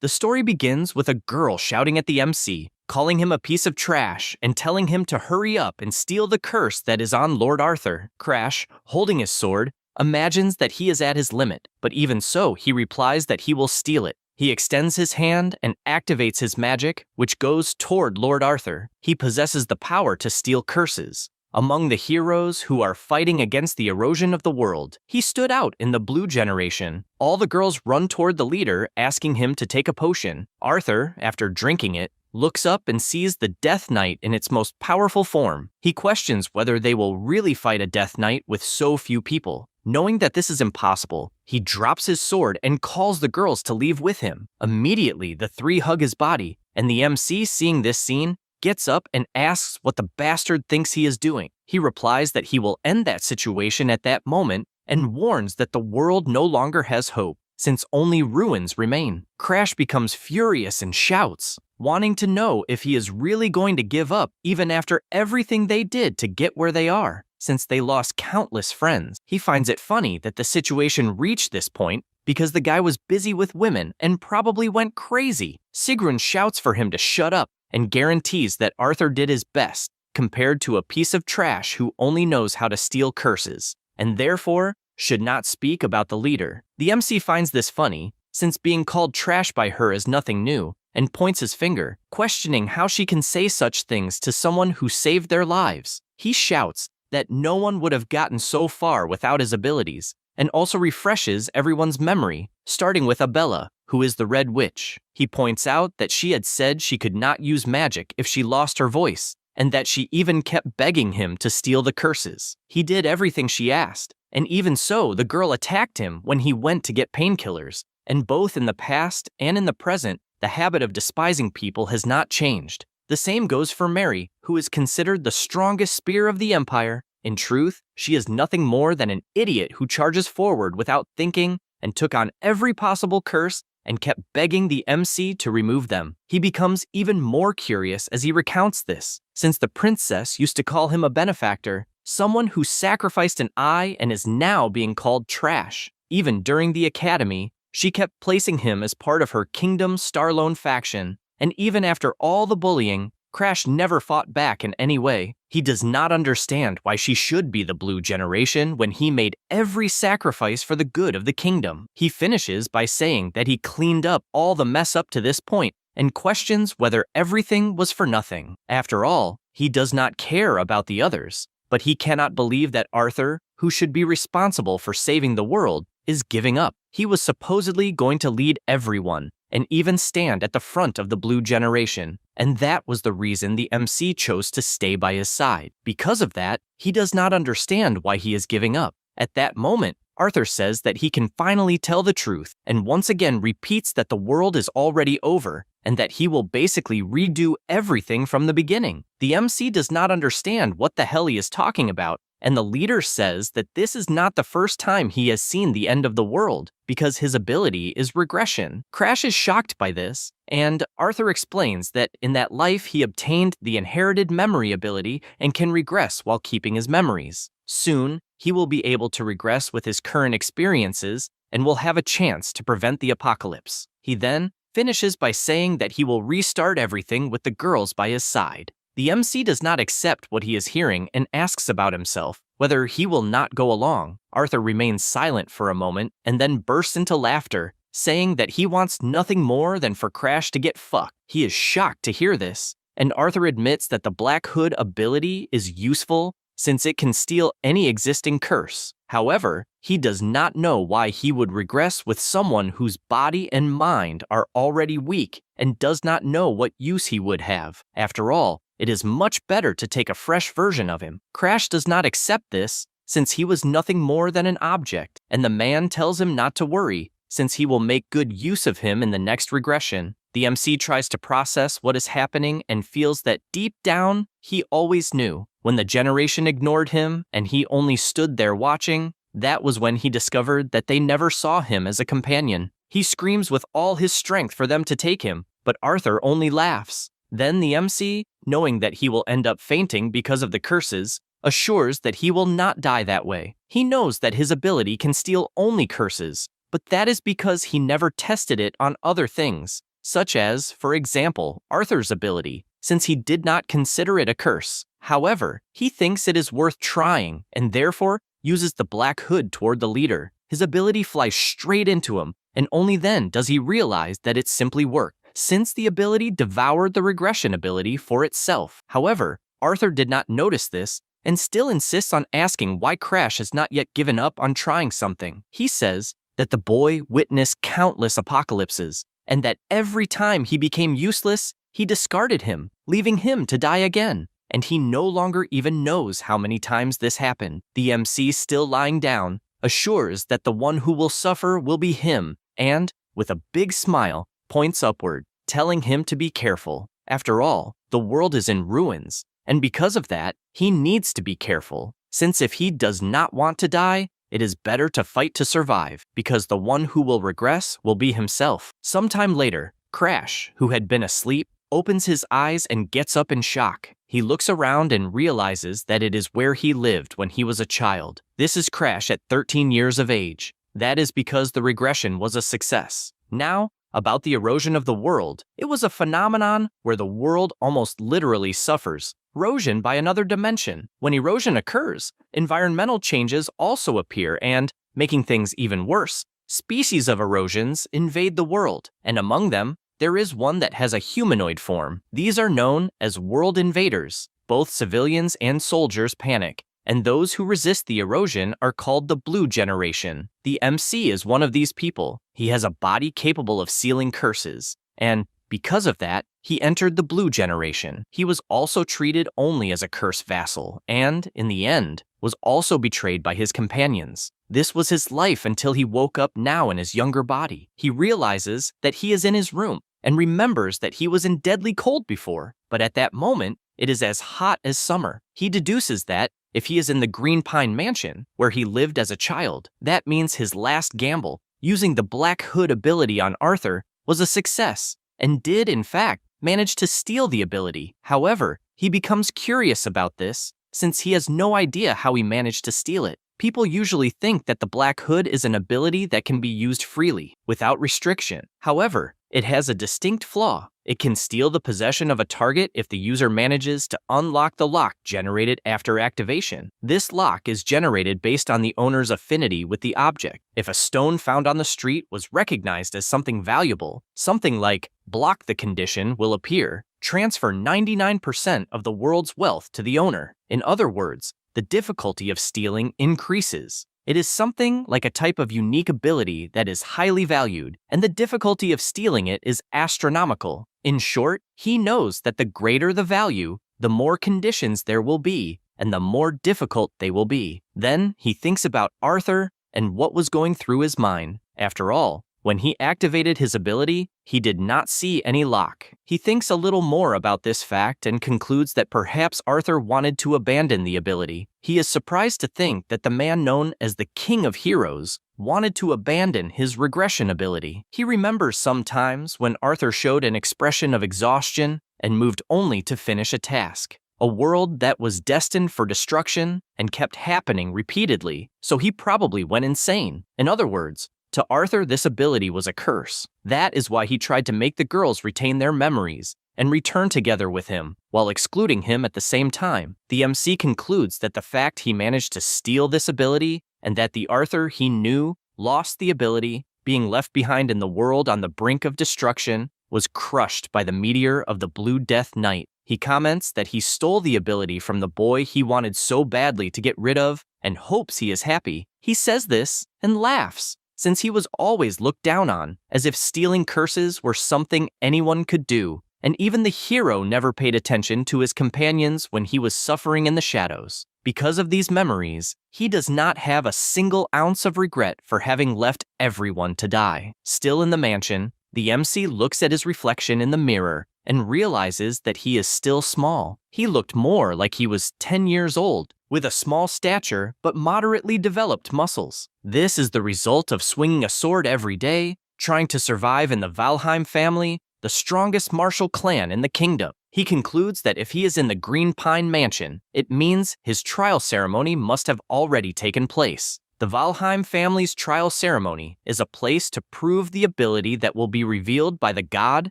The story begins with a girl shouting at the MC, calling him a piece of trash and telling him to hurry up and steal the curse that is on Lord Arthur. Crash, holding his sword, imagines that he is at his limit, but even so, he replies that he will steal it. He extends his hand and activates his magic, which goes toward Lord Arthur. He possesses the power to steal curses. Among the heroes who are fighting against the erosion of the world, he stood out in the blue generation. All the girls run toward the leader, asking him to take a potion. Arthur, after drinking it, looks up and sees the Death Knight in its most powerful form. He questions whether they will really fight a Death Knight with so few people. Knowing that this is impossible, he drops his sword and calls the girls to leave with him. Immediately, the three hug his body, and the MC, seeing this scene, gets up and asks what the bastard thinks he is doing. He replies that he will end that situation at that moment and warns that the world no longer has hope, since only ruins remain. Crash becomes furious and shouts, wanting to know if he is really going to give up even after everything they did to get where they are, since they lost countless friends. He finds it funny that the situation reached this point because the guy was busy with women and probably went crazy. Sigrun shouts for him to shut up and guarantees that Arthur did his best, compared to a piece of trash who only knows how to steal curses, and therefore should not speak about the leader. The MC finds this funny, since being called trash by her is nothing new, and points his finger, questioning how she can say such things to someone who saved their lives. He shouts that no one would have gotten so far without his abilities, and also refreshes everyone's memory, starting with Abella, who is the Red Witch. He points out that she had said she could not use magic if she lost her voice, and that she even kept begging him to steal the curses. He did everything she asked, and even so, the girl attacked him when he went to get painkillers, and both in the past and in the present, the habit of despising people has not changed. The same goes for Mary, who is considered the strongest spear of the Empire. In truth, she is nothing more than an idiot who charges forward without thinking and took on every possible curse and kept begging the MC to remove them. He becomes even more curious as he recounts this, since the princess used to call him a benefactor, someone who sacrificed an eye and is now being called trash. Even during the academy, she kept placing him as part of her Kingdom Starlone faction, and even after all the bullying, Crash never fought back in any way. He does not understand why she should be the blue generation when he made every sacrifice for the good of the kingdom. He finishes by saying that he cleaned up all the mess up to this point and questions whether everything was for nothing. After all, he does not care about the others, but he cannot believe that Arthur, who should be responsible for saving the world, is giving up. He was supposedly going to lead everyone and even stand at the front of the blue generation, and that was the reason the MC chose to stay by his side. Because of that, he does not understand why he is giving up. At that moment, Arthur says that he can finally tell the truth, and once again repeats that the world is already over, and that he will basically redo everything from the beginning. The MC does not understand what the hell he is talking about, and the leader says that this is not the first time he has seen the end of the world, because his ability is regression. Crash is shocked by this, and Arthur explains that in that life he obtained the inherited memory ability and can regress while keeping his memories. Soon, he will be able to regress with his current experiences and will have a chance to prevent the apocalypse. He then finishes by saying that he will restart everything with the girls by his side. The MC does not accept what he is hearing and asks about himself, whether he will not go along. Arthur remains silent for a moment and then bursts into laughter, saying that he wants nothing more than for Crash to get fucked. He is shocked to hear this, and Arthur admits that the Black Hood ability is useful since it can steal any existing curse. However, he does not know why he would regress with someone whose body and mind are already weak and does not know what use he would have. After all, it is much better to take a fresh version of him. Crash does not accept this, since he was nothing more than an object, and the man tells him not to worry, since he will make good use of him in the next regression. The MC tries to process what is happening and feels that deep down, he always knew. When the generation ignored him and he only stood there watching, that was when he discovered that they never saw him as a companion. He screams with all his strength for them to take him, but Arthur only laughs. Then the MC, knowing that he will end up fainting because of the curses, assures that he will not die that way. He knows that his ability can steal only curses, but that is because he never tested it on other things. such as, for example, Arthur's ability, since he did not consider it a curse. However, he thinks it is worth trying and therefore uses the black hood toward the leader. His ability flies straight into him, and only then does he realize that it simply worked, since the ability devoured the regression ability for itself. However, Arthur did not notice this and still insists on asking why Crash has not yet given up on trying something. He says that the boy witnessed countless apocalypses, and that every time he became useless, he discarded him, leaving him to die again. And he no longer even knows how many times this happened. The MC, still lying down, assures that the one who will suffer will be him, and, with a big smile, points upward, telling him to be careful. After all, the world is in ruins, and because of that, he needs to be careful, since if he does not want to die, it is better to fight to survive, because the one who will regress will be himself. Sometime later, Crash, who had been asleep, opens his eyes and gets up in shock. He looks around and realizes that it is where he lived when he was a child. This is Crash at 13 years of age. That is because the regression was a success. Now, about the erosion of the world, it was a phenomenon where the world almost literally suffers erosion by another dimension. When erosion occurs, environmental changes also appear and, making things even worse, species of erosions invade the world, and among them, there is one that has a humanoid form. These are known as world invaders. Both civilians and soldiers panic, and those who resist the erosion are called the Blue Generation. The MC is one of these people. He has a body capable of sealing curses, and because of that, he entered the Blue Generation. He was also treated only as a curse vassal, and, in the end, was also betrayed by his companions. This was his life until he woke up now in his younger body. He realizes that he is in his room, and remembers that he was in deadly cold before, but at that moment, it is as hot as summer. He deduces that, if he is in the Green Pine Mansion, where he lived as a child, that means his last gamble, using the Black Hood ability on Arthur, was a success, and did, in fact, manage to steal the ability. However, he becomes curious about this, since he has no idea how he managed to steal it. People usually think that the Black Hood is an ability that can be used freely, without restriction. However, it has a distinct flaw. It can steal the possession of a target if the user manages to unlock the lock generated after activation. This lock is generated based on the owner's affinity with the object. If a stone found on the street was recognized as something valuable, something like block the condition will appear. Transfer 99% of the world's wealth to the owner. In other words, the difficulty of stealing increases. It is something like a type of unique ability that is highly valued, and the difficulty of stealing it is astronomical. In short, he knows that the greater the value, the more conditions there will be, and the more difficult they will be. Then he thinks about Arthur and what was going through his mind. After all, when he activated his ability, he did not see any lock. He thinks a little more about this fact and concludes that perhaps Arthur wanted to abandon the ability. He is surprised to think that the man known as the King of Heroes wanted to abandon his regression ability. He remembers some times when Arthur showed an expression of exhaustion and moved only to finish a task. A world that was destined for destruction and kept happening repeatedly, so he probably went insane. In other words, to Arthur, this ability was a curse. That is why he tried to make the girls retain their memories and return together with him, while excluding him at the same time. The MC concludes that the fact he managed to steal this ability, and that the Arthur he knew lost the ability, being left behind in the world on the brink of destruction, was crushed by the meteor of the Blue Death Knight. He comments that he stole the ability from the boy he wanted so badly to get rid of, and hopes he is happy. He says this and laughs, since he was always looked down on, as if stealing curses were something anyone could do, and even the hero never paid attention to his companions when he was suffering in the shadows. Because of these memories, he does not have a single ounce of regret for having left everyone to die. Still in the mansion, the MC looks at his reflection in the mirror and realizes that he is still small. He looked more like he was 10 years old, with a small stature but moderately developed muscles. This is the result of swinging a sword every day, trying to survive in the Valheim family, the strongest martial clan in the kingdom. He concludes that if he is in the Green Pine Mansion, it means his trial ceremony must have already taken place. The Valheim family's trial ceremony is a place to prove the ability that will be revealed by the god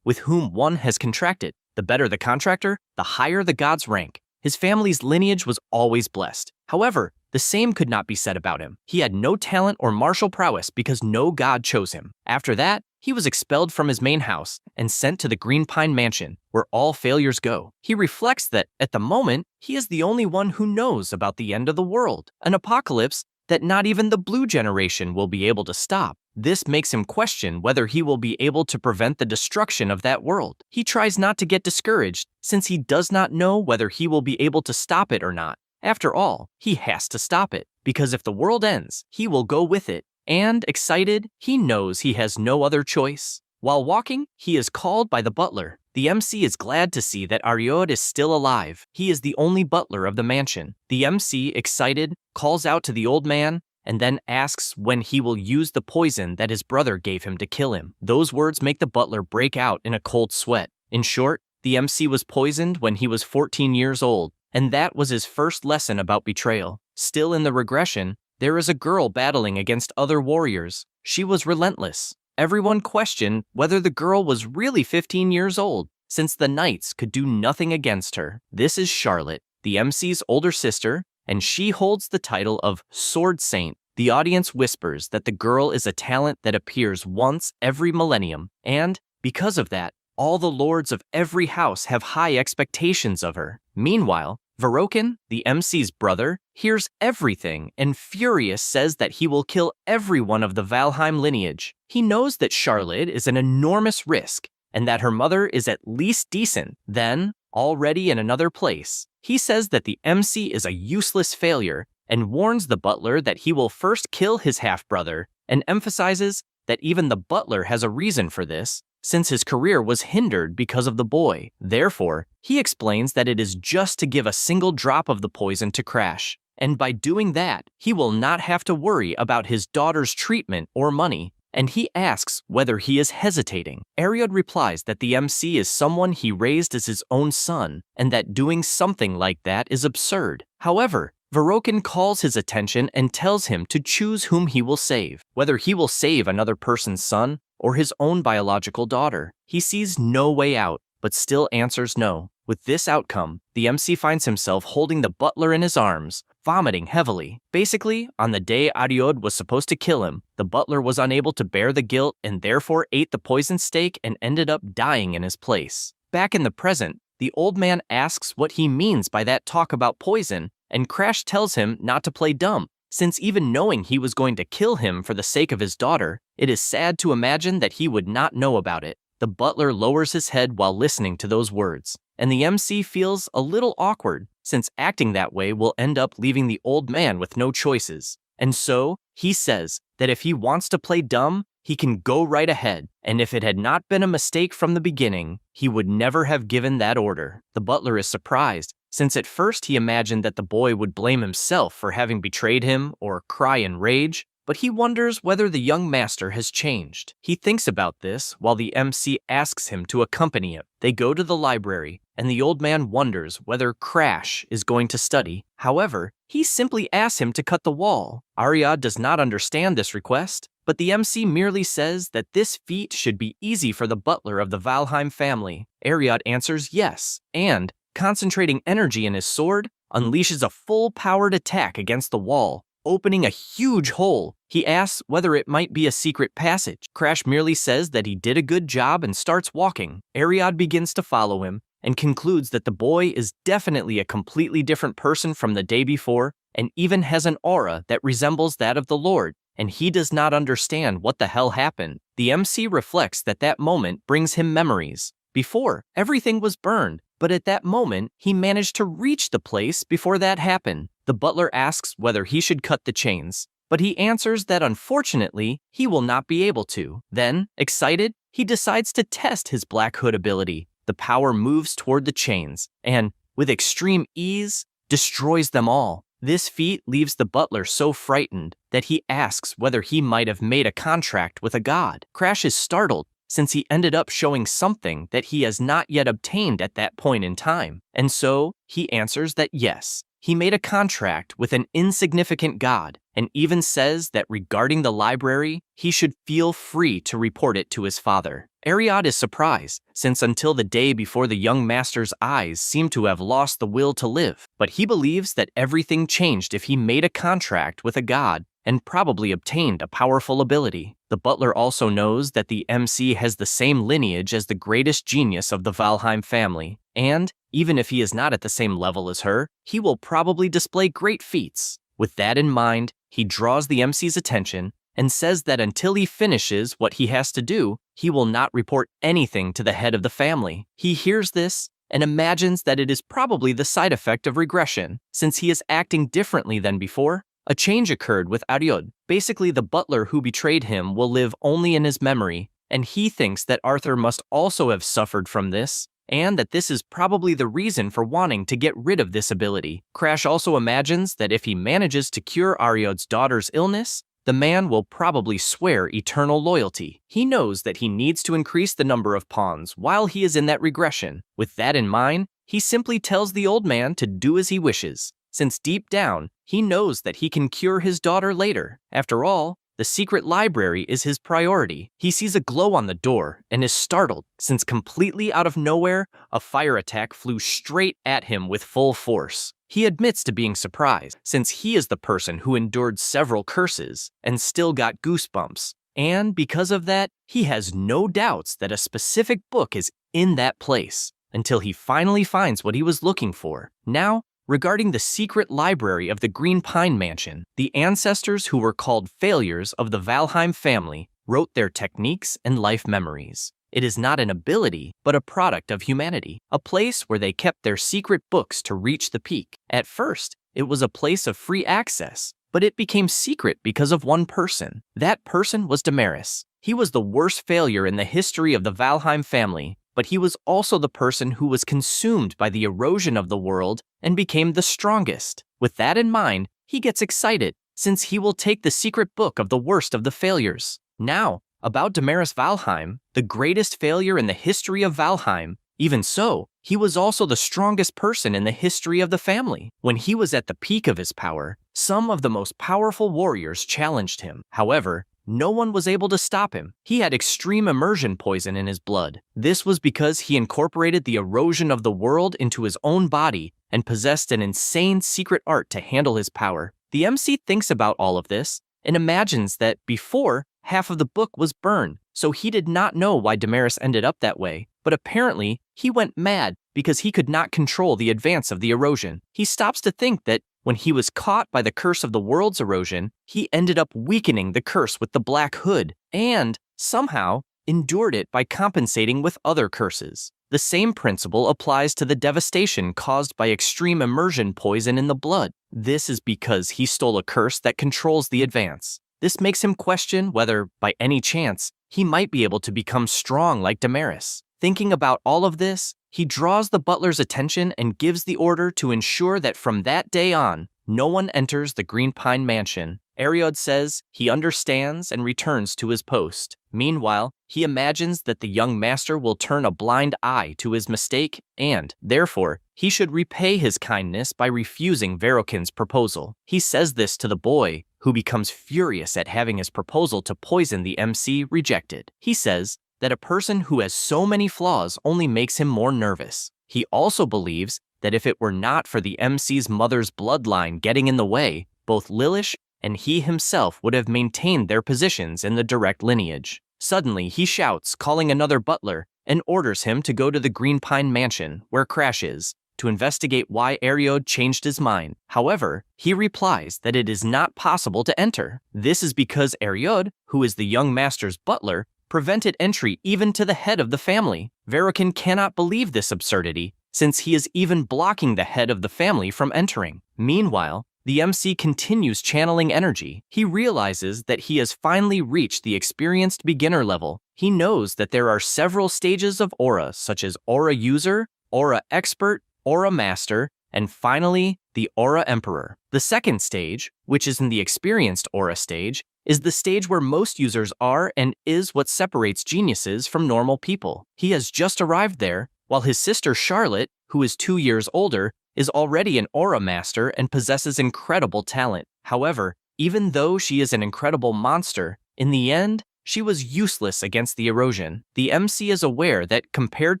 with whom one has contracted. The better the contractor, the higher the god's rank. His family's lineage was always blessed. However, the same could not be said about him. He had no talent or martial prowess because no god chose him. After that, he was expelled from his main house and sent to the Green Pine Mansion, where all failures go. He reflects that, at the moment, he is the only one who knows about the end of the world, an apocalypse that not even the blue generation will be able to stop. This makes him question whether he will be able to prevent the destruction of that world. He tries not to get discouraged, since he does not know whether he will be able to stop it or not. After all, he has to stop it, because if the world ends, he will go with it. And, excited, he knows he has no other choice. While walking, he is called by the butler. The MC is glad to see that Ariod is still alive. He is the only butler of the mansion. The MC, excited, calls out to the old man and then asks when he will use the poison that his brother gave him to kill him. Those words make the butler break out in a cold sweat. In short, the MC was poisoned when he was 14 years old, and that was his first lesson about betrayal. Still in the regression, there is a girl battling against other warriors. She was relentless. Everyone questioned whether the girl was really 15 years old, since the knights could do nothing against her. This is Charlotte, the MC's older sister, and she holds the title of Sword Saint. The audience whispers that the girl is a talent that appears once every millennium, and, because of that, all the lords of every house have high expectations of her. Meanwhile, Varokin, the MC's brother, hears everything and furious says that he will kill everyone of the Valheim lineage. He knows that Charlotte is an enormous risk and that her mother is at least decent. Then, already in another place, he says that the MC is a useless failure and warns the butler that he will first kill his half-brother and emphasizes that even the butler has a reason for this, since his career was hindered because of the boy. Therefore, he explains that it is just to give a single drop of the poison to Crash, and by doing that, he will not have to worry about his daughter's treatment or money, and he asks whether he is hesitating. Ariod replies that the MC is someone he raised as his own son, and that doing something like that is absurd. However, Varokin calls his attention and tells him to choose whom he will save, whether he will save another person's son or his own biological daughter. He sees no way out, but still answers no. With this outcome, the MC finds himself holding the butler in his arms, vomiting heavily. Basically, on the day Ariod was supposed to kill him, the butler was unable to bear the guilt and therefore ate the poisoned steak and ended up dying in his place. Back in the present, the old man asks what he means by that talk about poison, and Crash tells him not to play dumb. Since even knowing he was going to kill him for the sake of his daughter, it is sad to imagine that he would not know about it. The butler lowers his head while listening to those words, and the MC feels a little awkward, since acting that way will end up leaving the old man with no choices. And so, he says that if he wants to play dumb, he can go right ahead, and if it had not been a mistake from the beginning, he would never have given that order. The butler is surprised, since at first he imagined that the boy would blame himself for having betrayed him or cry in rage, but he wonders whether the young master has changed. He thinks about this while the MC asks him to accompany him. They go to the library, and the old man wonders whether Crash is going to study. However, he simply asks him to cut the wall. Ariod does not understand this request, but the MC merely says that this feat should be easy for the butler of the Valheim family. Ariod answers yes, and, concentrating energy in his sword, unleashes a full-powered attack against the wall, opening a huge hole. He asks whether it might be a secret passage. Crash merely says that he did a good job and starts walking. Ariod begins to follow him and concludes that the boy is definitely a completely different person from the day before and even has an aura that resembles that of the Lord, and he does not understand what the hell happened. The MC reflects that that moment brings him memories. Before, everything was burned, but at that moment, he managed to reach the place before that happened. The butler asks whether he should cut the chains, but he answers that unfortunately, he will not be able to. Then, excited, he decides to test his Black Hood ability. The power moves toward the chains, and, with extreme ease, destroys them all. This feat leaves the butler so frightened that he asks whether he might have made a contract with a god. Crash is startled, since he ended up showing something that he has not yet obtained at that point in time. And so, he answers that yes, he made a contract with an insignificant god and even says that regarding the library, he should feel free to report it to his father. Ariod is surprised, since until the day before the young master's eyes seem to have lost the will to live, but he believes that everything changed if he made a contract with a god and probably obtained a powerful ability. The butler also knows that the MC has the same lineage as the greatest genius of the Valheim family, and, even if he is not at the same level as her, he will probably display great feats. With that in mind, he draws the MC's attention and says that until he finishes what he has to do, he will not report anything to the head of the family. He hears this and imagines that it is probably the side effect of regression, since he is acting differently than before. A change occurred with Ariod. Basically, the butler who betrayed him will live only in his memory, and he thinks that Arthur must also have suffered from this, and that this is probably the reason for wanting to get rid of this ability. Crash also imagines that if he manages to cure Ariod's daughter's illness, the man will probably swear eternal loyalty. He knows that he needs to increase the number of pawns while he is in that regression. With that in mind, he simply tells the old man to do as he wishes, since deep down, he knows that he can cure his daughter later. After all, the secret library is his priority. He sees a glow on the door and is startled, since completely out of nowhere, a fire attack flew straight at him with full force. He admits to being surprised, since he is the person who endured several curses and still got goosebumps. And because of that, he has no doubts that a specific book is in that place, until he finally finds what he was looking for. Now, regarding the secret library of the Green Pine Mansion, the ancestors who were called failures of the Valheim family wrote their techniques and life memories. It is not an ability, but a product of humanity, a place where they kept their secret books to reach the peak. At first, it was a place of free access, but it became secret because of one person. That person was Damaris. He was the worst failure in the history of the Valheim family, but he was also the person who was consumed by the erosion of the world and became the strongest. With that in mind, he gets excited, since he will take the secret book of the worst of the failures. Now, about Damaris Valheim, the greatest failure in the history of Valheim. Even so, he was also the strongest person in the history of the family. When he was at the peak of his power, some of the most powerful warriors challenged him. However, no one was able to stop him. He had extreme immersion poison in his blood. This was because he incorporated the erosion of the world into his own body and possessed an insane secret art to handle his power. The MC thinks about all of this and imagines that before, half of the book was burned, so he did not know why Damaris ended up that way. But apparently, he went mad because he could not control the advance of the erosion. He stops to think that when he was caught by the curse of the world's erosion, he ended up weakening the curse with the Black Hood, and, somehow, endured it by compensating with other curses. The same principle applies to the devastation caused by extreme immersion poison in the blood. This is because he stole a curse that controls the advance. This makes him question whether, by any chance, he might be able to become strong like Damaris. Thinking about all of this, he draws the butler's attention and gives the order to ensure that from that day on, no one enters the Green Pine Mansion. Ariod says he understands and returns to his post. Meanwhile, he imagines that the young master will turn a blind eye to his mistake and, therefore, he should repay his kindness by refusing Verokin's proposal. He says this to the boy, who becomes furious at having his proposal to poison the MC rejected. He says that a person who has so many flaws only makes him more nervous. He also believes that if it were not for the MC's mother's bloodline getting in the way, both Lilish and he himself would have maintained their positions in the direct lineage. Suddenly, he shouts, calling another butler, and orders him to go to the Green Pine Mansion, where Crash is, to investigate why Ariod changed his mind. However, he replies that it is not possible to enter. This is because Ariod, who is the young master's butler, prevented entry even to the head of the family. Verokin cannot believe this absurdity, since he is even blocking the head of the family from entering. Meanwhile, the MC continues channeling energy. He realizes that he has finally reached the experienced beginner level. He knows that there are several stages of aura, such as aura user, aura expert, aura master, and finally, the aura emperor. The second stage, which is in the experienced aura stage, is the stage where most users are and is what separates geniuses from normal people. He has just arrived there, while his sister Charlotte, who is 2 years older, is already an aura master and possesses incredible talent. However, even though she is an incredible monster, in the end, she was useless against the erosion. The MC is aware that, compared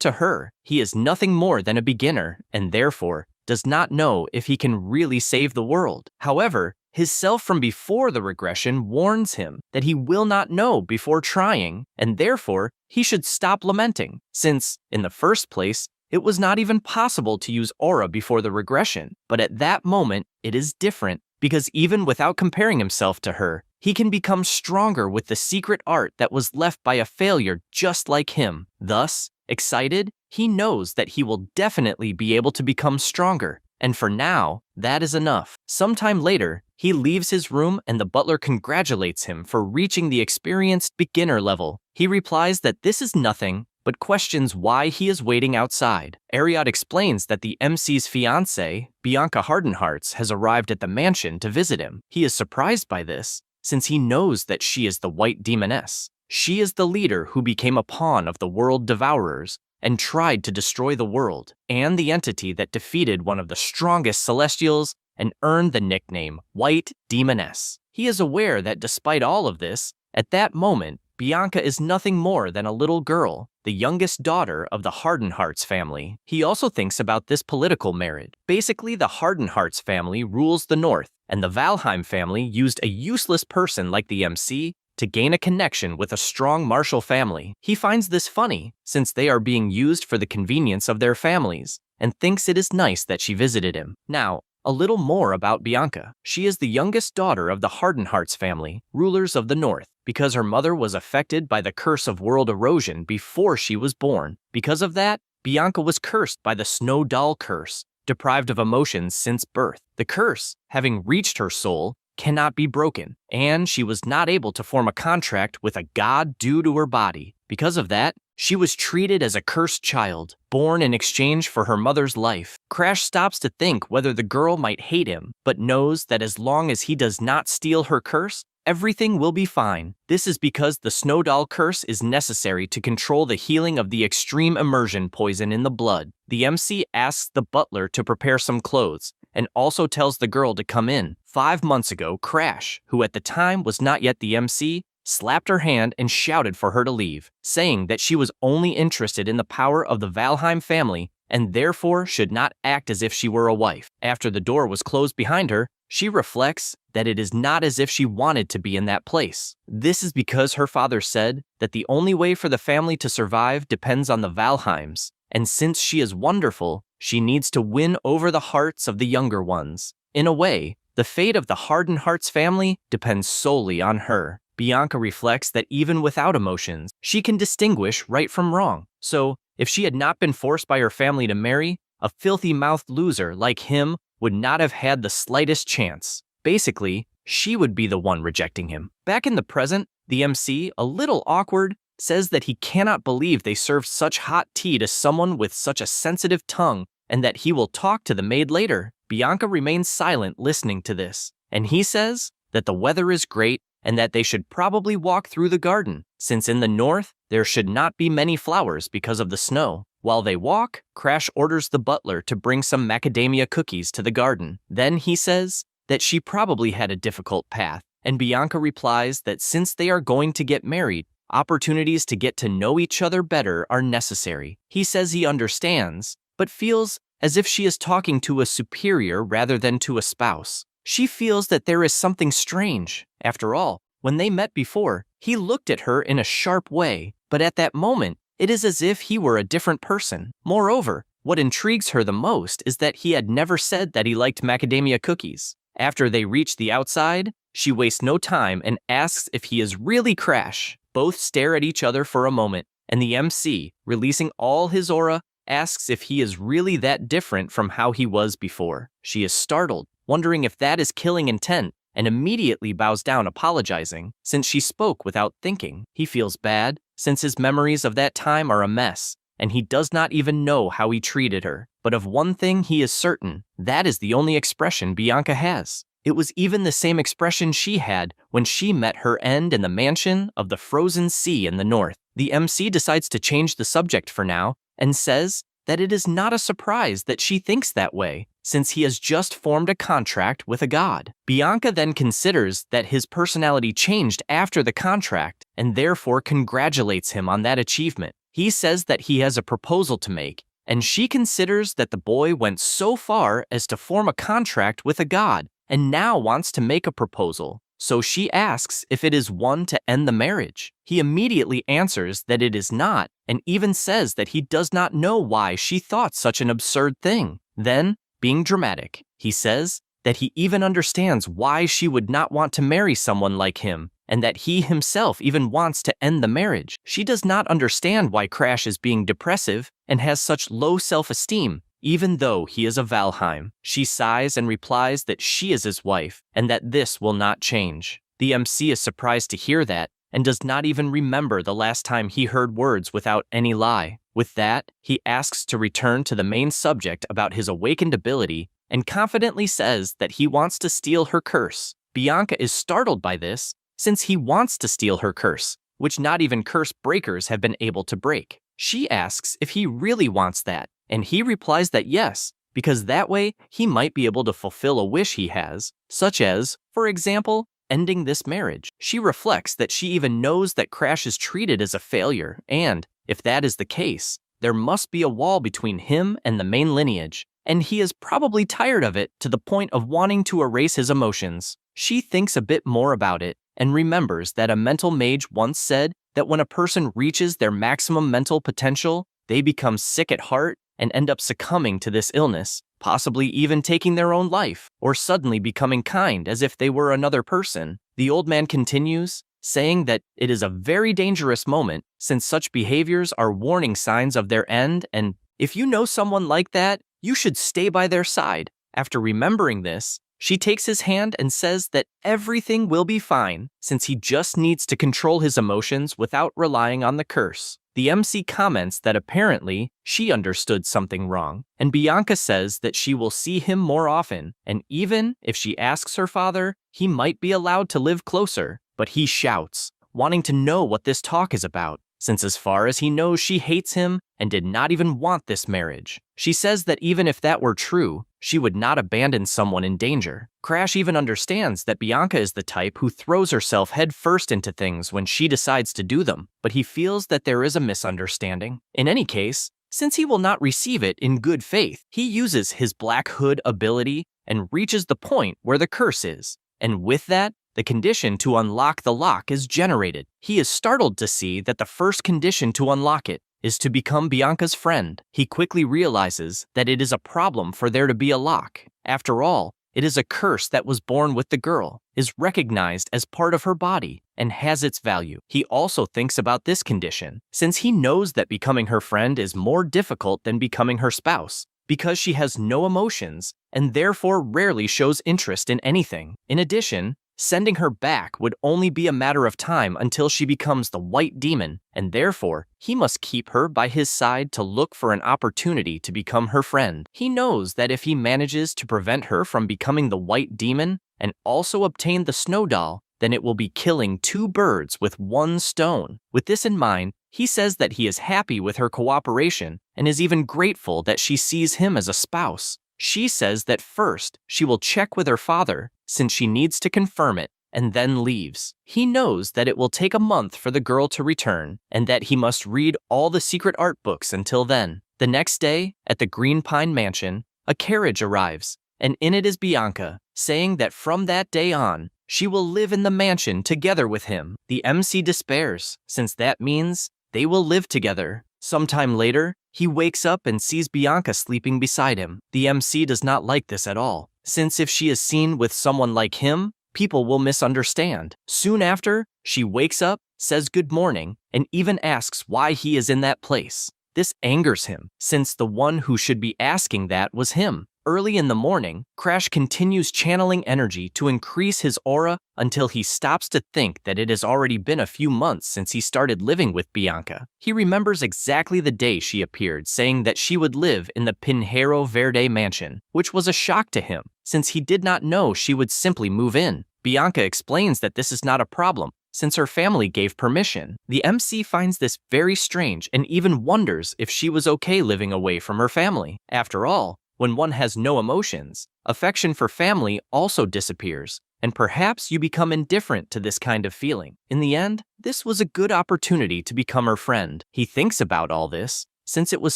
to her, he is nothing more than a beginner, and therefore, does not know if he can really save the world. However, his self from before the regression warns him that he will not know before trying, and therefore, he should stop lamenting, since, in the first place, it was not even possible to use aura before the regression. But at that moment, it is different, because even without comparing himself to her, he can become stronger with the secret art that was left by a failure just like him. Thus, excited, he knows that he will definitely be able to become stronger. And for now, that is enough. Sometime later, he leaves his room and the butler congratulates him for reaching the experienced beginner level. He replies that this is nothing, but questions why he is waiting outside. Ariad explains that the MC's fiancée, Bianca Hardenhearts, has arrived at the mansion to visit him. He is surprised by this, since he knows that she is the White Demoness. She is the leader who became a pawn of the world devourers and tried to destroy the world, and the entity that defeated one of the strongest celestials and earned the nickname White Demoness. He is aware that despite all of this, at that moment, Bianca is nothing more than a little girl, the youngest daughter of the Hardenhearts family. He also thinks about this political marriage. Basically, the Hardenhearts family rules the north, and the Valheim family used a useless person like the MC to gain a connection with a strong martial family. He finds this funny, since they are being used for the convenience of their families, and thinks it is nice that she visited him. Now, a little more about Bianca. She is the youngest daughter of the Hardenhearts family, rulers of the north, because her mother was affected by the curse of world erosion before she was born. Because of that, Bianca was cursed by the Snow Doll curse, deprived of emotions since birth. The curse, having reached her soul, cannot be broken, and she was not able to form a contract with a god due to her body. Because of that, she was treated as a cursed child, born in exchange for her mother's life. Crash stops to think whether the girl might hate him, but knows that as long as he does not steal her curse, everything will be fine. This is because the Snow Doll curse is necessary to control the healing of the extreme immersion poison in the blood. The MC asks the butler to prepare some clothes, and also tells the girl to come in. 5 months ago, Crash, who at the time was not yet the MC, slapped her hand and shouted for her to leave, saying that she was only interested in the power of the Valheim family and therefore should not act as if she were a wife. After the door was closed behind her, she reflects that it is not as if she wanted to be in that place. This is because her father said that the only way for the family to survive depends on the Valheims, and since she is wonderful, she needs to win over the hearts of the younger ones. In a way, the fate of the Hardenhearts family depends solely on her. Bianca reflects that even without emotions, she can distinguish right from wrong. So, if she had not been forced by her family to marry, a filthy-mouthed loser like him would not have had the slightest chance. Basically, she would be the one rejecting him. Back in the present, the MC, a little awkward, says that he cannot believe they served such hot tea to someone with such a sensitive tongue, and that he will talk to the maid later. Bianca remains silent listening to this, and he says that the weather is great and that they should probably walk through the garden, since in the north there should not be many flowers because of the snow. While they walk, Crash orders the butler to bring some macadamia cookies to the garden. Then he says that she probably had a difficult path, and Bianca replies that since they are going to get married, opportunities to get to know each other better are necessary. He says he understands, but feels as if she is talking to a superior rather than to a spouse. She feels that there is something strange. After all, when they met before, he looked at her in a sharp way, but at that moment, it is as if he were a different person. Moreover, what intrigues her the most is that he had never said that he liked macadamia cookies. After they reach the outside, she wastes no time and asks if he is really Crash. Both stare at each other for a moment, and the MC, releasing all his aura, asks if he is really that different from how he was before. She is startled, wondering if that is killing intent, and immediately bows down apologizing, since she spoke without thinking. He feels bad, since his memories of that time are a mess, and he does not even know how he treated her. But of one thing he is certain, that is the only expression Bianca has. It was even the same expression she had when she met her end in the mansion of the frozen sea in the north. The MC decides to change the subject for now, and says that it is not a surprise that she thinks that way, since he has just formed a contract with a god. Bianca then considers that his personality changed after the contract and therefore congratulates him on that achievement. He says that he has a proposal to make, and she considers that the boy went so far as to form a contract with a god and now wants to make a proposal. So she asks if it is one to end the marriage. He immediately answers that it is not, and even says that he does not know why she thought such an absurd thing. Then, being dramatic, he says that he even understands why she would not want to marry someone like him, and that he himself even wants to end the marriage. She does not understand why Crash is being depressive and has such low self-esteem, even though he is a Valheim. She sighs and replies that she is his wife, and that this will not change. The MC is surprised to hear that, and does not even remember the last time he heard words without any lie. With that, he asks to return to the main subject about his awakened ability, and confidently says that he wants to steal her curse. Bianca is startled by this, since he wants to steal her curse, which not even curse breakers have been able to break. She asks if he really wants that, and he replies that yes, because that way he might be able to fulfill a wish he has, such as, for example, ending this marriage. She reflects that she even knows that Crash is treated as a failure, and, if that is the case, there must be a wall between him and the main lineage, and he is probably tired of it to the point of wanting to erase his emotions. She thinks a bit more about it, and remembers that a mental mage once said that when a person reaches their maximum mental potential, they become sick at heart and end up succumbing to this illness, possibly even taking their own life, or suddenly becoming kind as if they were another person. The old man continues, saying that it is a very dangerous moment since such behaviors are warning signs of their end, and if you know someone like that, you should stay by their side. After remembering this, she takes his hand and says that everything will be fine since he just needs to control his emotions without relying on the curse. The MC comments that apparently she understood something wrong, and Bianca says that she will see him more often, and even if she asks her father, he might be allowed to live closer, but he shouts, wanting to know what this talk is about, since as far as he knows she hates him and did not even want this marriage. She says that even if that were true, she would not abandon someone in danger. Crash even understands that Bianca is the type who throws herself headfirst into things when she decides to do them, but he feels that there is a misunderstanding. In any case, since he will not receive it in good faith, he uses his Black Hood ability and reaches the point where the curse is, and with that, the condition to unlock the lock is generated. He is startled to see that the first condition to unlock it is to become Bianca's friend. He quickly realizes that it is a problem for there to be a lock. After all, it is a curse that was born with the girl, is recognized as part of her body, and has its value. He also thinks about this condition, since he knows that becoming her friend is more difficult than becoming her spouse, because she has no emotions and therefore rarely shows interest in anything. In addition, sending her back would only be a matter of time until she becomes the White Demon, and therefore, he must keep her by his side to look for an opportunity to become her friend. He knows that if he manages to prevent her from becoming the White Demon and also obtain the Snow Doll, then it will be killing two birds with one stone. With this in mind, he says that he is happy with her cooperation and is even grateful that she sees him as a spouse. She says that first, she will check with her father, since she needs to confirm it, and then leaves. He knows that it will take a month for the girl to return, and that he must read all the secret art books until then. The next day, at the Green Pine Mansion, a carriage arrives, and in it is Bianca, saying that from that day on, she will live in the mansion together with him. The MC despairs, since that means they will live together. Sometime later, he wakes up and sees Bianca sleeping beside him. The MC does not like this at all, since if she is seen with someone like him, people will misunderstand. Soon after, she wakes up, says good morning, and even asks why he is in that place. This angers him, since the one who should be asking that was him. Early in the morning, Crash continues channeling energy to increase his aura until he stops to think that it has already been a few months since he started living with Bianca. He remembers exactly the day she appeared, saying that she would live in the Pinheiro Verde mansion, which was a shock to him, since he did not know she would simply move in. Bianca explains that this is not a problem, since her family gave permission. The MC finds this very strange and even wonders if she was okay living away from her family. After all, When one has no emotions, affection for family also disappears, and perhaps you become indifferent to this kind of feeling. In the end, this was a good opportunity to become her friend. He thinks about all this, since it was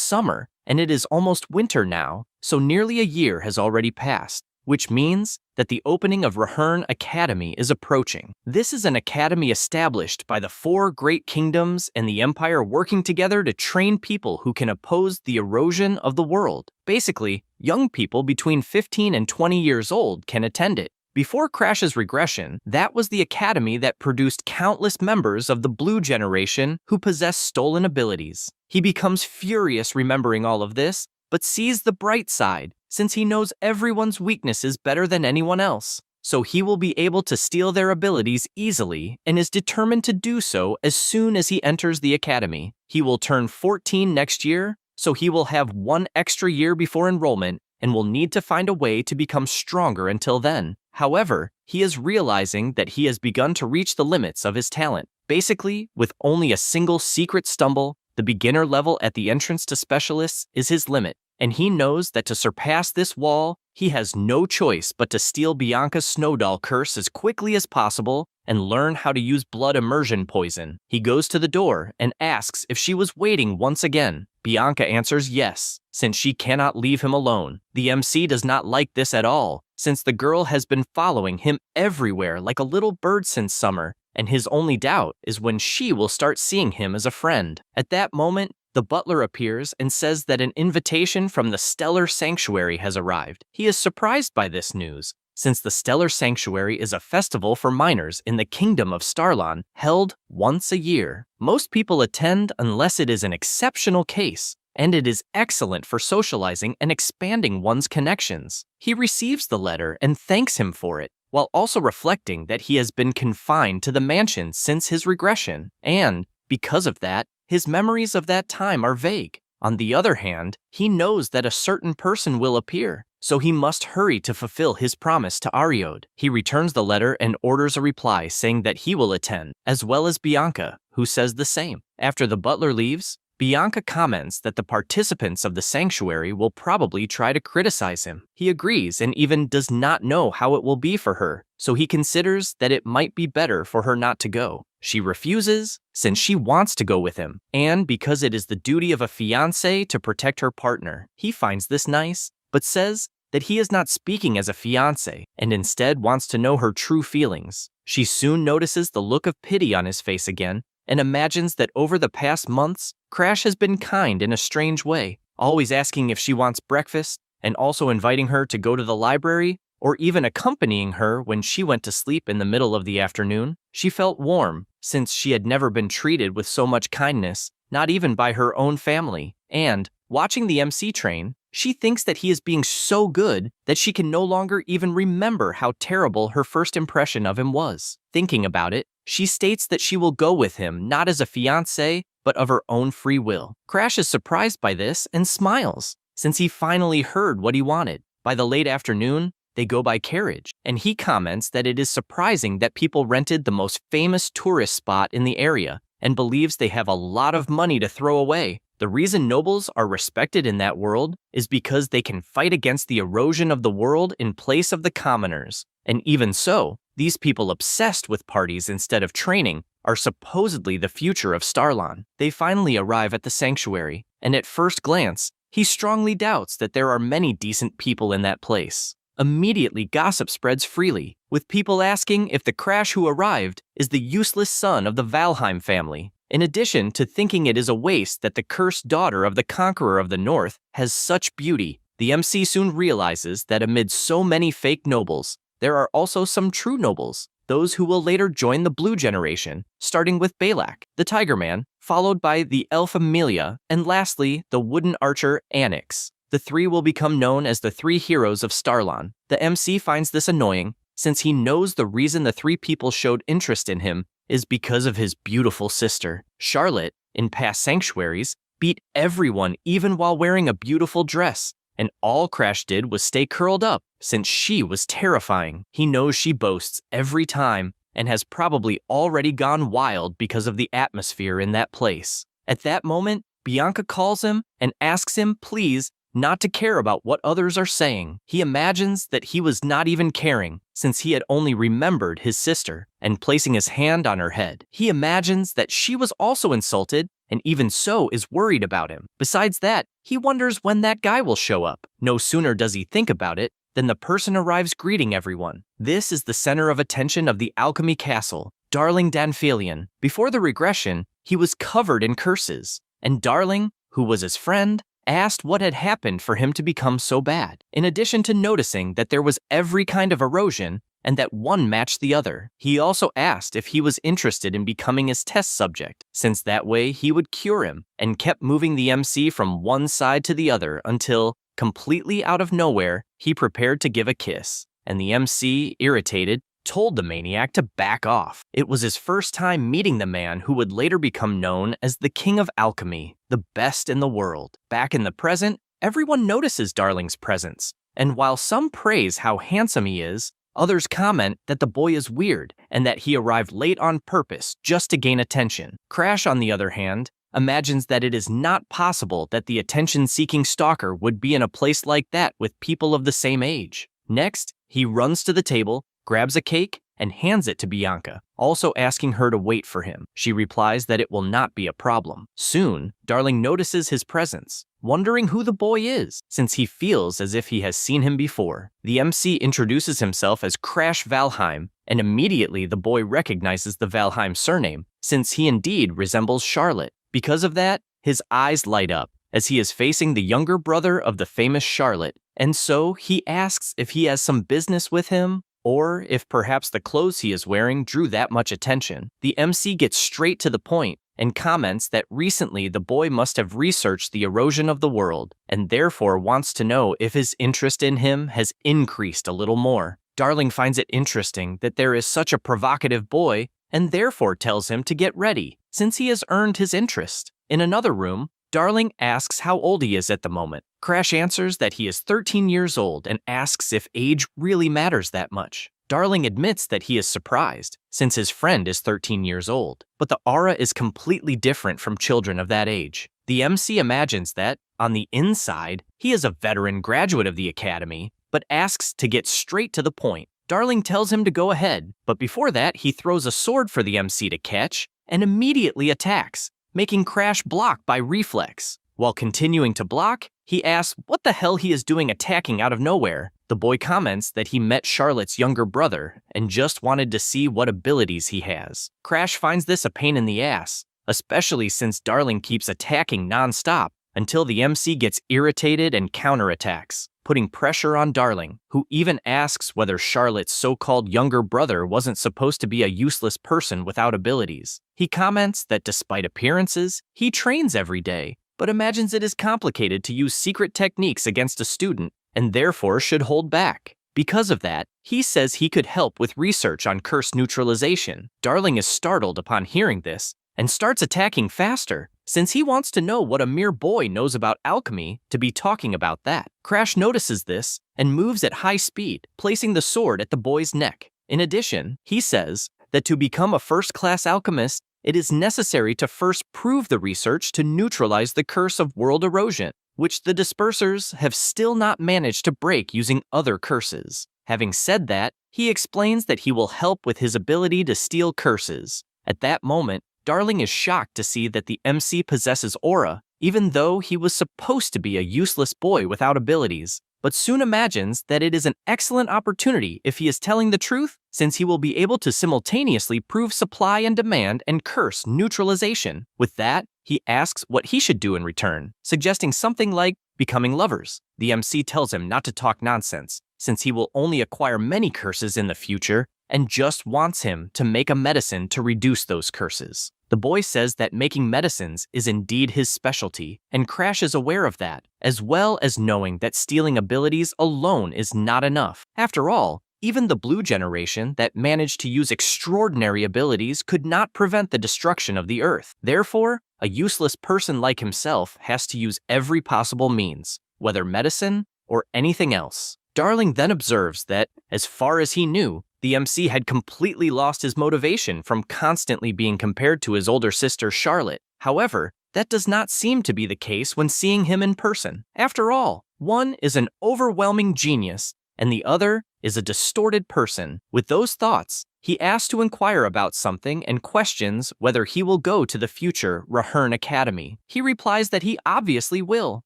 summer, and it is almost winter now, so nearly a year has already passed, which means that the opening of Rahern Academy is approaching. This is an academy established by the 4 great kingdoms and the empire working together to train people who can oppose the erosion of the world. Basically, young people between 15 and 20 years old can attend it. Before Crash's regression, that was the academy that produced countless members of the Blue Generation who possess stolen abilities. He becomes furious remembering all of this, but sees the bright side, since he knows everyone's weaknesses better than anyone else. So he will be able to steal their abilities easily and is determined to do so as soon as he enters the academy. He will turn 14 next year, so he will have 1 extra year before enrollment and will need to find a way to become stronger until then. However, he is realizing that he has begun to reach the limits of his talent. Basically, with only a single secret stumble, the beginner level at the entrance to specialists is his limit, and he knows that to surpass this wall, he has no choice but to steal Bianca's Snowdoll curse as quickly as possible and learn how to use blood immersion poison. He goes to the door and asks if she was waiting once again. Bianca answers yes, since she cannot leave him alone. The MC does not like this at all, since the girl has been following him everywhere like a little bird since summer, and his only doubt is when she will start seeing him as a friend. At that moment, the butler appears and says that an invitation from the Stellar Sanctuary has arrived. He is surprised by this news, since the Stellar Sanctuary is a festival for miners in the Kingdom of Starlon, held once a year. Most people attend unless it is an exceptional case, and it is excellent for socializing and expanding one's connections. He receives the letter and thanks him for it, while also reflecting that he has been confined to the mansion since his regression, and, because of that, his memories of that time are vague. On the other hand, he knows that a certain person will appear, so he must hurry to fulfill his promise to Ariode. He returns the letter and orders a reply saying that he will attend, as well as Bianca, who says the same. After the butler leaves, Bianca comments that the participants of the sanctuary will probably try to criticize him. He agrees and even does not know how it will be for her, so he considers that it might be better for her not to go. She refuses, since she wants to go with him, and because it is the duty of a fiancé to protect her partner. He finds this nice, but says that he is not speaking as a fiancé, and instead wants to know her true feelings. She soon notices the look of pity on his face again, and imagines that over the past months, Crash has been kind in a strange way, always asking if she wants breakfast, and also inviting her to go to the library, or even accompanying her when she went to sleep in the middle of the afternoon. She felt warm, since she had never been treated with so much kindness, not even by her own family. And, watching the MC train, she thinks that he is being so good that she can no longer even remember how terrible her first impression of him was. Thinking about it, she states that she will go with him not as a fiancé, but of her own free will. Crash is surprised by this and smiles, since he finally heard what he wanted. By the late afternoon, they go by carriage, and he comments that it is surprising that people rented the most famous tourist spot in the area, and believes they have a lot of money to throw away. The reason nobles are respected in that world is because they can fight against the erosion of the world in place of the commoners. And even so, these people obsessed with parties instead of training are supposedly the future of Starlon. They finally arrive at the sanctuary, and at first glance, he strongly doubts that there are many decent people in that place. Immediately, gossip spreads freely, with people asking if the Crash who arrived is the useless son of the Valheim family, in addition to thinking it is a waste that the cursed daughter of the Conqueror of the North has such beauty. The MC soon realizes that amid so many fake nobles, there are also some true nobles, those who will later join the Blue Generation, starting with Balak, the Tiger Man, followed by the Elf Amelia, and lastly, the wooden archer Anix. The 3 will become known as the 3 heroes of Starlon. The MC finds this annoying, since he knows the reason the 3 people showed interest in him is because of his beautiful sister. Charlotte, in past sanctuaries, beat everyone even while wearing a beautiful dress, and all Crash did was stay curled up, since she was terrifying. He knows she boasts every time, and has probably already gone wild because of the atmosphere in that place. At that moment, Bianca calls him and asks him please not to care about what others are saying. He imagines that he was not even caring, since he had only remembered his sister, and placing his hand on her head. He imagines that she was also insulted, and even so is worried about him. Besides that, he wonders when that guy will show up. No sooner does he think about it than the person arrives greeting everyone. This is the center of attention of the alchemy castle, Darling Danfilion. Before the regression, he was covered in curses, and Darling, who was his friend, asked what had happened for him to become so bad. In addition to noticing that there was every kind of erosion, and that one matched the other, he also asked if he was interested in becoming his test subject, since that way he would cure him, and kept moving the MC from one side to the other until, completely out of nowhere, he prepared to give a kiss, and the MC, irritated, told the maniac to back off. It was his first time meeting the man who would later become known as the King of Alchemy, the best in the world. Back in the present, everyone notices Darling's presence, and while some praise how handsome he is, others comment that the boy is weird and that he arrived late on purpose just to gain attention. Crash, on the other hand, imagines that it is not possible that the attention-seeking stalker would be in a place like that with people of the same age. Next, he runs to the table, grabs a cake, and hands it to Bianca, also asking her to wait for him. She replies that it will not be a problem. Soon, Darling notices his presence, wondering who the boy is, since he feels as if he has seen him before. The MC introduces himself as Crash Valheim, and immediately the boy recognizes the Valheim surname, since he indeed resembles Charlotte. Because of that, his eyes light up, as he is facing the younger brother of the famous Charlotte, and so he asks if he has some business with him, or if perhaps the clothes he is wearing drew that much attention. The MC gets straight to the point and comments that recently the boy must have researched the erosion of the world and therefore wants to know if his interest in him has increased a little more. Darling finds it interesting that there is such a provocative boy and therefore tells him to get ready, since he has earned his interest. In another room, Darling asks how old he is at the moment. Crash answers that he is 13 years old and asks if age really matters that much. Darling admits that he is surprised, since his friend is 13 years old, but the aura is completely different from children of that age. The MC imagines that, on the inside, he is a veteran graduate of the academy, but asks to get straight to the point. Darling tells him to go ahead, but before that he throws a sword for the MC to catch and immediately attacks, making Crash block by reflex. While continuing to block, he asks what the hell he is doing attacking out of nowhere. The boy comments that he met Charlotte's younger brother and just wanted to see what abilities he has. Crash finds this a pain in the ass, especially since Darling keeps attacking non-stop until the MC gets irritated and counterattacks, putting pressure on Darling, who even asks whether Charlotte's so-called younger brother wasn't supposed to be a useless person without abilities. He comments that despite appearances, he trains every day, but imagines it is complicated to use secret techniques against a student and therefore should hold back. Because of that, he says he could help with research on curse neutralization. Darling is startled upon hearing this and starts attacking faster, since he wants to know what a mere boy knows about alchemy to be talking about that. Crash notices this and moves at high speed, placing the sword at the boy's neck. In addition, he says that to become a first-class alchemist, it is necessary to first prove the research to neutralize the curse of world erosion, which the dispersers have still not managed to break using other curses. Having said that, he explains that he will help with his ability to steal curses. At that moment, Darling is shocked to see that the MC possesses aura, even though he was supposed to be a useless boy without abilities, but soon imagines that it is an excellent opportunity if he is telling the truth, since he will be able to simultaneously prove supply and demand and curse neutralization. With that, he asks what he should do in return, suggesting something like becoming lovers. The MC tells him not to talk nonsense, since he will only acquire many curses in the future and just wants him to make a medicine to reduce those curses. The boy says that making medicines is indeed his specialty, and Crash is aware of that, as well as knowing that stealing abilities alone is not enough. After all, even the blue generation that managed to use extraordinary abilities could not prevent the destruction of the Earth. Therefore, a useless person like himself has to use every possible means, whether medicine or anything else. Darling then observes that, as far as he knew, the MC had completely lost his motivation from constantly being compared to his older sister Charlotte. However, that does not seem to be the case when seeing him in person. After all, one is an overwhelming genius, and the other is a distorted person. With those thoughts, he asks to inquire about something and questions whether he will go to the future Rahern Academy. He replies that he obviously will,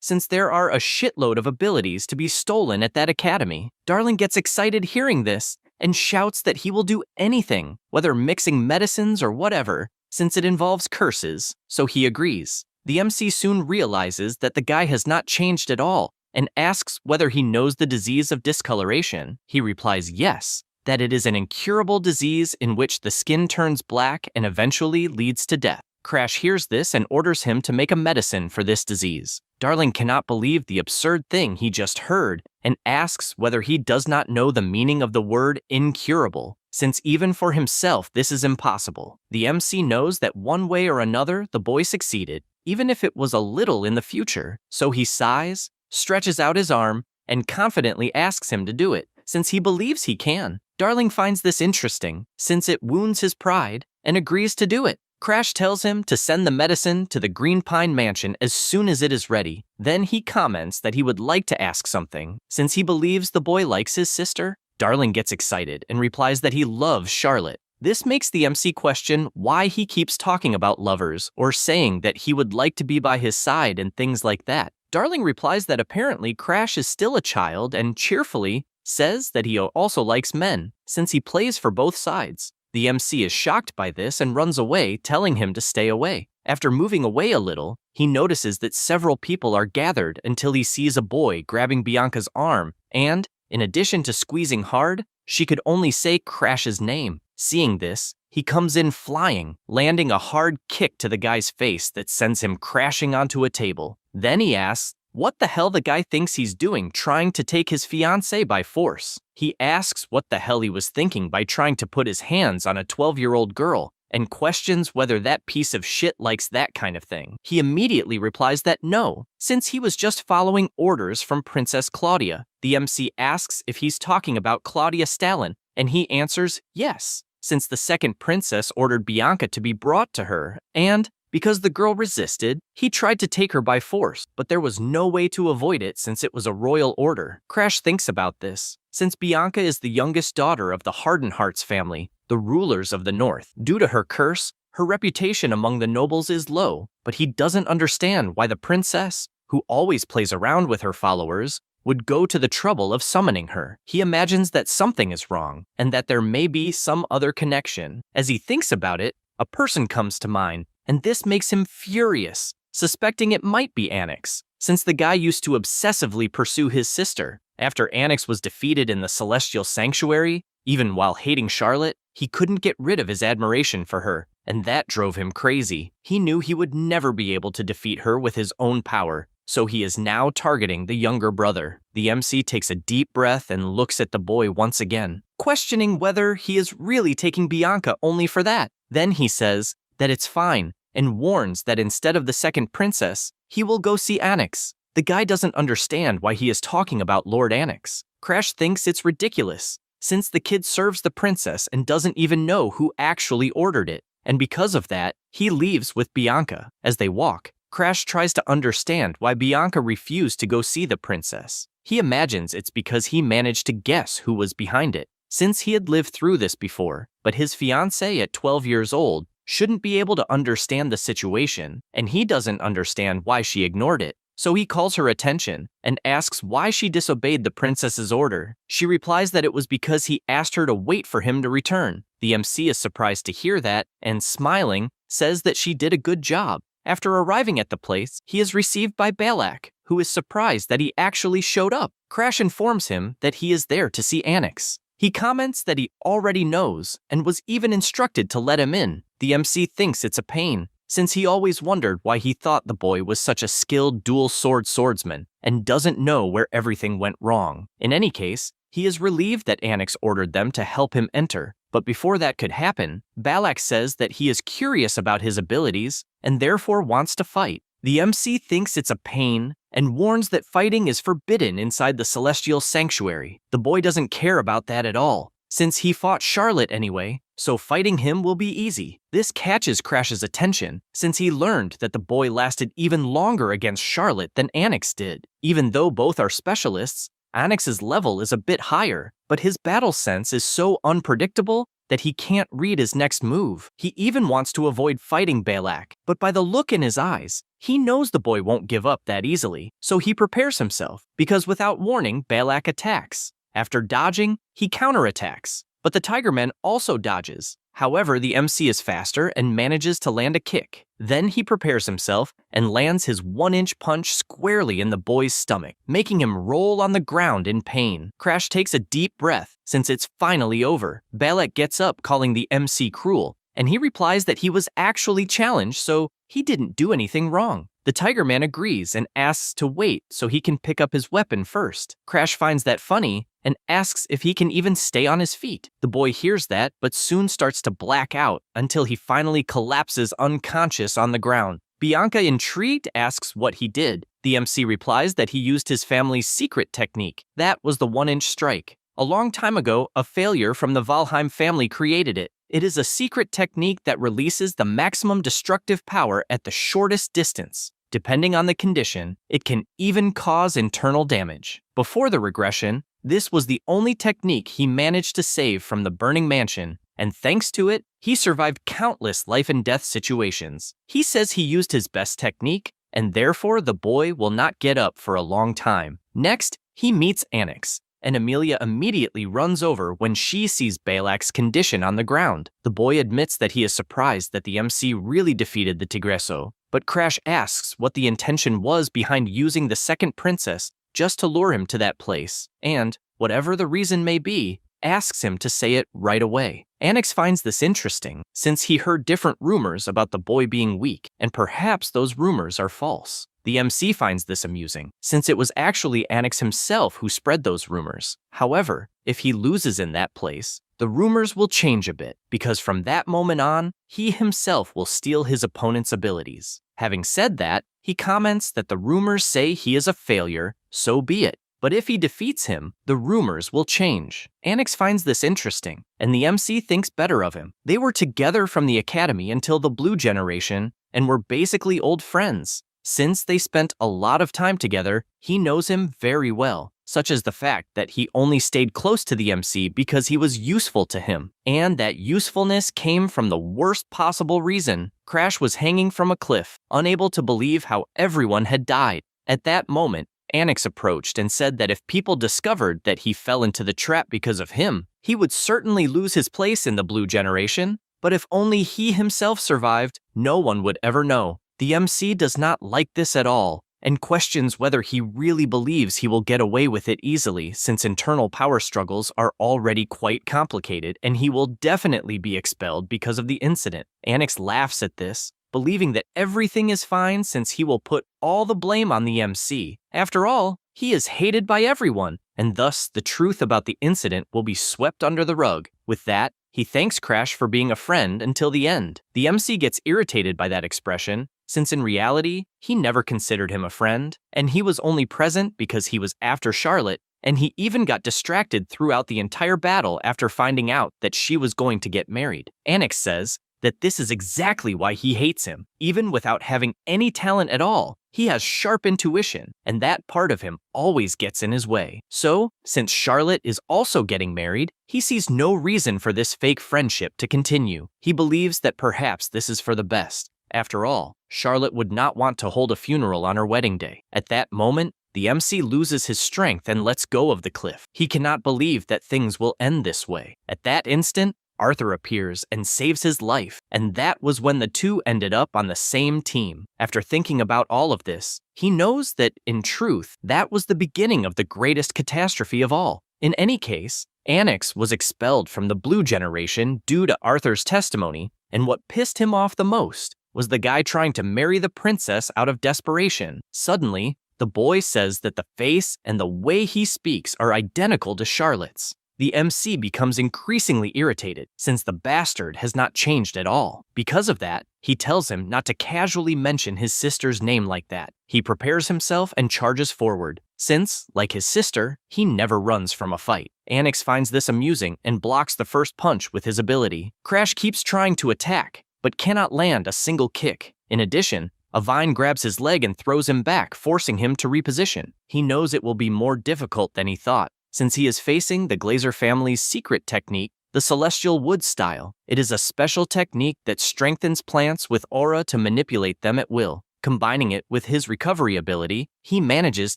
since there are a shitload of abilities to be stolen at that academy. Darling gets excited hearing this and shouts that he will do anything, whether mixing medicines or whatever, since it involves curses, so he agrees. The MC soon realizes that the guy has not changed at all and asks whether he knows the disease of discoloration. He replies yes, that it is an incurable disease in which the skin turns black and eventually leads to death. Crash hears this and orders him to make a medicine for this disease. Darling cannot believe the absurd thing he just heard and asks whether he does not know the meaning of the word incurable, since even for himself this is impossible. The MC knows that one way or another the boy succeeded, even if it was a little in the future, so he sighs, stretches out his arm, and confidently asks him to do it, since he believes he can. Darling finds this interesting, since it wounds his pride, and agrees to do it. Crash tells him to send the medicine to the Green Pine Mansion as soon as it is ready. Then he comments that he would like to ask something, since he believes the boy likes his sister. Darling gets excited and replies that he loves Charlotte. This makes the MC question why he keeps talking about lovers or saying that he would like to be by his side and things like that. Darling replies that apparently Crash is still a child and cheerfully says that he also likes men, since he plays for both sides. The MC is shocked by this and runs away, telling him to stay away. After moving away a little, he notices that several people are gathered until he sees a boy grabbing Bianca's arm, and, in addition to squeezing hard, she could only say Crash's name. Seeing this, he comes in flying, landing a hard kick to the guy's face that sends him crashing onto a table. Then he asks what the hell the guy thinks he's doing trying to take his fiancée by force. He asks what the hell he was thinking by trying to put his hands on a 12-year-old girl, and questions whether that piece of shit likes that kind of thing. He immediately replies that no, since he was just following orders from Princess Claudia. The MC asks if he's talking about Claudia Stalin, and he answers yes, since the second princess ordered Bianca to be brought to her, and because the girl resisted, he tried to take her by force, but there was no way to avoid it since it was a royal order. Crash thinks about this, since Bianca is the youngest daughter of the Hardenhearts family, the rulers of the north. Due to her curse, her reputation among the nobles is low, but he doesn't understand why the princess, who always plays around with her followers, would go to the trouble of summoning her. He imagines that something is wrong, and that there may be some other connection. As he thinks about it, a person comes to mind, and this makes him furious, suspecting it might be Annex, since the guy used to obsessively pursue his sister. After Annex was defeated in the Celestial Sanctuary, even while hating Charlotte, he couldn't get rid of his admiration for her, and that drove him crazy. He knew he would never be able to defeat her with his own power, so he is now targeting the younger brother. The MC takes a deep breath and looks at the boy once again, questioning whether he is really taking Bianca only for that. Then he says that it's fine, and warns that instead of the second princess, he will go see Annex. The guy doesn't understand why he is talking about Lord Annex. Crash thinks it's ridiculous, since the kid serves the princess and doesn't even know who actually ordered it, and because of that, he leaves with Bianca. As they walk, Crash tries to understand why Bianca refused to go see the princess. He imagines it's because he managed to guess who was behind it, since he had lived through this before, but his fiancée at 12 years old shouldn't be able to understand the situation, and he doesn't understand why she ignored it. So he calls her attention and asks why she disobeyed the princess's order. She replies that it was because he asked her to wait for him to return. The MC is surprised to hear that and, smiling, says that she did a good job. After arriving at the place, he is received by Balak, who is surprised that he actually showed up. Crash informs him that he is there to see Annex. He comments that he already knows and was even instructed to let him in. The MC thinks it's a pain, since he always wondered why he thought the boy was such a skilled dual-sword swordsman and doesn't know where everything went wrong. In any case, he is relieved that Annex ordered them to help him enter, but before that could happen, Balak says that he is curious about his abilities and therefore wants to fight. The MC thinks it's a pain and warns that fighting is forbidden inside the Celestial Sanctuary. The boy doesn't care about that at all, since he fought Charlotte anyway, so fighting him will be easy. This catches Crash's attention, since he learned that the boy lasted even longer against Charlotte than Onyx did. Even though both are specialists, Onyx's level is a bit higher, but his battle sense is so unpredictable that he can't read his next move. He even wants to avoid fighting Balak, but by the look in his eyes, he knows the boy won't give up that easily, so he prepares himself, because without warning, Balak attacks. After dodging, he counterattacks, but the Tigerman also dodges. However, the MC is faster and manages to land a kick. Then he prepares himself and lands his 1-inch punch squarely in the boy's stomach, making him roll on the ground in pain. Crash takes a deep breath, since it's finally over. Balak gets up, calling the MC cruel, and he replies that he was actually challenged, so he didn't do anything wrong. The Tigerman agrees and asks to wait so he can pick up his weapon first. Crash finds that funny and asks if he can even stay on his feet. The boy hears that, but soon starts to black out until he finally collapses unconscious on the ground. Bianca, intrigued, asks what he did. The MC replies that he used his family's secret technique. That was the 1-inch strike. A long time ago, a failure from the Valheim family created it. It is a secret technique that releases the maximum destructive power at the shortest distance. Depending on the condition, it can even cause internal damage. Before the regression, this was the only technique he managed to save from the burning mansion, and thanks to it, he survived countless life-and-death situations. He says he used his best technique, and therefore the boy will not get up for a long time. Next, he meets Onyx, and Amelia immediately runs over when she sees Balak's condition on the ground. The boy admits that he is surprised that the MC really defeated the Tigreso, but Crash asks what the intention was behind using the second princess just to lure him to that place, and, whatever the reason may be, asks him to say it right away. Onyx finds this interesting, since he heard different rumors about the boy being weak, and perhaps those rumors are false. The MC finds this amusing, since it was actually Onyx himself who spread those rumors. However, if he loses in that place, the rumors will change a bit, because from that moment on, he himself will steal his opponent's abilities. Having said that, he comments that the rumors say he is a failure, so be it. But if he defeats him, the rumors will change. Onyx finds this interesting, and the MC thinks better of him. They were together from the academy until the Blue Generation, and were basically old friends. Since they spent a lot of time together, he knows him very well, such as the fact that he only stayed close to the MC because he was useful to him, and that usefulness came from the worst possible reason. Crash was hanging from a cliff, unable to believe how everyone had died. At that moment, Onyx approached and said that if people discovered that he fell into the trap because of him, he would certainly lose his place in the Blue Generation, but if only he himself survived, no one would ever know. The MC does not like this at all, and questions whether he really believes he will get away with it easily, since internal power struggles are already quite complicated, and he will definitely be expelled because of the incident. Onyx laughs at this, believing that everything is fine since he will put all the blame on the MC. After all, he is hated by everyone, and thus the truth about the incident will be swept under the rug. With that, he thanks Crash for being a friend until the end. The MC gets irritated by that expression, since in reality, he never considered him a friend, and he was only present because he was after Charlotte, and he even got distracted throughout the entire battle after finding out that she was going to get married. Onyx says that this is exactly why he hates him. Even without having any talent at all, he has sharp intuition, and that part of him always gets in his way. So, since Charlotte is also getting married, he sees no reason for this fake friendship to continue. He believes that perhaps this is for the best. After all, Charlotte would not want to hold a funeral on her wedding day. At that moment, the MC loses his strength and lets go of the cliff. He cannot believe that things will end this way. At that instant, Arthur appears and saves his life, and that was when the two ended up on the same team. After thinking about all of this, he knows that, in truth, that was the beginning of the greatest catastrophe of all. In any case, Onyx was expelled from the Blue Generation due to Arthur's testimony, and what pissed him off the most was the guy trying to marry the princess out of desperation. Suddenly, the boy says that the face and the way he speaks are identical to Charlotte's. The MC becomes increasingly irritated, since the bastard has not changed at all. Because of that, he tells him not to casually mention his sister's name like that. He prepares himself and charges forward, since, like his sister, he never runs from a fight. Anix finds this amusing and blocks the first punch with his ability. Crash keeps trying to attack, but cannot land a single kick. In addition, a vine grabs his leg and throws him back, forcing him to reposition. He knows it will be more difficult than he thought, since he is facing the Glazer family's secret technique, the Celestial Wood style. It is a special technique that strengthens plants with aura to manipulate them at will. Combining it with his recovery ability, he manages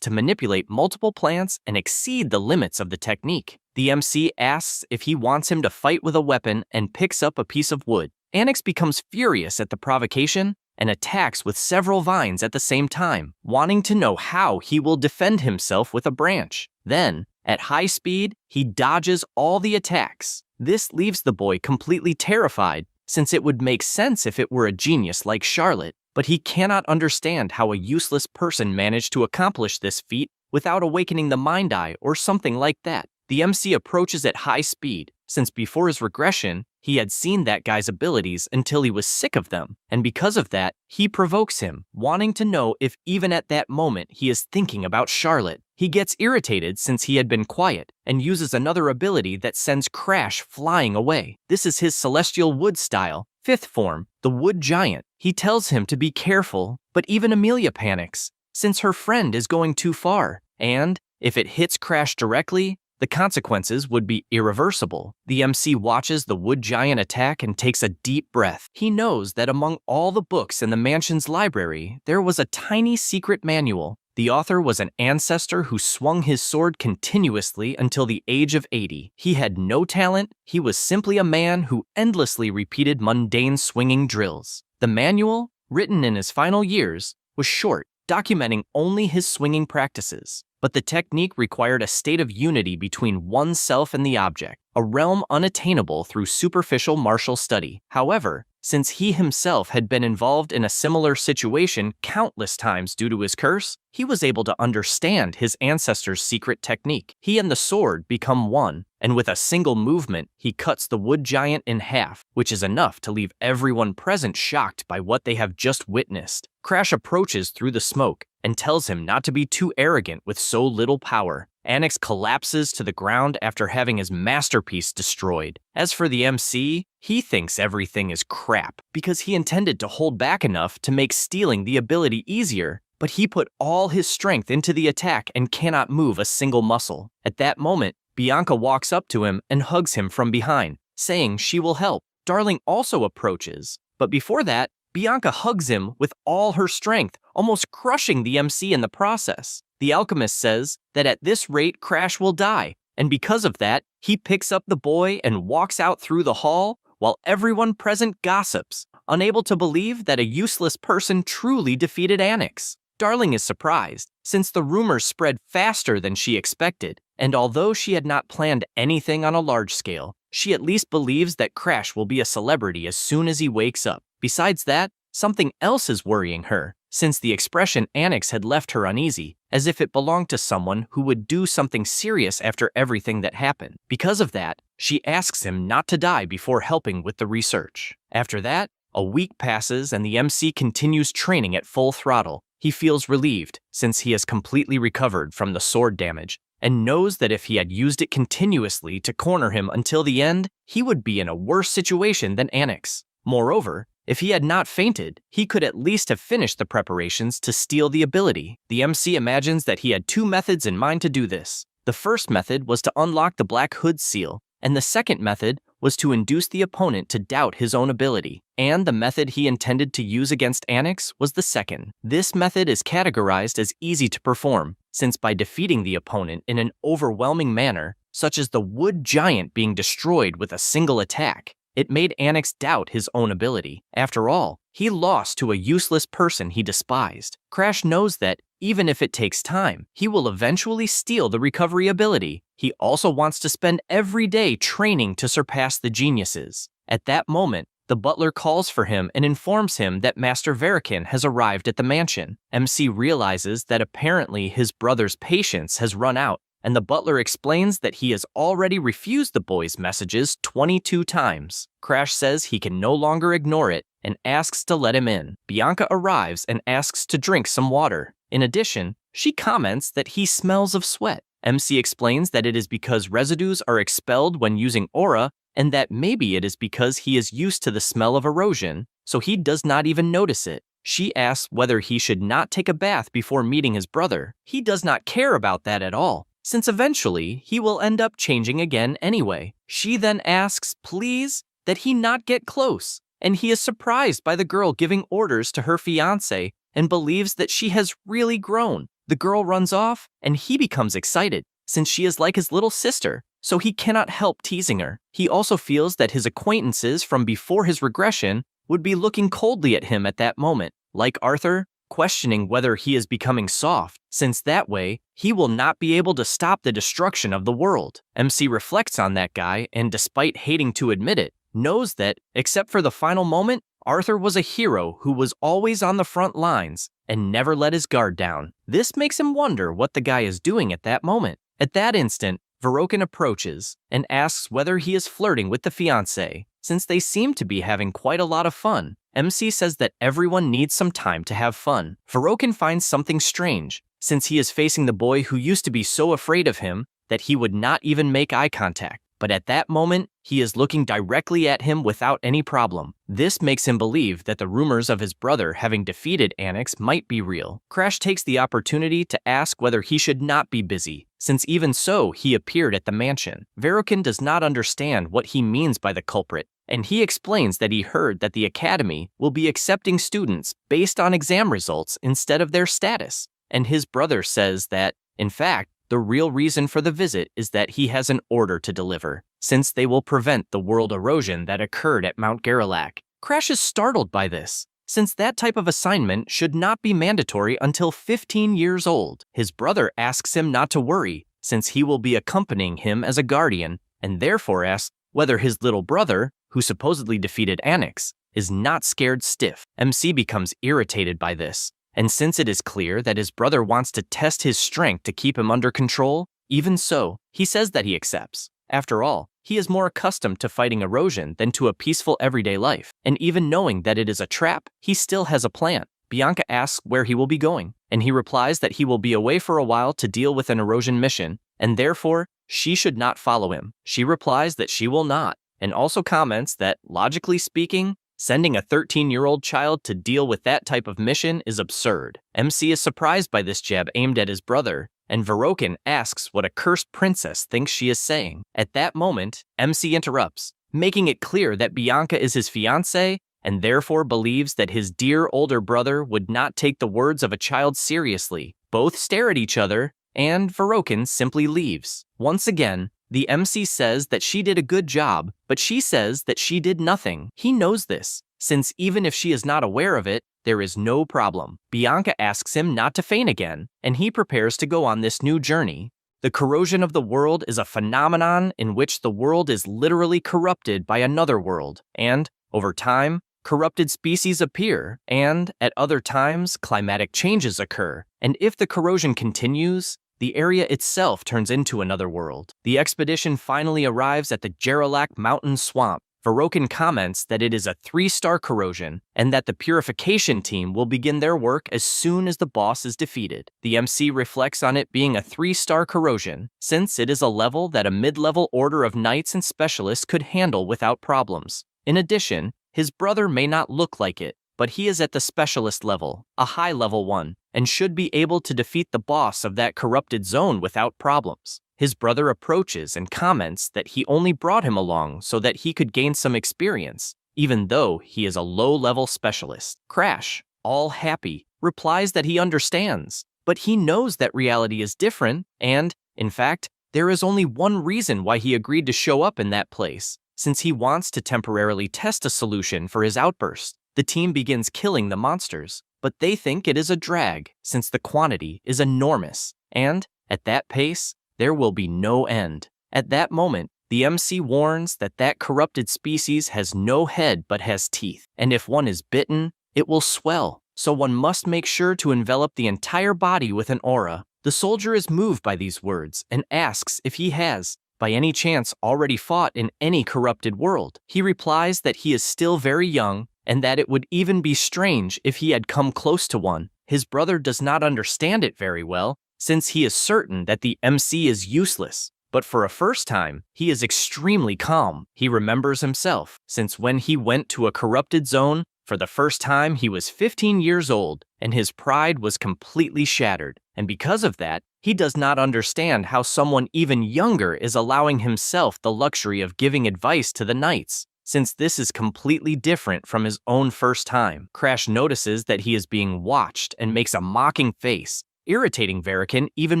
to manipulate multiple plants and exceed the limits of the technique. The MC asks if he wants him to fight with a weapon and picks up a piece of wood. Anix becomes furious at the provocation and attacks with several vines at the same time, wanting to know how he will defend himself with a branch. Then, at high speed, he dodges all the attacks. This leaves the boy completely terrified, since it would make sense if it were a genius like Charlotte, but he cannot understand how a useless person managed to accomplish this feat without awakening the Mind Eye or something like that. The MC approaches at high speed, since before his regression, he had seen that guy's abilities until he was sick of them, and because of that, he provokes him, wanting to know if even at that moment he is thinking about Charlotte. He gets irritated since he had been quiet, and uses another ability that sends Crash flying away. This is his Celestial Wood style, 5th form, the Wood Giant. He tells him to be careful, but even Amelia panics, since her friend is going too far, and if it hits Crash directly, the consequences would be irreversible. The MC watches the Wood Giant attack and takes a deep breath. He knows that among all the books in the mansion's library, there was a tiny secret manual. The author was an ancestor who swung his sword continuously until the age of 80. He had no talent, he was simply a man who endlessly repeated mundane swinging drills. The manual, written in his final years, was short, documenting only his swinging practices. But the technique required a state of unity between oneself and the object, a realm unattainable through superficial martial study. However, since he himself had been involved in a similar situation countless times due to his curse, he was able to understand his ancestor's secret technique. He and the sword become one, and with a single movement, he cuts the Wood Giant in half, which is enough to leave everyone present shocked by what they have just witnessed. Crash approaches through the smoke and tells him not to be too arrogant with so little power. Anix collapses to the ground after having his masterpiece destroyed. As for the MC, he thinks everything is crap because he intended to hold back enough to make stealing the ability easier, but he put all his strength into the attack and cannot move a single muscle. At that moment, Bianca walks up to him and hugs him from behind, saying she will help. Darling also approaches, but before that, Bianca hugs him with all her strength, almost crushing the MC in the process. The alchemist says that at this rate Crash will die, and because of that, he picks up the boy and walks out through the hall while everyone present gossips, unable to believe that a useless person truly defeated Anix. Darling is surprised, since the rumors spread faster than she expected, and although she had not planned anything on a large scale, she at least believes that Crash will be a celebrity as soon as he wakes up. Besides that, something else is worrying her, since the expression Anix had left her uneasy, as if it belonged to someone who would do something serious after everything that happened. Because of that, she asks him not to die before helping with the research. After that, a week passes and the MC continues training at full throttle. He feels relieved, since he has completely recovered from the sword damage, and knows that if he had used it continuously to corner him until the end, he would be in a worse situation than Anix. Moreover, if he had not fainted, he could at least have finished the preparations to steal the ability. The MC imagines that he had two methods in mind to do this. The first method was to unlock the Black Hood seal, and the second method was to induce the opponent to doubt his own ability. And the method he intended to use against Anix was the second. This method is categorized as easy to perform, since by defeating the opponent in an overwhelming manner, such as the Wood Giant being destroyed with a single attack, it made Anix doubt his own ability. After all, he lost to a useless person he despised. Crash knows that, even if it takes time, he will eventually steal the recovery ability. He also wants to spend every day training to surpass the geniuses. At that moment, the butler calls for him and informs him that Master Verikin has arrived at the mansion. MC realizes that apparently his brother's patience has run out, and the butler explains that he has already refused the boy's messages 22 times. Crash says he can no longer ignore it and asks to let him in. Bianca arrives and asks to drink some water. In addition, she comments that he smells of sweat. MC explains that it is because residues are expelled when using aura, and that maybe it is because he is used to the smell of erosion, so he does not even notice it. She asks whether he should not take a bath before meeting his brother. He does not care about that at all, since eventually he will end up changing again anyway. She then asks, please, that he not get close, and he is surprised by the girl giving orders to her fiancé and believes that she has really grown. The girl runs off, and he becomes excited, since she is like his little sister, so he cannot help teasing her. He also feels that his acquaintances from before his regression would be looking coldly at him at that moment, like Arthur, questioning whether he is becoming soft, since that way, he will not be able to stop the destruction of the world. MC reflects on that guy, and despite hating to admit it, knows that, except for the final moment, Arthur was a hero who was always on the front lines and never let his guard down. This makes him wonder what the guy is doing at that moment. At that instant, Verokin approaches and asks whether he is flirting with the fiancé, since they seem to be having quite a lot of fun. MC says that everyone needs some time to have fun. Verokin finds something strange, since he is facing the boy who used to be so afraid of him that he would not even make eye contact. But at that moment, he is looking directly at him without any problem. This makes him believe that the rumors of his brother having defeated Anix might be real. Crash takes the opportunity to ask whether he should not be busy, since even so, he appeared at the mansion. Verokin does not understand what he means by the culprit, and he explains that he heard that the academy will be accepting students based on exam results instead of their status. And his brother says that, in fact, the real reason for the visit is that he has an order to deliver, since they will prevent the world erosion that occurred at Mount Garrelak. Crash is startled by this, since that type of assignment should not be mandatory until 15 years old. His brother asks him not to worry, since he will be accompanying him as a guardian, and therefore asks whether his little brother, who supposedly defeated Anix, is not scared stiff. MC becomes irritated by this, and since it is clear that his brother wants to test his strength to keep him under control, even so, he says that he accepts. After all, he is more accustomed to fighting erosion than to a peaceful everyday life, and even knowing that it is a trap, he still has a plan. Bianca asks where he will be going, and he replies that he will be away for a while to deal with an erosion mission, and therefore, she should not follow him. She replies that she will not, and also comments that, logically speaking, sending a 13-year-old child to deal with that type of mission is absurd. MC is surprised by this jab aimed at his brother, and Verokin asks what a cursed princess thinks she is saying. At that moment, MC interrupts, making it clear that Bianca is his fiancée and therefore believes that his dear older brother would not take the words of a child seriously. Both stare at each other, and Verokin simply leaves. Once again, the MC says that she did a good job, but she says that she did nothing. He knows this, since even if she is not aware of it, there is no problem. Bianca asks him not to faint again, and he prepares to go on this new journey. The corrosion of the world is a phenomenon in which the world is literally corrupted by another world, and, over time, corrupted species appear, and, at other times, climatic changes occur. And if the corrosion continues, the area itself turns into another world. The expedition finally arrives at the Garrelak mountain swamp. Verokin comments that it is a 3-star corrosion, and that the purification team will begin their work as soon as the boss is defeated. The MC reflects on it being a 3-star corrosion, since it is a level that a mid-level order of knights and specialists could handle without problems. In addition, his brother may not look like it, but he is at the specialist level, a high-level one, and should be able to defeat the boss of that corrupted zone without problems. His brother approaches and comments that he only brought him along so that he could gain some experience, even though he is a low-level specialist. Crash, all happy, replies that he understands, but he knows that reality is different, and, in fact, there is only one reason why he agreed to show up in that place, since he wants to temporarily test a solution for his outburst. The team begins killing the monsters, but they think it is a drag, since the quantity is enormous, and, at that pace, there will be no end. At that moment, the MC warns that that corrupted species has no head but has teeth, and if one is bitten, it will swell, so one must make sure to envelop the entire body with an aura. The soldier is moved by these words and asks if he has, by any chance, already fought in any corrupted world. He replies that he is still very young, and that it would even be strange if he had come close to one. His brother does not understand it very well, since he is certain that the MC is useless. But for a first time, he is extremely calm. He remembers himself, since when he went to a corrupted zone, for the first time he was 15 years old, and his pride was completely shattered. And because of that, he does not understand how someone even younger is allowing himself the luxury of giving advice to the knights, since this is completely different from his own first time. Crash notices that he is being watched and makes a mocking face, irritating Verikan even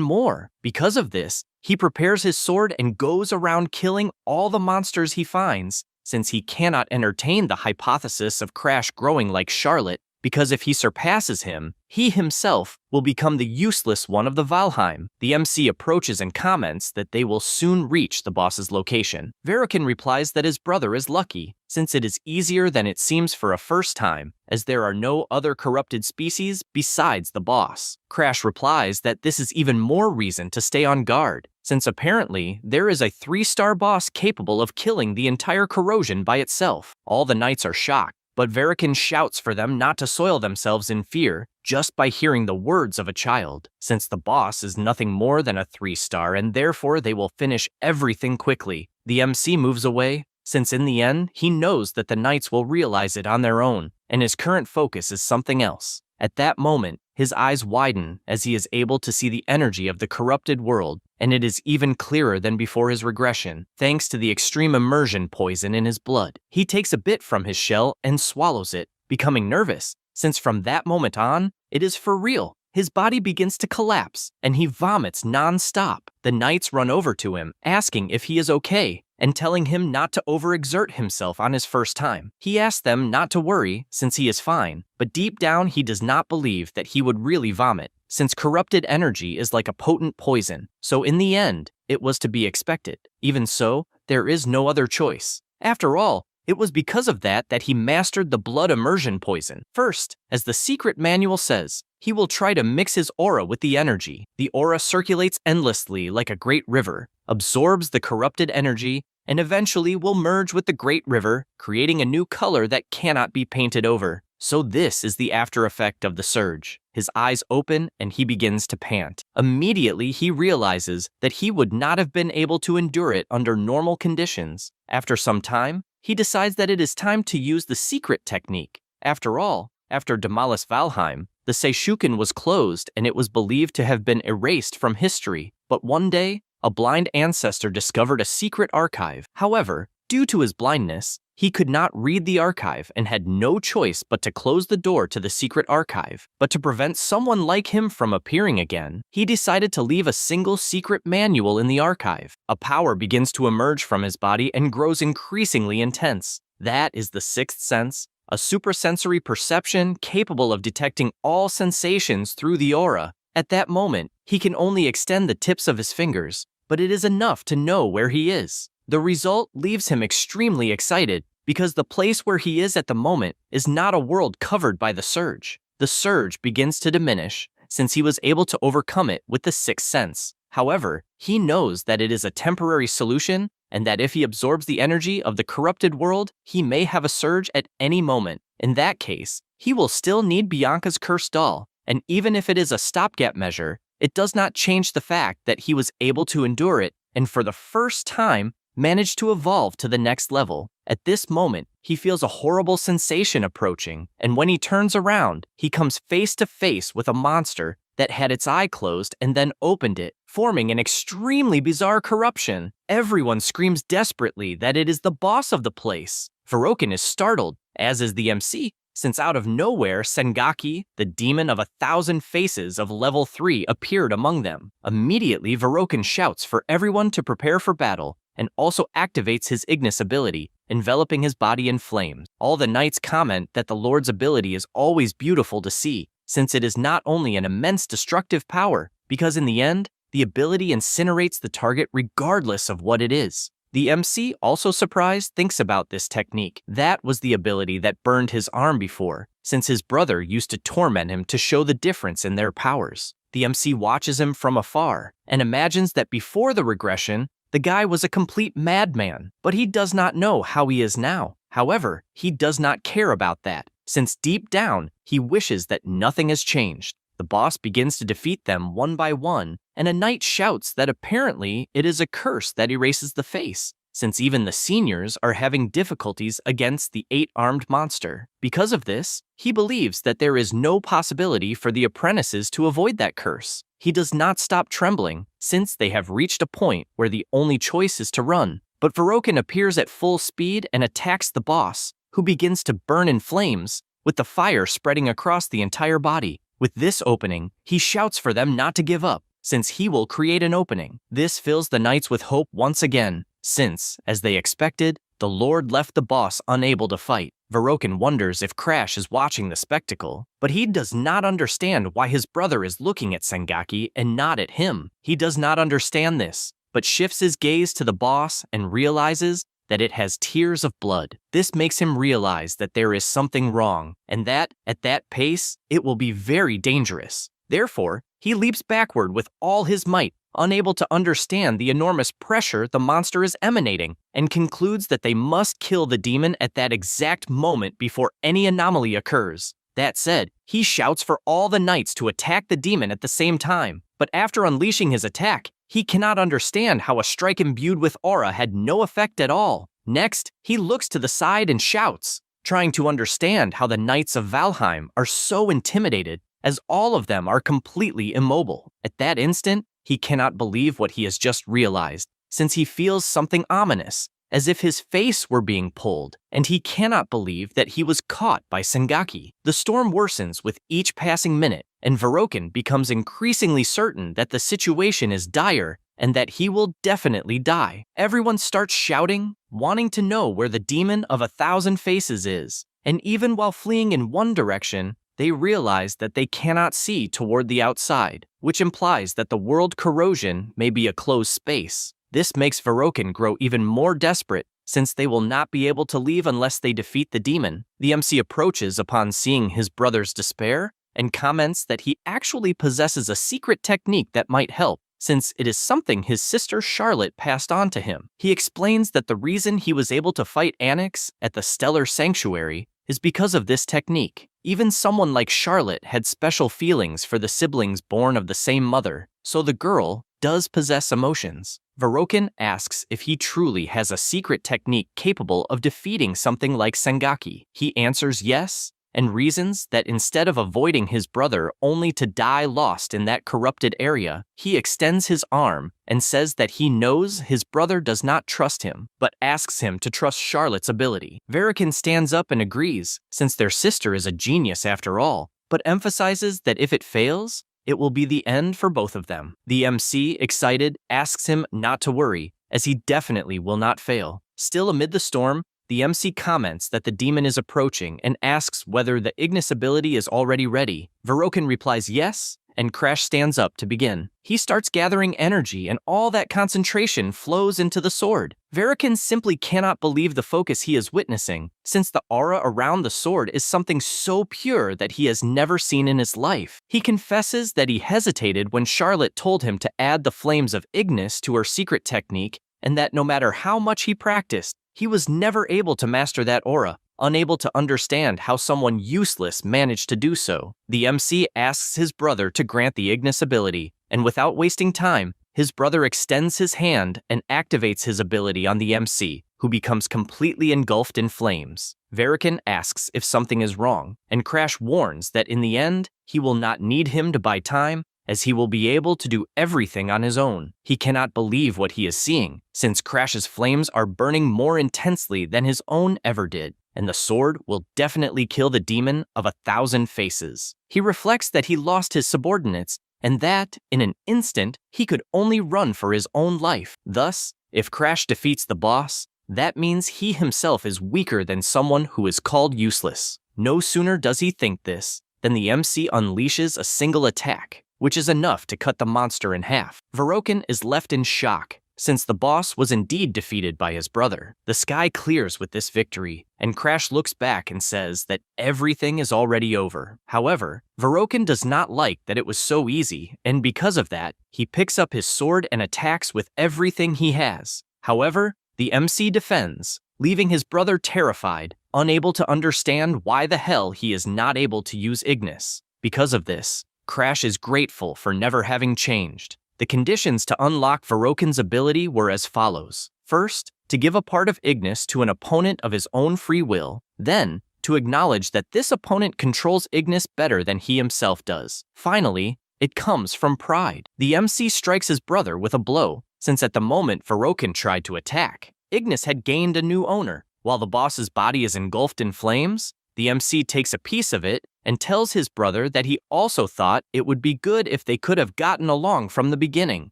more. Because of this, he prepares his sword and goes around killing all the monsters he finds, since he cannot entertain the hypothesis of Crash growing like Charlotte, because if he surpasses him, he himself will become the useless one of the Valheim. The MC approaches and comments that they will soon reach the boss's location. Verikan replies that his brother is lucky, since it is easier than it seems for a first time, as there are no other corrupted species besides the boss. Crash replies that this is even more reason to stay on guard, since apparently there is a 3-star boss capable of killing the entire corrosion by itself. All the knights are shocked, but Verikan shouts for them not to soil themselves in fear just by hearing the words of a child, since the boss is nothing more than a 3-star and therefore they will finish everything quickly. The MC moves away, since in the end he knows that the knights will realize it on their own, and his current focus is something else. At that moment, his eyes widen as he is able to see the energy of the corrupted world, and it is even clearer than before his regression, thanks to the extreme immersion poison in his blood. He takes a bit from his shell and swallows it, becoming nervous, since from that moment on, it is for real. His body begins to collapse, and he vomits non-stop. The knights run over to him, asking if he is okay, and telling him not to overexert himself on his first time. He asks them not to worry, since he is fine, but deep down he does not believe that he would really vomit, since corrupted energy is like a potent poison, so in the end, it was to be expected. Even so, there is no other choice. After all, it was because of that he mastered the blood immersion poison. First, as the secret manual says, he will try to mix his aura with the energy. The aura circulates endlessly like a great river, absorbs the corrupted energy, and eventually will merge with the great river, creating a new color that cannot be painted over. So this is the after effect of the surge. His eyes open and he begins to pant. Immediately he realizes that he would not have been able to endure it under normal conditions. After some time, he decides that it is time to use the secret technique. After all, after Demolus Valheim, the Seishuken was closed and it was believed to have been erased from history. But one day, a blind ancestor discovered a secret archive. However, due to his blindness, he could not read the archive and had no choice but to close the door to the secret archive. But to prevent someone like him from appearing again, he decided to leave a single secret manual in the archive. A power begins to emerge from his body and grows increasingly intense. That is the sixth sense, a suprasensory perception capable of detecting all sensations through the aura. At that moment, he can only extend the tips of his fingers, but it is enough to know where he is. The result leaves him extremely excited, because the place where he is at the moment is not a world covered by the surge. The surge begins to diminish, since he was able to overcome it with the sixth sense. However, he knows that it is a temporary solution, and that if he absorbs the energy of the corrupted world, he may have a surge at any moment. In that case, he will still need Bianca's cursed doll, and even if it is a stopgap measure, it does not change the fact that he was able to endure it, and for the first time, managed to evolve to the next level. At this moment, he feels a horrible sensation approaching, and when he turns around, he comes face to face with a monster that had its eye closed and then opened it, forming an extremely bizarre corruption. Everyone screams desperately that it is the boss of the place. Verokin is startled, as is the MC, since out of nowhere, Sengaki, the demon of 1,000 faces of level 3, appeared among them. Immediately, Verokin shouts for everyone to prepare for battle, and also activates his Ignis ability, enveloping his body in flames. All the knights comment that the Lord's ability is always beautiful to see, since it is not only an immense destructive power, because in the end, the ability incinerates the target regardless of what it is. The MC, also surprised, thinks about this technique. That was the ability that burned his arm before, since his brother used to torment him to show the difference in their powers. The MC watches him from afar, and imagines that before the regression, the guy was a complete madman, but he does not know how he is now. However, he does not care about that, since deep down, he wishes that nothing has changed. The boss begins to defeat them one by one, and a knight shouts that apparently it is a curse that erases the face, since even the seniors are having difficulties against the 8-armed monster. Because of this, he believes that there is no possibility for the apprentices to avoid that curse. He does not stop trembling, since they have reached a point where the only choice is to run. But Verokin appears at full speed and attacks the boss, who begins to burn in flames, with the fire spreading across the entire body. With this opening, he shouts for them not to give up, since he will create an opening. This fills the knights with hope once again, since, as they expected, the Lord left the boss unable to fight. Verokin wonders if Crash is watching the spectacle, but he does not understand why his brother is looking at Sengaki and not at him. He does not understand this, but shifts his gaze to the boss and realizes that it has tears of blood. This makes him realize that there is something wrong, and that, at that pace, it will be very dangerous. Therefore, he leaps backward with all his might, unable to understand the enormous pressure the monster is emanating, and concludes that they must kill the demon at that exact moment before any anomaly occurs. That said, he shouts for all the knights to attack the demon at the same time, but after unleashing his attack, he cannot understand how a strike imbued with aura had no effect at all. Next, he looks to the side and shouts, trying to understand how the knights of Valheim are so intimidated, as all of them are completely immobile. At that instant, he cannot believe what he has just realized, since he feels something ominous, as if his face were being pulled, and he cannot believe that he was caught by Sengaki. The storm worsens with each passing minute, and Verokin becomes increasingly certain that the situation is dire and that he will definitely die. Everyone starts shouting, wanting to know where the demon of 1,000 faces is, and even while fleeing in one direction, they realize that they cannot see toward the outside, which implies that the world corrosion may be a closed space. This makes Verokin grow even more desperate, since they will not be able to leave unless they defeat the demon. The MC approaches upon seeing his brother's despair, and comments that he actually possesses a secret technique that might help, since it is something his sister Charlotte passed on to him. He explains that the reason he was able to fight Annex at the Stellar Sanctuary is because of this technique. Even someone like Charlotte had special feelings for the siblings born of the same mother, so the girl does possess emotions. Verokin asks if he truly has a secret technique capable of defeating something like Sengaki. He answers yes, and reasons that instead of avoiding his brother only to die lost in that corrupted area, he extends his arm and says that he knows his brother does not trust him, but asks him to trust Charlotte's ability. Verokin stands up and agrees, since their sister is a genius after all, but emphasizes that if it fails, it will be the end for both of them. The MC, excited, asks him not to worry, as he definitely will not fail. Still amid the storm, the MC comments that the demon is approaching and asks whether the Ignis ability is already ready. Verokin replies yes, and Crash stands up to begin. He starts gathering energy, and all that concentration flows into the sword. Verokin simply cannot believe the focus he is witnessing, since the aura around the sword is something so pure that he has never seen in his life. He confesses that he hesitated when Charlotte told him to add the flames of Ignis to her secret technique, and that no matter how much he practiced, he was never able to master that aura, unable to understand how someone useless managed to do so. The MC asks his brother to grant the Ignis ability, and without wasting time, his brother extends his hand and activates his ability on the MC, who becomes completely engulfed in flames. Verokin asks if something is wrong, and Crash warns that in the end, he will not need him to buy time, as he will be able to do everything on his own. He cannot believe what he is seeing, since Crash's flames are burning more intensely than his own ever did, and the sword will definitely kill the demon of 1,000 faces. He reflects that he lost his subordinates, and that, in an instant, he could only run for his own life. Thus, if Crash defeats the boss, that means he himself is weaker than someone who is called useless. No sooner does he think this, than the MC unleashes a single attack, which is enough to cut the monster in half. Verokin is left in shock, since the boss was indeed defeated by his brother. The sky clears with this victory, and Crash looks back and says that everything is already over. However, Verokin does not like that it was so easy, and because of that, he picks up his sword and attacks with everything he has. However, the MC defends, leaving his brother terrified, unable to understand why the hell he is not able to use Ignis. Because of this, Crash is grateful for never having changed. The conditions to unlock Verokin's ability were as follows. First, to give a part of Ignis to an opponent of his own free will, then, to acknowledge that this opponent controls Ignis better than he himself does. Finally, it comes from pride. The MC strikes his brother with a blow, since at the moment Verokin tried to attack, Ignis had gained a new owner. While the boss's body is engulfed in flames, the MC takes a piece of it and tells his brother that he also thought it would be good if they could have gotten along from the beginning.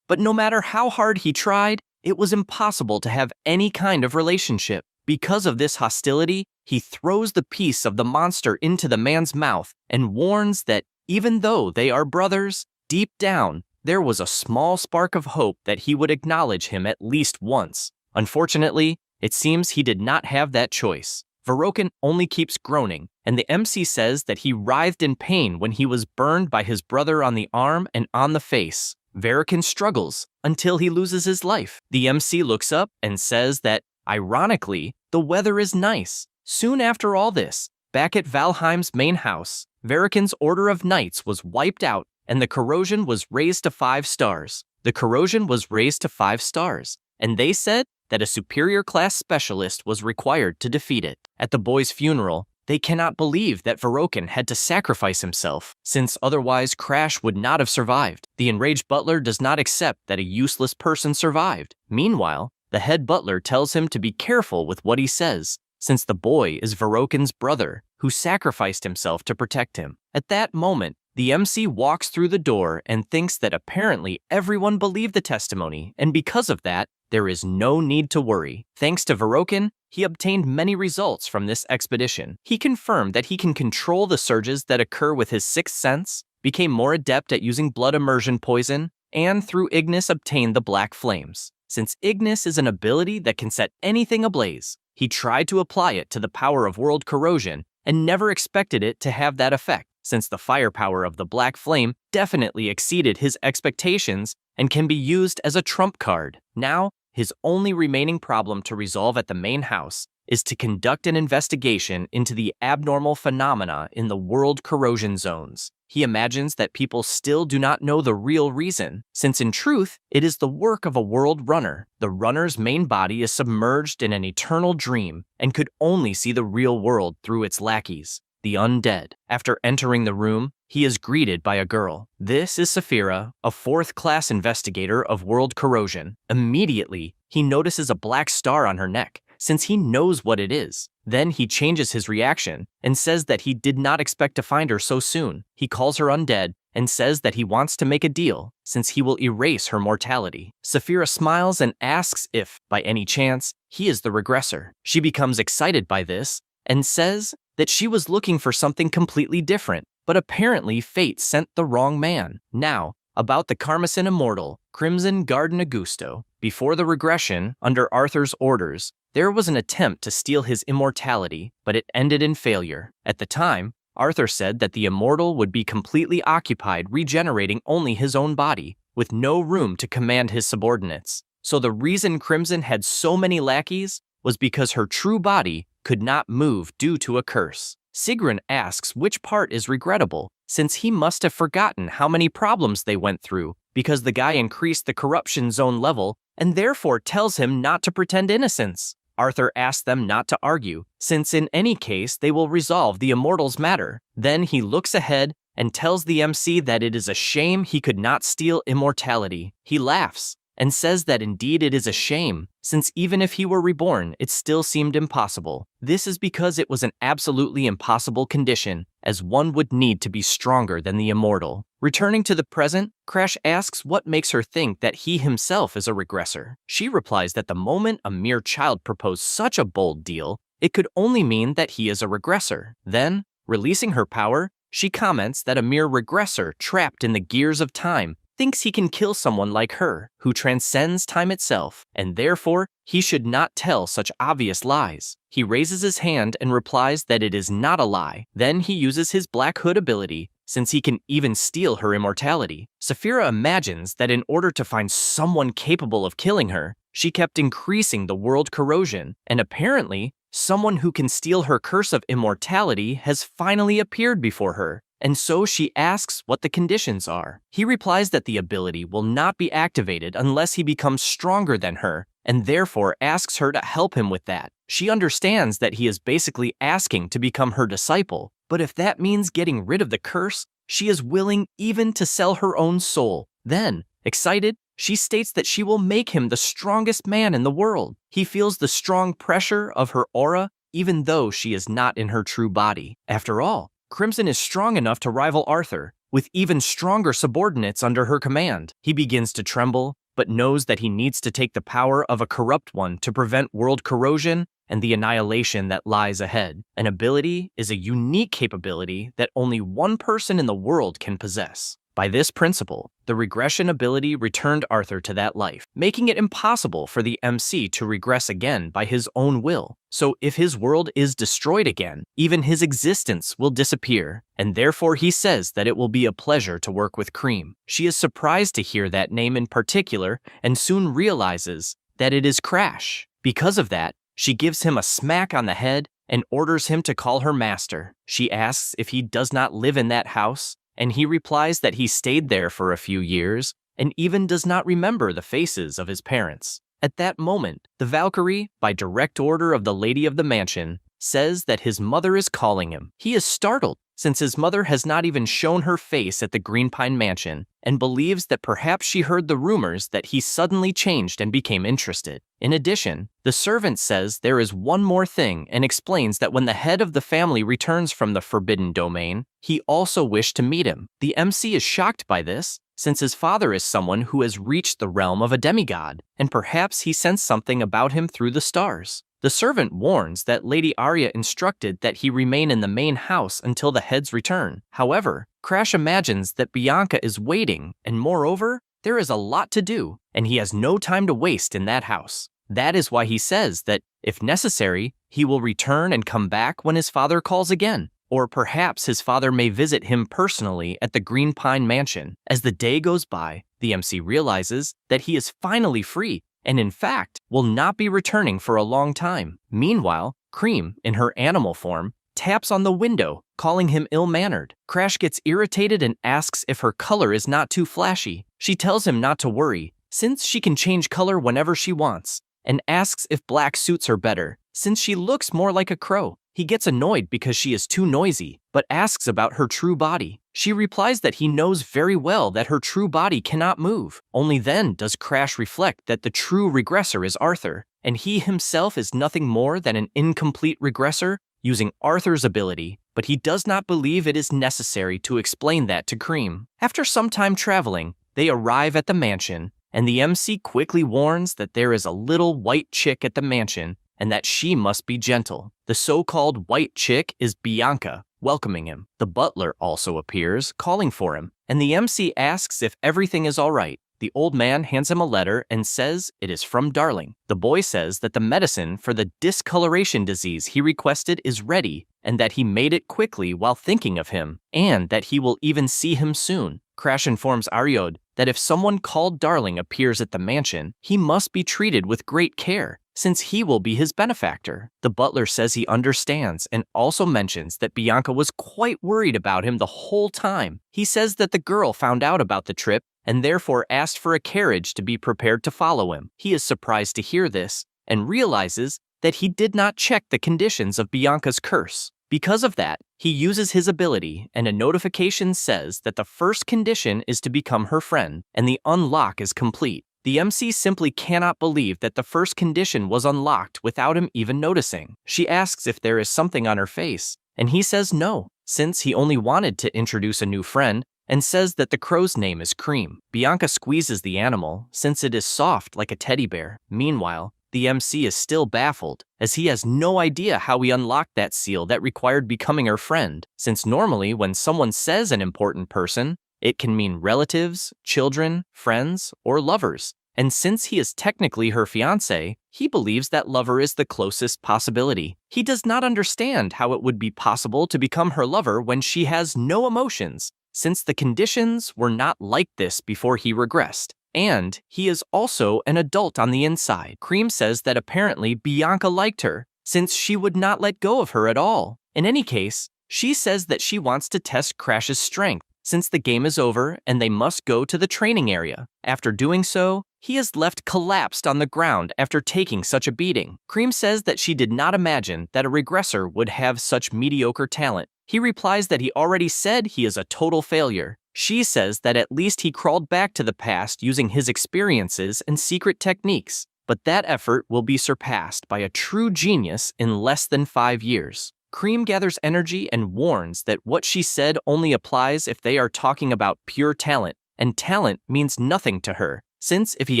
But no matter how hard he tried, it was impossible to have any kind of relationship. Because of this hostility, he throws the piece of the monster into the man's mouth and warns that even though they are brothers, deep down, there was a small spark of hope that he would acknowledge him at least once. Unfortunately, it seems he did not have that choice. Verokin only keeps groaning, and the MC says that he writhed in pain when he was burned by his brother on the arm and on the face. Verokin struggles until he loses his life. The MC looks up and says that, ironically, the weather is nice. Soon after all this, back at Valheim's main house, Verokin's order of knights was wiped out and the corrosion was raised to 5 stars. The corrosion was raised to 5 stars, and they said that a superior class specialist was required to defeat it. At the boy's funeral, they cannot believe that Verokin had to sacrifice himself, since otherwise Crash would not have survived. The enraged butler does not accept that a useless person survived. Meanwhile, the head butler tells him to be careful with what he says, since the boy is Verokin's brother, who sacrificed himself to protect him. At that moment, the MC walks through the door and thinks that apparently everyone believed the testimony, and because of that, there is no need to worry. Thanks to Verokin, he obtained many results from this expedition. He confirmed that he can control the surges that occur with his sixth sense, became more adept at using blood immersion poison, and through Ignis obtained the black flames. Since Ignis is an ability that can set anything ablaze, he tried to apply it to the power of world corrosion and never expected it to have that effect, since the firepower of the black flame definitely exceeded his expectations and can be used as a trump card. Now, his only remaining problem to resolve at the main house is to conduct an investigation into the abnormal phenomena in the world corrosion zones. He imagines that people still do not know the real reason, since in truth, it is the work of a world runner. The runner's main body is submerged in an eternal dream and could only see the real world through its lackeys, the undead. After entering the room, he is greeted by a girl. This is Saphira, a 4th-class investigator of world corrosion. Immediately, he notices a black star on her neck, since he knows what it is. Then he changes his reaction and says that he did not expect to find her so soon. He calls her undead and says that he wants to make a deal, since he will erase her mortality. Saphira smiles and asks if, by any chance, he is the regressor. She becomes excited by this and says that she was looking for something completely different, but apparently fate sent the wrong man. Now, about the Karmasin Immortal, Crimson Garden Augusto. Before the regression, under Arthur's orders, there was an attempt to steal his immortality, but it ended in failure. At the time, Arthur said that the immortal would be completely occupied regenerating only his own body, with no room to command his subordinates. So the reason Crimson had so many lackeys was because her true body could not move due to a curse. Sigrun asks which part is regrettable, since he must have forgotten how many problems they went through, because the guy increased the corruption zone level and therefore tells him not to pretend innocence. Arthur asks them not to argue, since in any case they will resolve the immortal's matter. Then he looks ahead and tells the MC that it is a shame he could not steal immortality. He laughs and says that indeed it is a shame, since even if he were reborn, it still seemed impossible. This is because it was an absolutely impossible condition, as one would need to be stronger than the immortal. Returning to the present, Crash asks what makes her think that he himself is a regressor. She replies that the moment a mere child proposed such a bold deal, it could only mean that he is a regressor. Then, releasing her power, she comments that a mere regressor trapped in the gears of time thinks he can kill someone like her, who transcends time itself, and therefore he should not tell such obvious lies. He raises his hand and replies that it is not a lie. Then he uses his Black Hood ability, since he can even steal her immortality. Saphira imagines that in order to find someone capable of killing her, she kept increasing the world corrosion, and apparently, someone who can steal her curse of immortality has finally appeared before her. and so she asks what the conditions are. He replies that the ability will not be activated unless he becomes stronger than her, and therefore asks her to help him with that. She understands that he is basically asking to become her disciple, but if that means getting rid of the curse, she is willing even to sell her own soul. Then, excited, she states that she will make him the strongest man in the world. He feels the strong pressure of her aura, even though she is not in her true body. After all, Crimson is strong enough to rival Arthur, with even stronger subordinates under her command. He begins to tremble, but knows that he needs to take the power of a corrupt one to prevent world corrosion and the annihilation that lies ahead. An ability is a unique capability that only one person in the world can possess. By this principle, the regression ability returned Arthur to that life, making it impossible for the MC to regress again by his own will. So if his world is destroyed again, even his existence will disappear, and therefore he says that it will be a pleasure to work with Cream. She is surprised to hear that name in particular, and soon realizes that it is Crash. Because of that, she gives him a smack on the head and orders him to call her master. She asks if he does not live in that house, and he replies that he stayed there for a few years and even does not remember the faces of his parents. At that moment, the Valkyrie, by direct order of the lady of the mansion, says that his mother is calling him. He is startled, since his mother has not even shown her face at the Green Pine Mansion, and believes that perhaps she heard the rumors that he suddenly changed and became interested. In addition, the servant says there is one more thing and explains that when the head of the family returns from the Forbidden Domain, he also wished to meet him. The MC is shocked by this, since his father is someone who has reached the realm of a demigod, and perhaps he sensed something about him through the stars. The servant warns that Lady Arya instructed that he remain in the main house until the head's return. However, Crash imagines that Bianca is waiting, and moreover, there is a lot to do, and he has no time to waste in that house. That is why he says that, if necessary, he will return and come back when his father calls again. Or perhaps his father may visit him personally at the Green Pine Mansion. As the day goes by, the MC realizes that he is finally free, and in fact, will not be returning for a long time. Meanwhile, Cream, in her animal form, taps on the window, calling him ill-mannered. Crash gets irritated and asks if her color is not too flashy. She tells him not to worry, since she can change color whenever she wants, and asks if black suits her better, since she looks more like a crow. He gets annoyed because she is too noisy, but asks about her true body. She replies that he knows very well that her true body cannot move. Only then does Crash reflect that the true regressor is Arthur, and he himself is nothing more than an incomplete regressor using Arthur's ability, but he does not believe it is necessary to explain that to Cream. After some time traveling, they arrive at the mansion, and the MC quickly warns that there is a little white chick at the mansion and that she must be gentle. The so-called white chick is Bianca, welcoming him. The butler also appears, calling for him, and the MC asks if everything is all right. The old man hands him a letter and says it is from Darling. The boy says that the medicine for the discoloration disease he requested is ready, and that he made it quickly while thinking of him, and that he will even see him soon. Crash informs Aryod that if someone called Darling appears at the mansion, he must be treated with great care, since he will be his benefactor. The butler says he understands and also mentions that Bianca was quite worried about him the whole time. He says that the girl found out about the trip and therefore asked for a carriage to be prepared to follow him. He is surprised to hear this and realizes that he did not check the conditions of Bianca's curse. Because of that, he uses his ability, and a notification says that the first condition is to become her friend, and the unlock is complete. The MC simply cannot believe that the first condition was unlocked without him even noticing. She asks if there is something on her face, and he says no, since he only wanted to introduce a new friend, and says that the crow's name is Cream. Bianca squeezes the animal, since it is soft like a teddy bear. Meanwhile, the MC is still baffled, as he has no idea how he unlocked that seal that required becoming her friend, since normally when someone says an important person, it can mean relatives, children, friends, or lovers. And since he is technically her fiancé, he believes that lover is the closest possibility. He does not understand how it would be possible to become her lover when she has no emotions, since the conditions were not like this before he regressed. And he is also an adult on the inside. Cream says that apparently Bianca liked her, since she would not let go of her at all. In any case, She says that she wants to test Crash's strength since the game is over and they must go to the training area. After doing so, he is left collapsed on the ground after taking such a beating. Cream says that she did not imagine that a regressor would have such mediocre talent. He replies that he already said he is a total failure. She says that at least he crawled back to the past using his experiences and secret techniques, but that effort will be surpassed by a true genius in less than 5 years. Cream gathers energy and warns that what she said only applies if they are talking about pure talent, and talent means nothing to her, since if he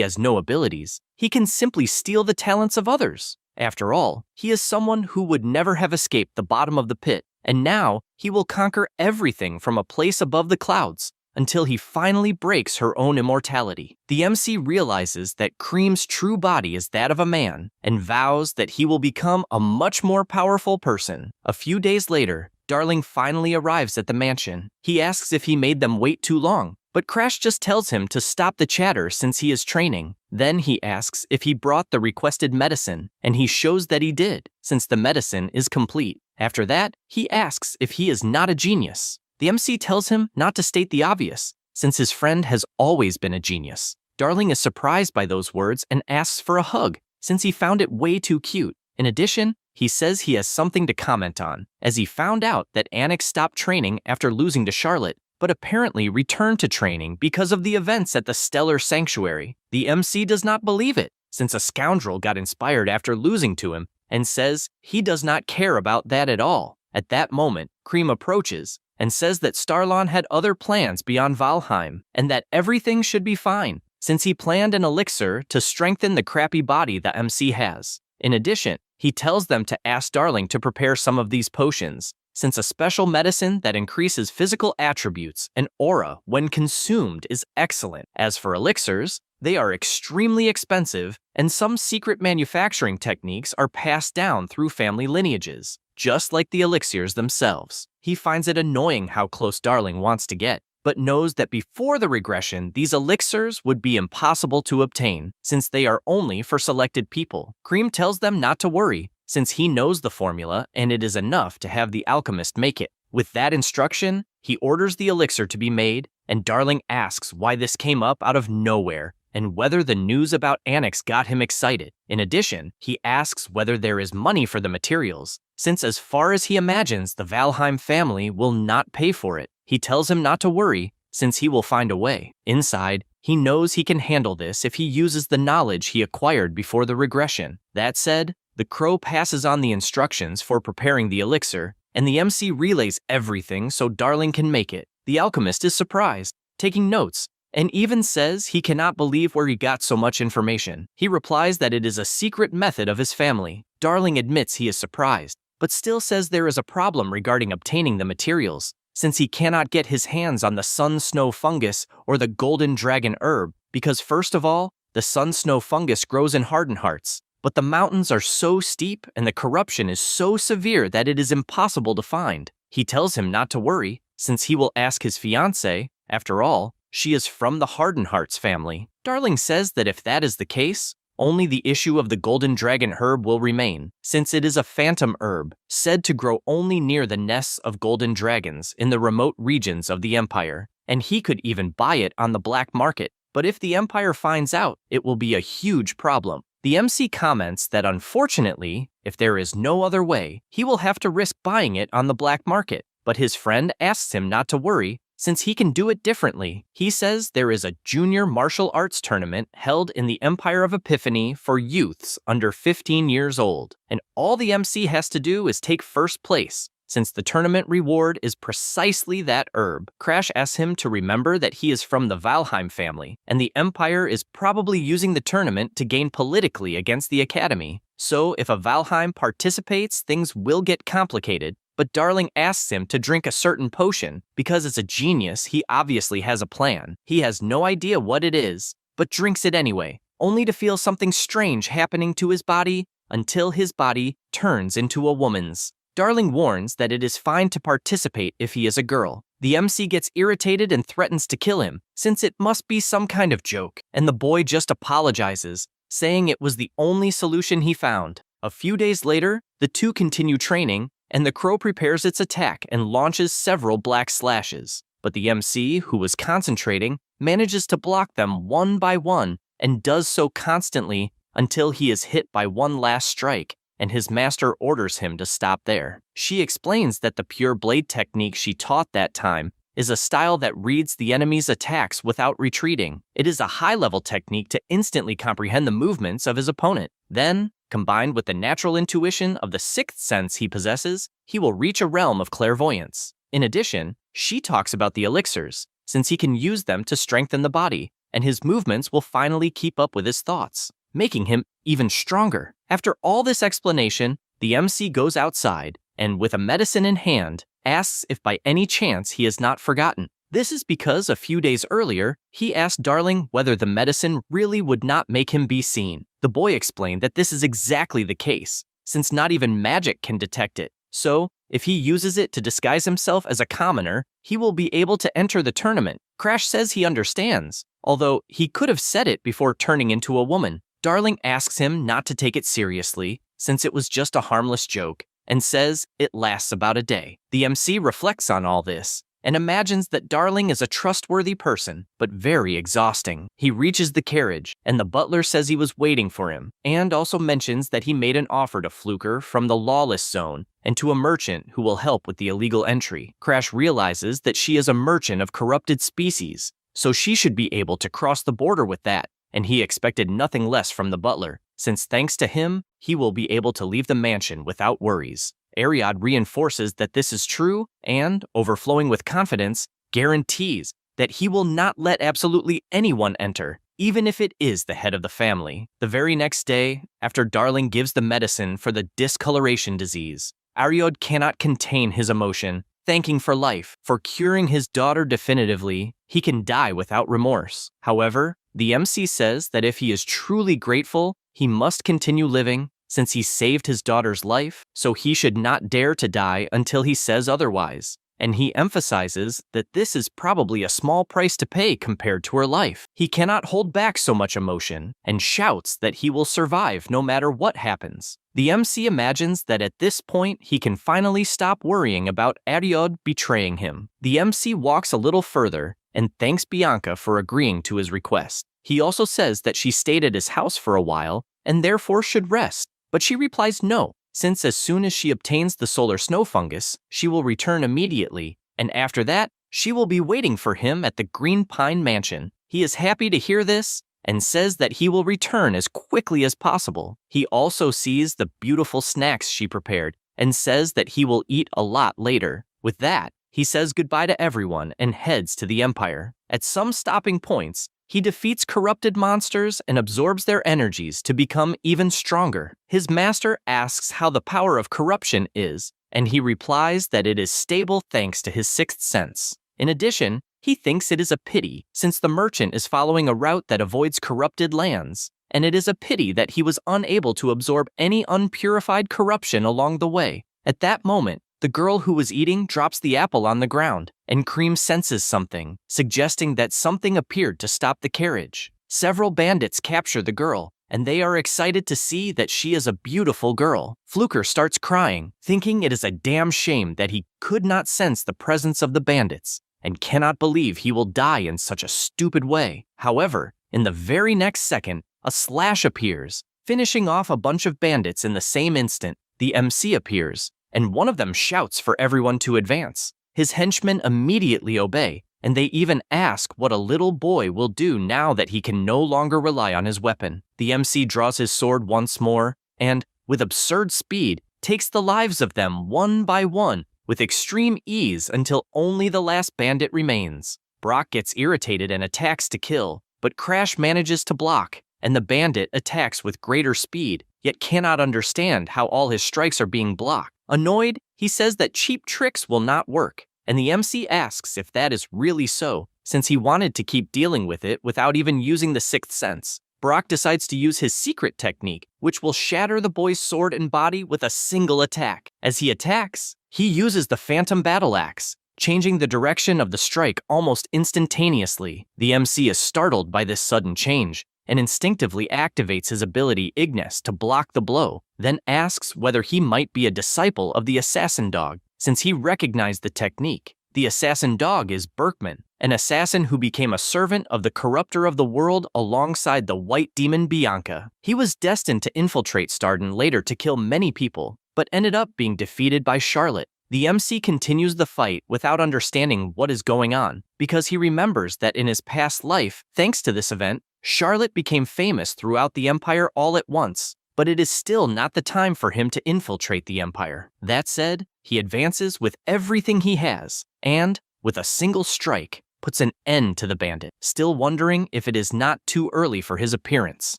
has no abilities, he can simply steal the talents of others. After all, he is someone who would never have escaped the bottom of the pit, and now he will conquer everything from a place above the clouds, until he finally breaks her own immortality. The MC realizes that Cream's true body is that of a man and vows that he will become a much more powerful person. A few days later, Darling finally arrives at the mansion. He asks if he made them wait too long, but Crash just tells him to stop the chatter since he is training. Then he asks if he brought the requested medicine, and he shows that he did, since the medicine is complete. After that, he asks if he is not a genius. The MC tells him not to state the obvious, since his friend has always been a genius. Darling is surprised by those words and asks for a hug, since he found it way too cute. In addition, he says he has something to comment on, as he found out that Annex stopped training after losing to Charlotte, but apparently returned to training because of the events at the Stellar Sanctuary. The MC does not believe it, since a scoundrel got inspired after losing to him, and says he does not care about that at all. At that moment, Cream approaches and says that Starlon had other plans beyond Valheim, and that everything should be fine, since he planned an elixir to strengthen the crappy body the MC has. In addition, he tells them to ask Darling to prepare some of these potions, since a special medicine that increases physical attributes and aura when consumed is excellent. As for elixirs, they are extremely expensive, and some secret manufacturing techniques are passed down through family lineages, just like the elixirs themselves. He finds it annoying how close Darling wants to get, but knows that before the regression, these elixirs would be impossible to obtain, since they are only for selected people. Cream tells them not to worry, since he knows the formula and it is enough to have the alchemist make it. With that instruction, he orders the elixir to be made, and Darling asks why this came up out of nowhere, and whether the news about Annex got him excited. In addition, he asks whether there is money for the materials, since as far as he imagines, the Valheim family will not pay for it. He tells him not to worry, since he will find a way. Inside, he knows he can handle this if he uses the knowledge he acquired before the regression. That said, the crow passes on the instructions for preparing the elixir, and the MC relays everything so Darling can make it. The alchemist is surprised, taking notes, and even says he cannot believe where he got so much information. He replies that it is a secret method of his family. Darling admits he is surprised, but still says there is a problem regarding obtaining the materials, since he cannot get his hands on the sun snow fungus or the golden dragon herb, because first of all, the sun snow fungus grows in Hardened Hearts, but the mountains are so steep and the corruption is so severe that it is impossible to find. He tells him not to worry, since he will ask his fiancée. After all, she is from the Hardened Hearts family. Darling says that if that is the case, only the issue of the golden dragon herb will remain, since it is a phantom herb, said to grow only near the nests of golden dragons in the remote regions of the Empire, and he could even buy it on the black market. But if the Empire finds out, it will be a huge problem. The MC comments that unfortunately, if there is no other way, he will have to risk buying it on the black market. But his friend asks him not to worry, since he can do it differently. He says there is a junior martial arts tournament held in the Empire of Epiphany for youths under 15 years old, and all the MC has to do is take first place, since the tournament reward is precisely that herb. Crash asks him to remember that he is from the Valheim family, and the Empire is probably using the tournament to gain politically against the Academy. So if a Valheim participates, things will get complicated. But Darling asks him to drink a certain potion, because as a genius, he obviously has a plan. He has no idea what it is, but drinks it anyway, only to feel something strange happening to his body until his body turns into a woman's. Darling warns that it is fine to participate if he is a girl. The MC gets irritated and threatens to kill him, since it must be some kind of joke, and the boy just apologizes, saying it was the only solution he found. A few days later, the two continue training, and the crow prepares its attack and launches several black slashes. But the MC, who was concentrating, manages to block them one by one and does so constantly until he is hit by one last strike, and his master orders him to stop there. She explains that the pure blade technique she taught that time is a style that reads the enemy's attacks without retreating. It is a high-level technique to instantly comprehend the movements of his opponent. Then, combined with the natural intuition of the sixth sense he possesses, he will reach a realm of clairvoyance. In addition, she talks about the elixirs, since he can use them to strengthen the body, and his movements will finally keep up with his thoughts, making him even stronger. After all this explanation, the MC goes outside, and with a medicine in hand, asks if by any chance he has not forgotten. This is because a few days earlier, he asked Darling whether the medicine really would not make him be seen. The boy explained that this is exactly the case, since not even magic can detect it. So, if he uses it to disguise himself as a commoner, he will be able to enter the tournament. Crash says he understands, although he could have said it before turning into a woman. Darling asks him not to take it seriously, since it was just a harmless joke, and says it lasts about a day. The MC reflects on all this and imagines that Darling is a trustworthy person, but very exhausting. He reaches the carriage, and the butler says he was waiting for him, and also mentions that he made an offer to Fluker from the lawless zone and to a merchant who will help with the illegal entry. Crash realizes that she is a merchant of corrupted species, so she should be able to cross the border with that, and he expected nothing less from the butler, since thanks to him, he will be able to leave the mansion without worries. Ariad reinforces that this is true and, overflowing with confidence, guarantees that he will not let absolutely anyone enter, even if it is the head of the family. The very next day, after Darling gives the medicine for the discoloration disease, Ariad cannot contain his emotion, thanking for life, for curing his daughter definitively. He can die without remorse. However, the MC says that if he is truly grateful, he must continue living, since he saved his daughter's life, so he should not dare to die until he says otherwise. And he emphasizes that this is probably a small price to pay compared to her life. He cannot hold back so much emotion, and shouts that he will survive no matter what happens. The MC imagines that at this point he can finally stop worrying about Ariad betraying him. The MC walks a little further and thanks Bianca for agreeing to his request. He also says that she stayed at his house for a while and therefore should rest, but she replies no, since as soon as she obtains the solar snow fungus, she will return immediately, and after that, she will be waiting for him at the Green Pine Mansion. He is happy to hear this and says that he will return as quickly as possible. He also sees the beautiful snacks she prepared and says that he will eat a lot later. With that, he says goodbye to everyone and heads to the Empire. At some stopping points, he defeats corrupted monsters and absorbs their energies to become even stronger. His master asks how the power of corruption is, and he replies that it is stable thanks to his sixth sense. In addition, he thinks it is a pity since the merchant is following a route that avoids corrupted lands, and it is a pity that he was unable to absorb any unpurified corruption along the way. At that moment, the girl who was eating drops the apple on the ground, and Cream senses something, suggesting that something appeared to stop the carriage. Several bandits capture the girl, and they are excited to see that she is a beautiful girl. Fluker starts crying, thinking it is a damn shame that he could not sense the presence of the bandits, and cannot believe he will die in such a stupid way. However, in the very next second, a slash appears, finishing off a bunch of bandits in the same instant. The MC appears, and one of them shouts for everyone to advance. His henchmen immediately obey, and they even ask what a little boy will do now that he can no longer rely on his weapon. The MC draws his sword once more, and, with absurd speed, takes the lives of them one by one with extreme ease until only the last bandit remains. Brock gets irritated and attacks to kill, but Crash manages to block, and the bandit attacks with greater speed, yet cannot understand how all his strikes are being blocked. Annoyed, he says that cheap tricks will not work, and the MC asks if that is really so, since he wanted to keep dealing with it without even using the sixth sense. Brock decides to use his secret technique, which will shatter the boy's sword and body with a single attack. As he attacks, he uses the Phantom Battle Axe, changing the direction of the strike almost instantaneously. The MC is startled by this sudden change, and instinctively activates his ability Ignis to block the blow, then asks whether he might be a disciple of the assassin dog, since he recognized the technique. The assassin dog is Berkman, an assassin who became a servant of the corrupter of the world alongside the white demon Bianca. He was destined to infiltrate Starden later to kill many people, but ended up being defeated by Charlotte. The MC continues the fight without understanding what is going on, because he remembers that in his past life, thanks to this event, Charlotte became famous throughout the Empire all at once, but it is still not the time for him to infiltrate the Empire. That said, he advances with everything he has, and, with a single strike, puts an end to the bandit, still wondering if it is not too early for his appearance.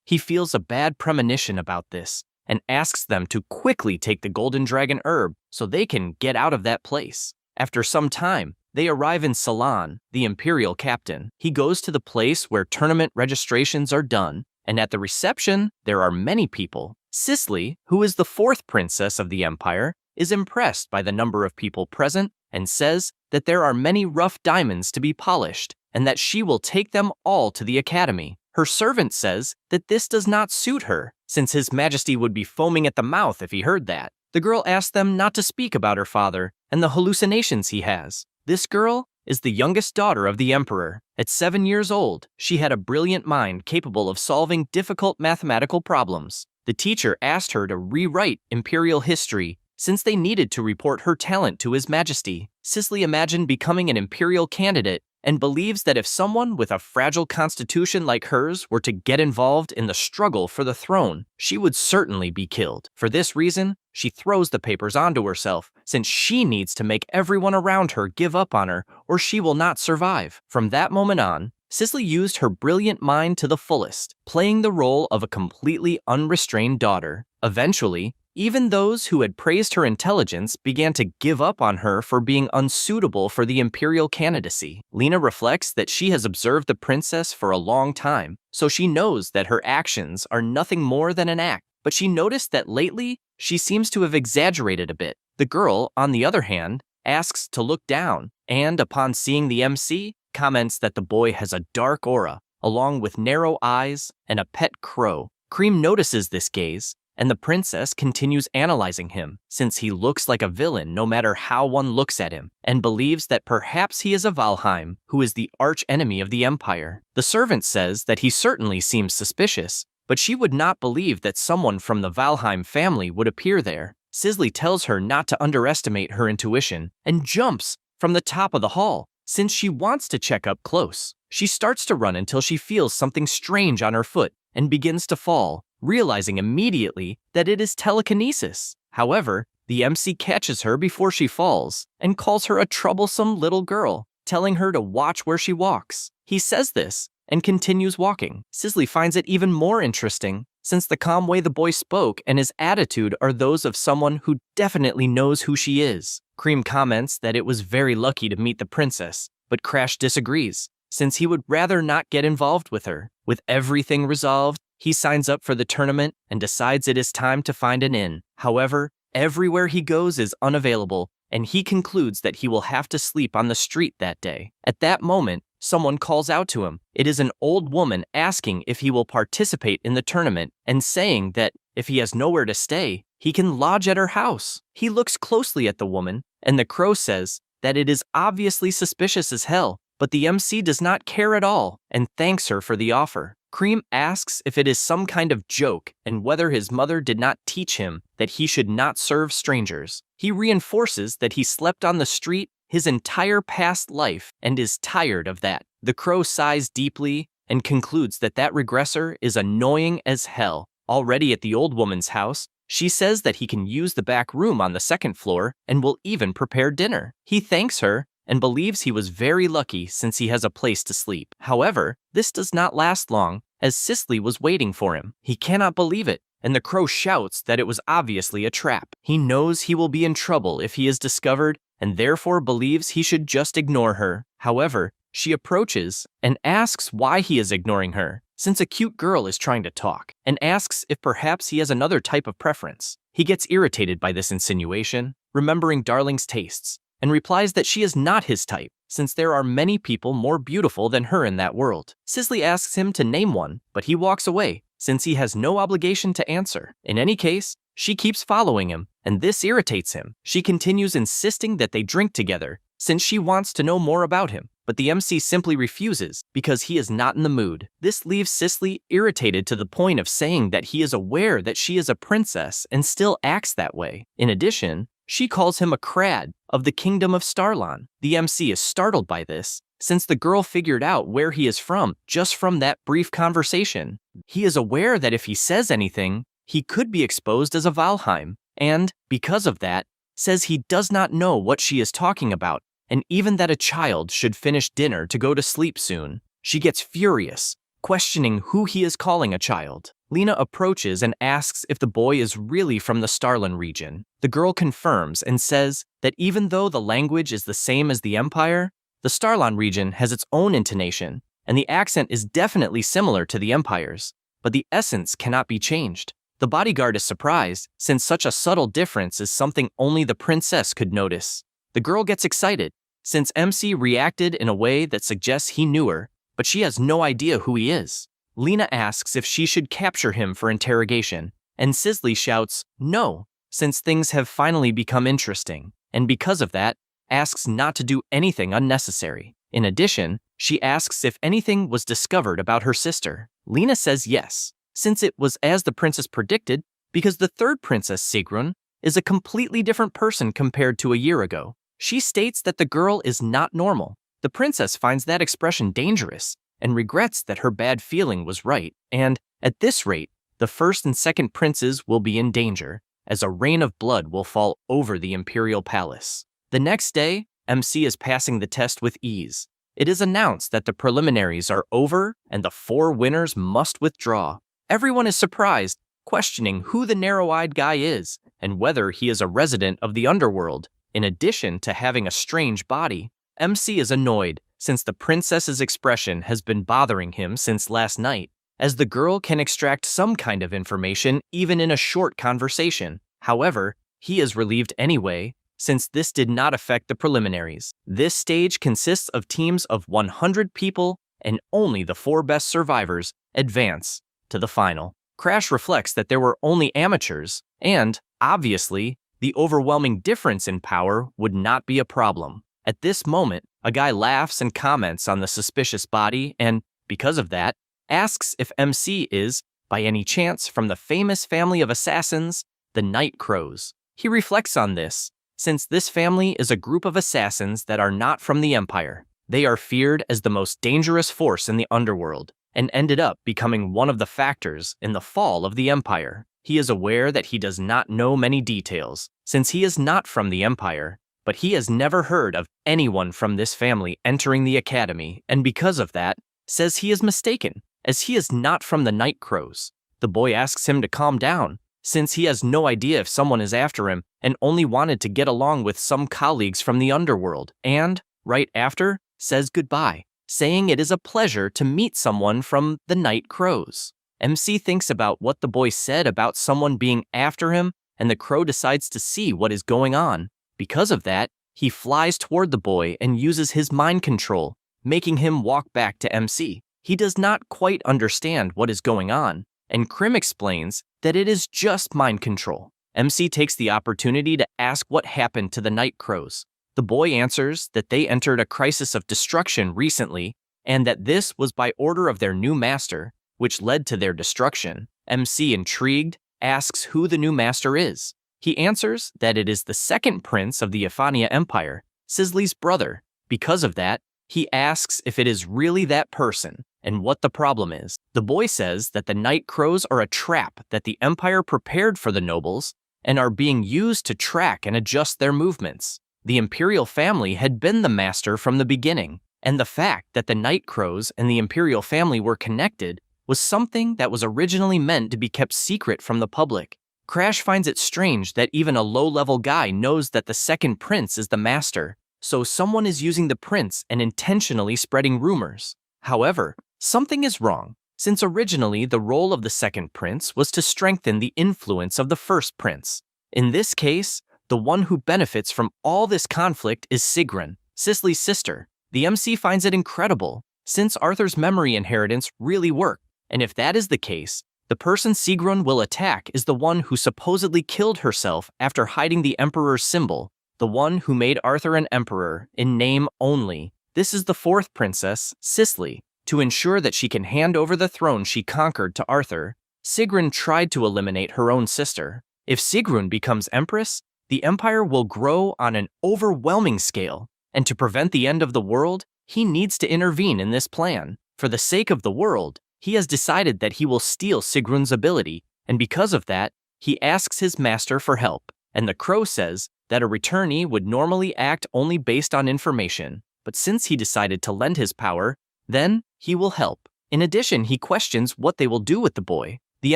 He feels a bad premonition about this, and asks them to quickly take the Golden Dragon Herb so they can get out of that place. After some time, they arrive in Salon, the Imperial captain. He goes to the place where tournament registrations are done, and at the reception, there are many people. Cicely, who is the fourth princess of the Empire, is impressed by the number of people present and says that there are many rough diamonds to be polished and that she will take them all to the academy. Her servant says that this does not suit her, since His Majesty would be foaming at the mouth if he heard that. The girl asks them not to speak about her father and the hallucinations he has. This girl is the youngest daughter of the Emperor. At 7 years old, she had a brilliant mind capable of solving difficult mathematical problems. The teacher asked her to rewrite imperial history since they needed to report her talent to His Majesty. Cicely imagined becoming an imperial candidate and believes that if someone with a fragile constitution like hers were to get involved in the struggle for the throne, she would certainly be killed. For this reason, she throws the papers onto herself, since she needs to make everyone around her give up on her or she will not survive. From that moment on, Cicely used her brilliant mind to the fullest, playing the role of a completely unrestrained daughter. Eventually, even those who had praised her intelligence began to give up on her for being unsuitable for the imperial candidacy. Lena reflects that she has observed the princess for a long time, so she knows that her actions are nothing more than an act. But she noticed that lately, she seems to have exaggerated a bit. The girl, on the other hand, asks to look down, and upon seeing the MC, comments that the boy has a dark aura, along with narrow eyes and a pet crow. Cream notices this gaze, and the princess continues analyzing him, since he looks like a villain no matter how one looks at him, and believes that perhaps he is a Valheim, who is the arch-enemy of the Empire. The servant says that he certainly seems suspicious, but she would not believe that someone from the Valheim family would appear there. Cicely tells her not to underestimate her intuition, and jumps from the top of the hall, since she wants to check up close. She starts to run until she feels something strange on her foot, and begins to fall, realizing immediately that it is telekinesis. However, the MC catches her before she falls and calls her a troublesome little girl, telling her to watch where she walks. He says this and continues walking. Cicely finds it even more interesting, since the calm way the boy spoke and his attitude are those of someone who definitely knows who she is. Cream comments that it was very lucky to meet the princess, but Crash disagrees, since he would rather not get involved with her. With everything resolved, he signs up for the tournament and decides it is time to find an inn. However, everywhere he goes is unavailable, and he concludes that he will have to sleep on the street that day. At that moment, someone calls out to him. It is an old woman asking if he will participate in the tournament and saying that if he has nowhere to stay, he can lodge at her house. He looks closely at the woman, and the crow says that it is obviously suspicious as hell, but the MC does not care at all and thanks her for the offer. Cream asks if it is some kind of joke and whether his mother did not teach him that he should not serve strangers. He reinforces that he slept on the street his entire past life and is tired of that. The crow sighs deeply and concludes that regressor is annoying as hell. Already at the old woman's house, she says that he can use the back room on the second floor and will even prepare dinner. He thanks her and believes he was very lucky since he has a place to sleep. However, this does not last long, as Cicely was waiting for him. He cannot believe it, and the crow shouts that it was obviously a trap. He knows he will be in trouble if he is discovered, and therefore believes he should just ignore her. However, she approaches and asks why he is ignoring her, since a cute girl is trying to talk, and asks if perhaps he has another type of preference. He gets irritated by this insinuation, remembering Darling's tastes, and replies that she is not his type. since there are many people more beautiful than her in that world. Sisley asks him to name one, but he walks away, since he has no obligation to answer. In any case, she keeps following him, and this irritates him. She continues insisting that they drink together, since she wants to know more about him, but the MC simply refuses because he is not in the mood. This leaves Sisley irritated to the point of saying that he is aware that she is a princess and still acts that way. In addition, she calls him a crad of the kingdom of Starlon. The MC is startled by this, since the girl figured out where he is from just from that brief conversation. He is aware that if he says anything, he could be exposed as a Valheim, and, because of that, says he does not know what she is talking about, and even that a child should finish dinner to go to sleep soon. She gets furious, questioning who he is calling a child. Lena approaches and asks if the boy is really from the Starlin region. The girl confirms and says that even though the language is the same as the Empire, the Starlon region has its own intonation, and the accent is definitely similar to the Empire's, but the essence cannot be changed. The bodyguard is surprised, since such a subtle difference is something only the princess could notice. The girl gets excited, since MC reacted in a way that suggests he knew her, but she has no idea who he is. Lena asks if she should capture him for interrogation, and Sisley shouts, no, since things have finally become interesting, and because of that, asks not to do anything unnecessary. In addition, she asks if anything was discovered about her sister. Lena says yes, since it was as the princess predicted, because the third princess, Sigrun, is a completely different person compared to a year ago. She states that the girl is not normal. The princess finds that expression dangerous and regrets that her bad feeling was right, and, at this rate, the first and second princes will be in danger, as a rain of blood will fall over the imperial palace. The next day, MC is passing the test with ease. It is announced that the preliminaries are over and the 4 winners must withdraw. Everyone is surprised, questioning who the narrow-eyed guy is and whether he is a resident of the underworld. In addition to having a strange body, MC is annoyed since the princess's expression has been bothering him since last night, as the girl can extract some kind of information even in a short conversation. However, he is relieved anyway, since this did not affect the preliminaries. This stage consists of teams of 100 people, and only the 4 best survivors advance to the final. Crash reflects that there were only amateurs, and, obviously, the overwhelming difference in power would not be a problem. At this moment, a guy laughs and comments on the suspicious body and, because of that, asks if MC is, by any chance, from the famous family of assassins, the Night Crows. He reflects on this, since this family is a group of assassins that are not from the Empire. They are feared as the most dangerous force in the underworld, and ended up becoming one of the factors in the fall of the Empire. He is aware that he does not know many details, since he is not from the Empire, but he has never heard of anyone from this family entering the academy, and because of that, says he is mistaken, as he is not from the Night Crows. The boy asks him to calm down, since he has no idea if someone is after him and only wanted to get along with some colleagues from the underworld, and, right after, says goodbye, saying it is a pleasure to meet someone from the Night Crows. MC thinks about what the boy said about someone being after him, and the crow decides to see what is going on. Because of that, he flies toward the boy and uses his mind control, making him walk back to MC. He does not quite understand what is going on, and Krim explains that it is just mind control. MC takes the opportunity to ask what happened to the Night Crows. The boy answers that they entered a crisis of destruction recently, and that this was by order of their new master, which led to their destruction. MC, intrigued, asks who the new master is. He answers that it is the second prince of the Ephania Empire, Sisley's brother. Because of that, he asks if it is really that person and what the problem is. The boy says that the Night Crows are a trap that the Empire prepared for the nobles and are being used to track and adjust their movements. The imperial family had been the master from the beginning, and the fact that the Night Crows and the imperial family were connected was something that was originally meant to be kept secret from the public. Crash finds it strange that even a low-level guy knows that the second prince is the master, so someone is using the prince and intentionally spreading rumors. However, something is wrong, since originally the role of the second prince was to strengthen the influence of the first prince. In this case, the one who benefits from all this conflict is Sigrun, Sisley's sister, The MC finds it incredible, since Arthur's memory inheritance really worked, and if that is the case, the person Sigrun will attack is the one who supposedly killed herself after hiding the Emperor's symbol, the one who made Arthur an emperor in name only. This is the fourth princess, Cicely. To ensure that she can hand over the throne she conquered to Arthur, Sigrun tried to eliminate her own sister. If Sigrun becomes empress, the empire will grow on an overwhelming scale, and to prevent the end of the world, he needs to intervene in this plan. For the sake of the world, he has decided that he will steal Sigrun's ability, and because of that, he asks his master for help. And the crow says that a returnee would normally act only based on information, but since he decided to lend his power, then he will help. In addition, he questions what they will do with the boy. The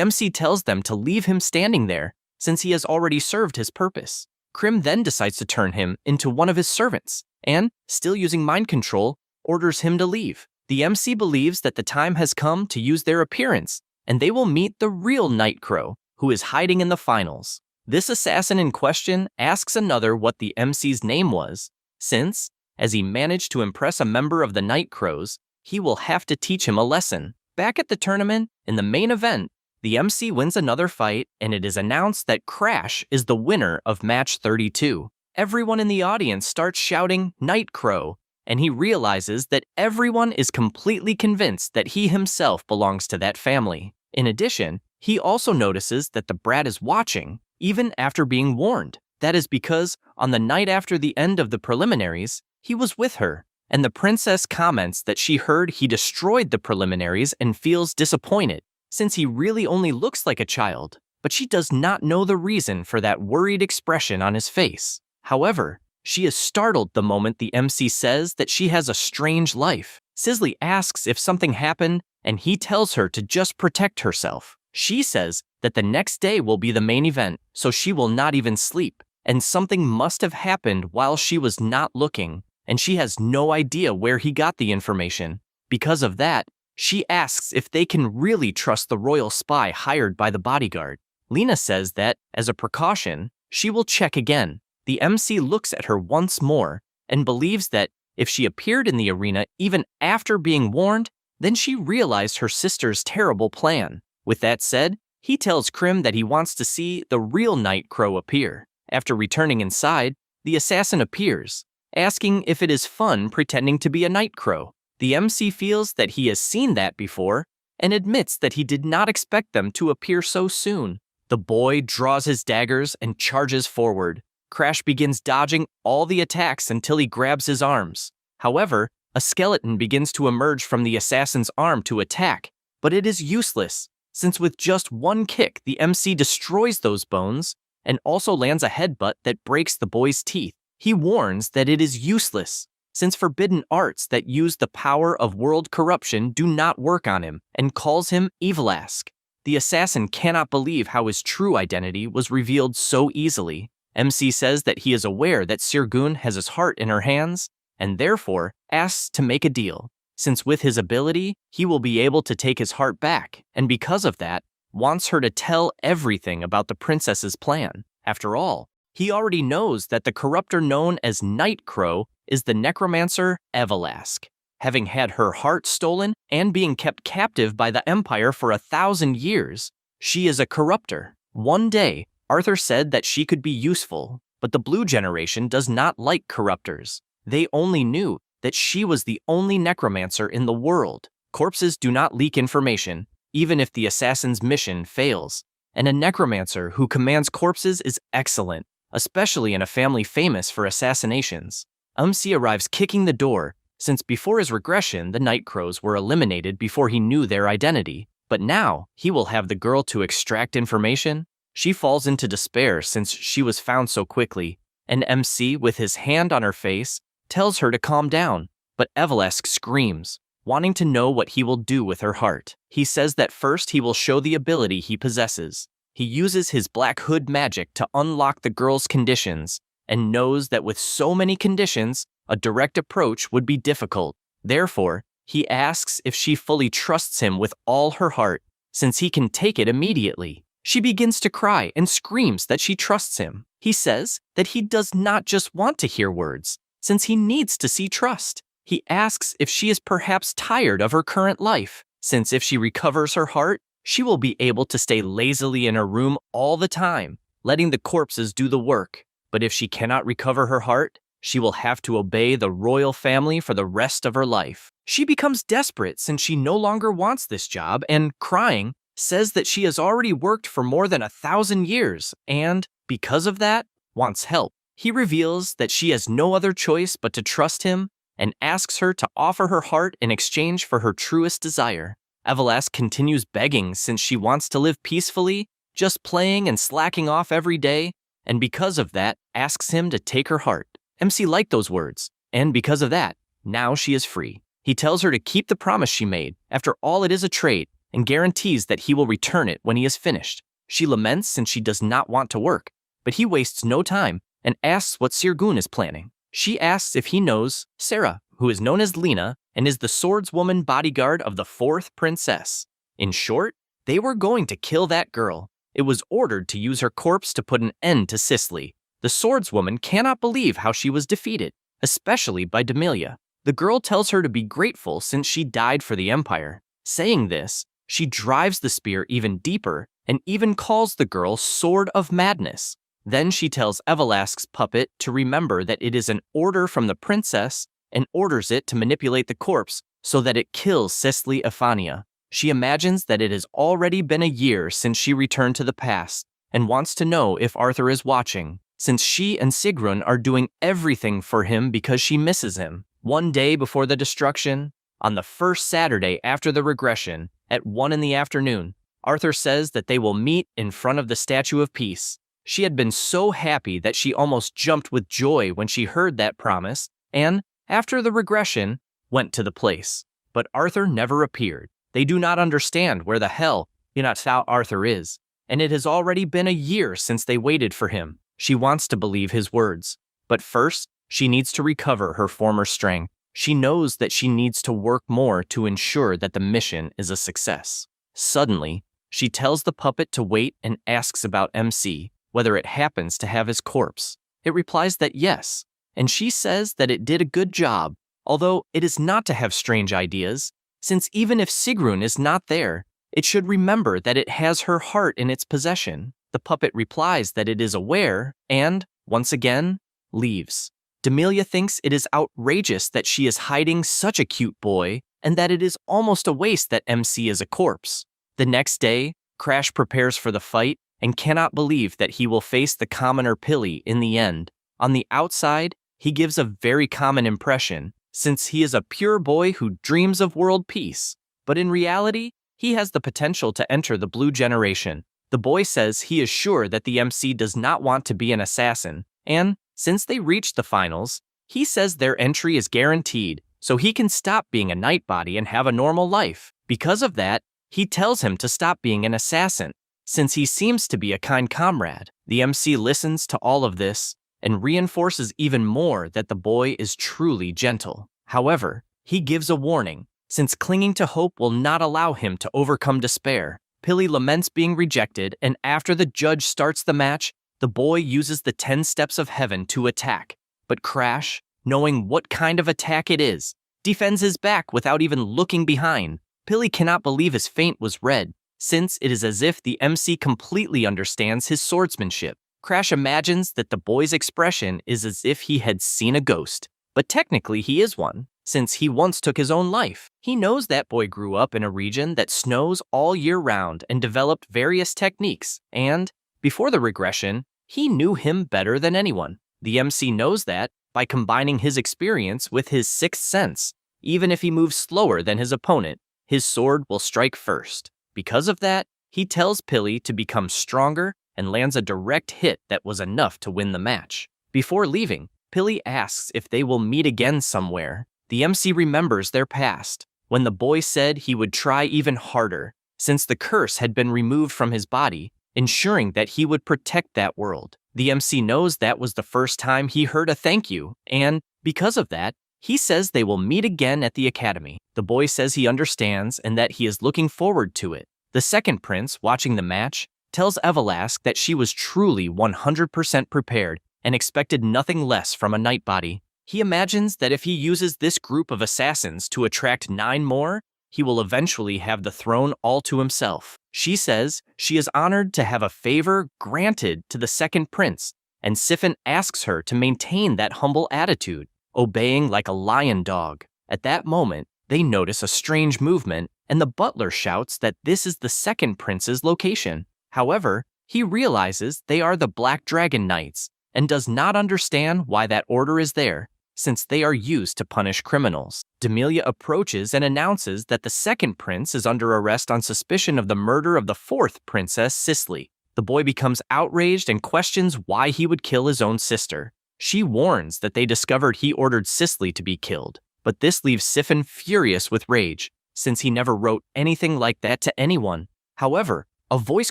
MC tells them to leave him standing there, since he has already served his purpose. Krim then decides to turn him into one of his servants, and, still using mind control, orders him to leave. The MC believes that the time has come to use their appearance, and they will meet the real Night Crow, who is hiding in the finals. This assassin in question asks another what the MC's name was, since, as he managed to impress a member of the Night Crows, he will have to teach him a lesson. Back at the tournament, in the main event, the MC wins another fight, and it is announced that Crash is the winner of match 32. Everyone in the audience starts shouting, "Night Crow," and he realizes that everyone is completely convinced that he himself belongs to that family. In addition, he also notices that the brat is watching, even after being warned. That is because, on the night after the end of the preliminaries, he was with her, and the princess comments that she heard he destroyed the preliminaries and feels disappointed, since he really only looks like a child, but she does not know the reason for that worried expression on his face. However, she is startled the moment the MC says that she has a strange life. Cicely asks if something happened, and he tells her to just protect herself. She says that the next day will be the main event, so she will not even sleep, and something must have happened while she was not looking, and she has no idea where he got the information. Because of that, she asks if they can really trust the royal spy hired by the bodyguard. Lena says that, as a precaution, she will check again. The MC looks at her once more and believes that if she appeared in the arena even after being warned, then she realized her sister's terrible plan. With that said, he tells Krim that he wants to see the real Night Crow appear. After returning inside, the assassin appears, asking if it is fun pretending to be a Night Crow. The MC feels that he has seen that before and admits that he did not expect them to appear so soon. The boy draws his daggers and charges forward. Crash begins dodging all the attacks until he grabs his arms. However, a skeleton begins to emerge from the assassin's arm to attack, but it is useless, since with just one kick the MC destroys those bones and also lands a headbutt that breaks the boy's teeth. He warns that it is useless, since forbidden arts that use the power of world corruption do not work on him, and calls him Evil-ask. The assassin cannot believe how his true identity was revealed so easily. MC says that he is aware that Sirgun has his heart in her hands, and therefore asks to make a deal, since with his ability, he will be able to take his heart back, and because of that, wants her to tell everything about the princess's plan. After all, he already knows that the corruptor known as Night Crow is the necromancer Evil-ask. Having had her heart stolen and being kept captive by the Empire for 1,000 years, she is a corruptor. One day, Arthur said that she could be useful, but the Blue generation does not like corruptors. They only knew that she was the only necromancer in the world. Corpses do not leak information, even if the assassin's mission fails. And a necromancer who commands corpses is excellent, especially in a family famous for assassinations. MC arrives kicking the door, since before his regression, the Night Crows were eliminated before he knew their identity. But now, he will have the girl to extract information. She falls into despair since she was found so quickly, and MC, with his hand on her face, tells her to calm down, but Evil-ask screams, wanting to know what he will do with her heart. He says that first he will show the ability he possesses. He uses his Black Hood magic to unlock the girl's conditions, and knows that with so many conditions, a direct approach would be difficult. Therefore, he asks if she fully trusts him with all her heart, since he can take it immediately. She begins to cry and screams that she trusts him. He says that he does not just want to hear words, since he needs to see trust. He asks if she is perhaps tired of her current life, since if she recovers her heart, she will be able to stay lazily in her room all the time, letting the corpses do the work. But if she cannot recover her heart, she will have to obey the royal family for the rest of her life. She becomes desperate since she no longer wants this job and, crying, says that she has already worked for more than 1,000 years and, because of that, wants help. He reveals that she has no other choice but to trust him and asks her to offer her heart in exchange for her truest desire. Everlast continues begging since she wants to live peacefully, just playing and slacking off every day, and because of that, asks him to take her heart. MC liked those words, and because of that, now she is free. He tells her to keep the promise she made. After all, it is a trade, and guarantees that he will return it when he is finished. She laments since she does not want to work, but he wastes no time and asks what Sirgun is planning. She asks if he knows Sarah, who is known as Lena and is the swordswoman bodyguard of the 4th princess. In short, they were going to kill that girl. It was ordered to use her corpse to put an end to Cicely. The swordswoman cannot believe how she was defeated, especially by Demelia. The girl tells her to be grateful since she died for the Empire. Saying this, she drives the spear even deeper and even calls the girl Sword of Madness. Then she tells Everlast's puppet to remember that it is an order from the princess and orders it to manipulate the corpse so that it kills Cicely Ephania. She imagines that it has already been a year since she returned to the past and wants to know if Arthur is watching, since she and Sigrun are doing everything for him because she misses him. One day before the destruction, on the first Saturday after the regression, at 1 in the afternoon, Arthur says that they will meet in front of the Statue of Peace. She had been so happy that she almost jumped with joy when she heard that promise, and, after the regression, went to the place. But Arthur never appeared. They do not understand where the hell Arthur is, and it has already been a year since they waited for him. She wants to believe his words. But first, she needs to recover her former strength. She knows that she needs to work more to ensure that the mission is a success. Suddenly, she tells the puppet to wait and asks about MC, whether it happens to have his corpse. It replies that yes, and she says that it did a good job, although it is not to have strange ideas, since even if Sigrun is not there, it should remember that it has her heart in its possession. The puppet replies that it is aware and, once again, leaves. Demelia thinks it is outrageous that she is hiding such a cute boy and that it is almost a waste that MC is a corpse. The next day, Crash prepares for the fight and cannot believe that he will face the commoner Pilly in the end. On the outside, he gives a very common impression, since he is a pure boy who dreams of world peace. But in reality, he has the potential to enter the blue generation. The boy says he is sure that the MC does not want to be an assassin, and, since they reached the finals, he says their entry is guaranteed, so he can stop being a nightbody and have a normal life. Because of that, he tells him to stop being an assassin, since he seems to be a kind comrade. The MC listens to all of this and reinforces even more that the boy is truly gentle. However, he gives a warning, since clinging to hope will not allow him to overcome despair. Pilly laments being rejected, and after the judge starts the match, the boy uses the 10 steps of heaven to attack. But Crash, knowing what kind of attack it is, defends his back without even looking behind. Pilly cannot believe his feint was read, since it is as if the MC completely understands his swordsmanship. Crash imagines that the boy's expression is as if he had seen a ghost, but technically he is one, since he once took his own life. He knows that boy grew up in a region that snows all year round and developed various techniques, and, before the regression, he knew him better than anyone. The MC knows that, by combining his experience with his sixth sense, even if he moves slower than his opponent, his sword will strike first. Because of that, he tells Pilly to become stronger and lands a direct hit that was enough to win the match. Before leaving, Pilly asks if they will meet again somewhere. The MC remembers their past, when the boy said he would try even harder, since the curse had been removed from his body, ensuring that he would protect that world. The MC knows that was the first time he heard a thank you, and, because of that, he says they will meet again at the academy. The boy says he understands and that he is looking forward to it. The second prince, watching the match, tells Everlast that she was truly 100% prepared and expected nothing less from a nightbody. He imagines that if he uses this group of assassins to attract 9 more, he will eventually have the throne all to himself. She says she is honored to have a favor granted to the second prince, and Siphon asks her to maintain that humble attitude, obeying like a lion dog. At that moment, they notice a strange movement, and the butler shouts that this is the second prince's location. However, he realizes they are the Black Dragon Knights, and does not understand why that order is there, since they are used to punish criminals. Demelia approaches and announces that the second prince is under arrest on suspicion of the murder of the fourth princess, Cicely. The boy becomes outraged and questions why he would kill his own sister. She warns that they discovered he ordered Cicely to be killed, but this leaves Siphon furious with rage, since he never wrote anything like that to anyone. However, a voice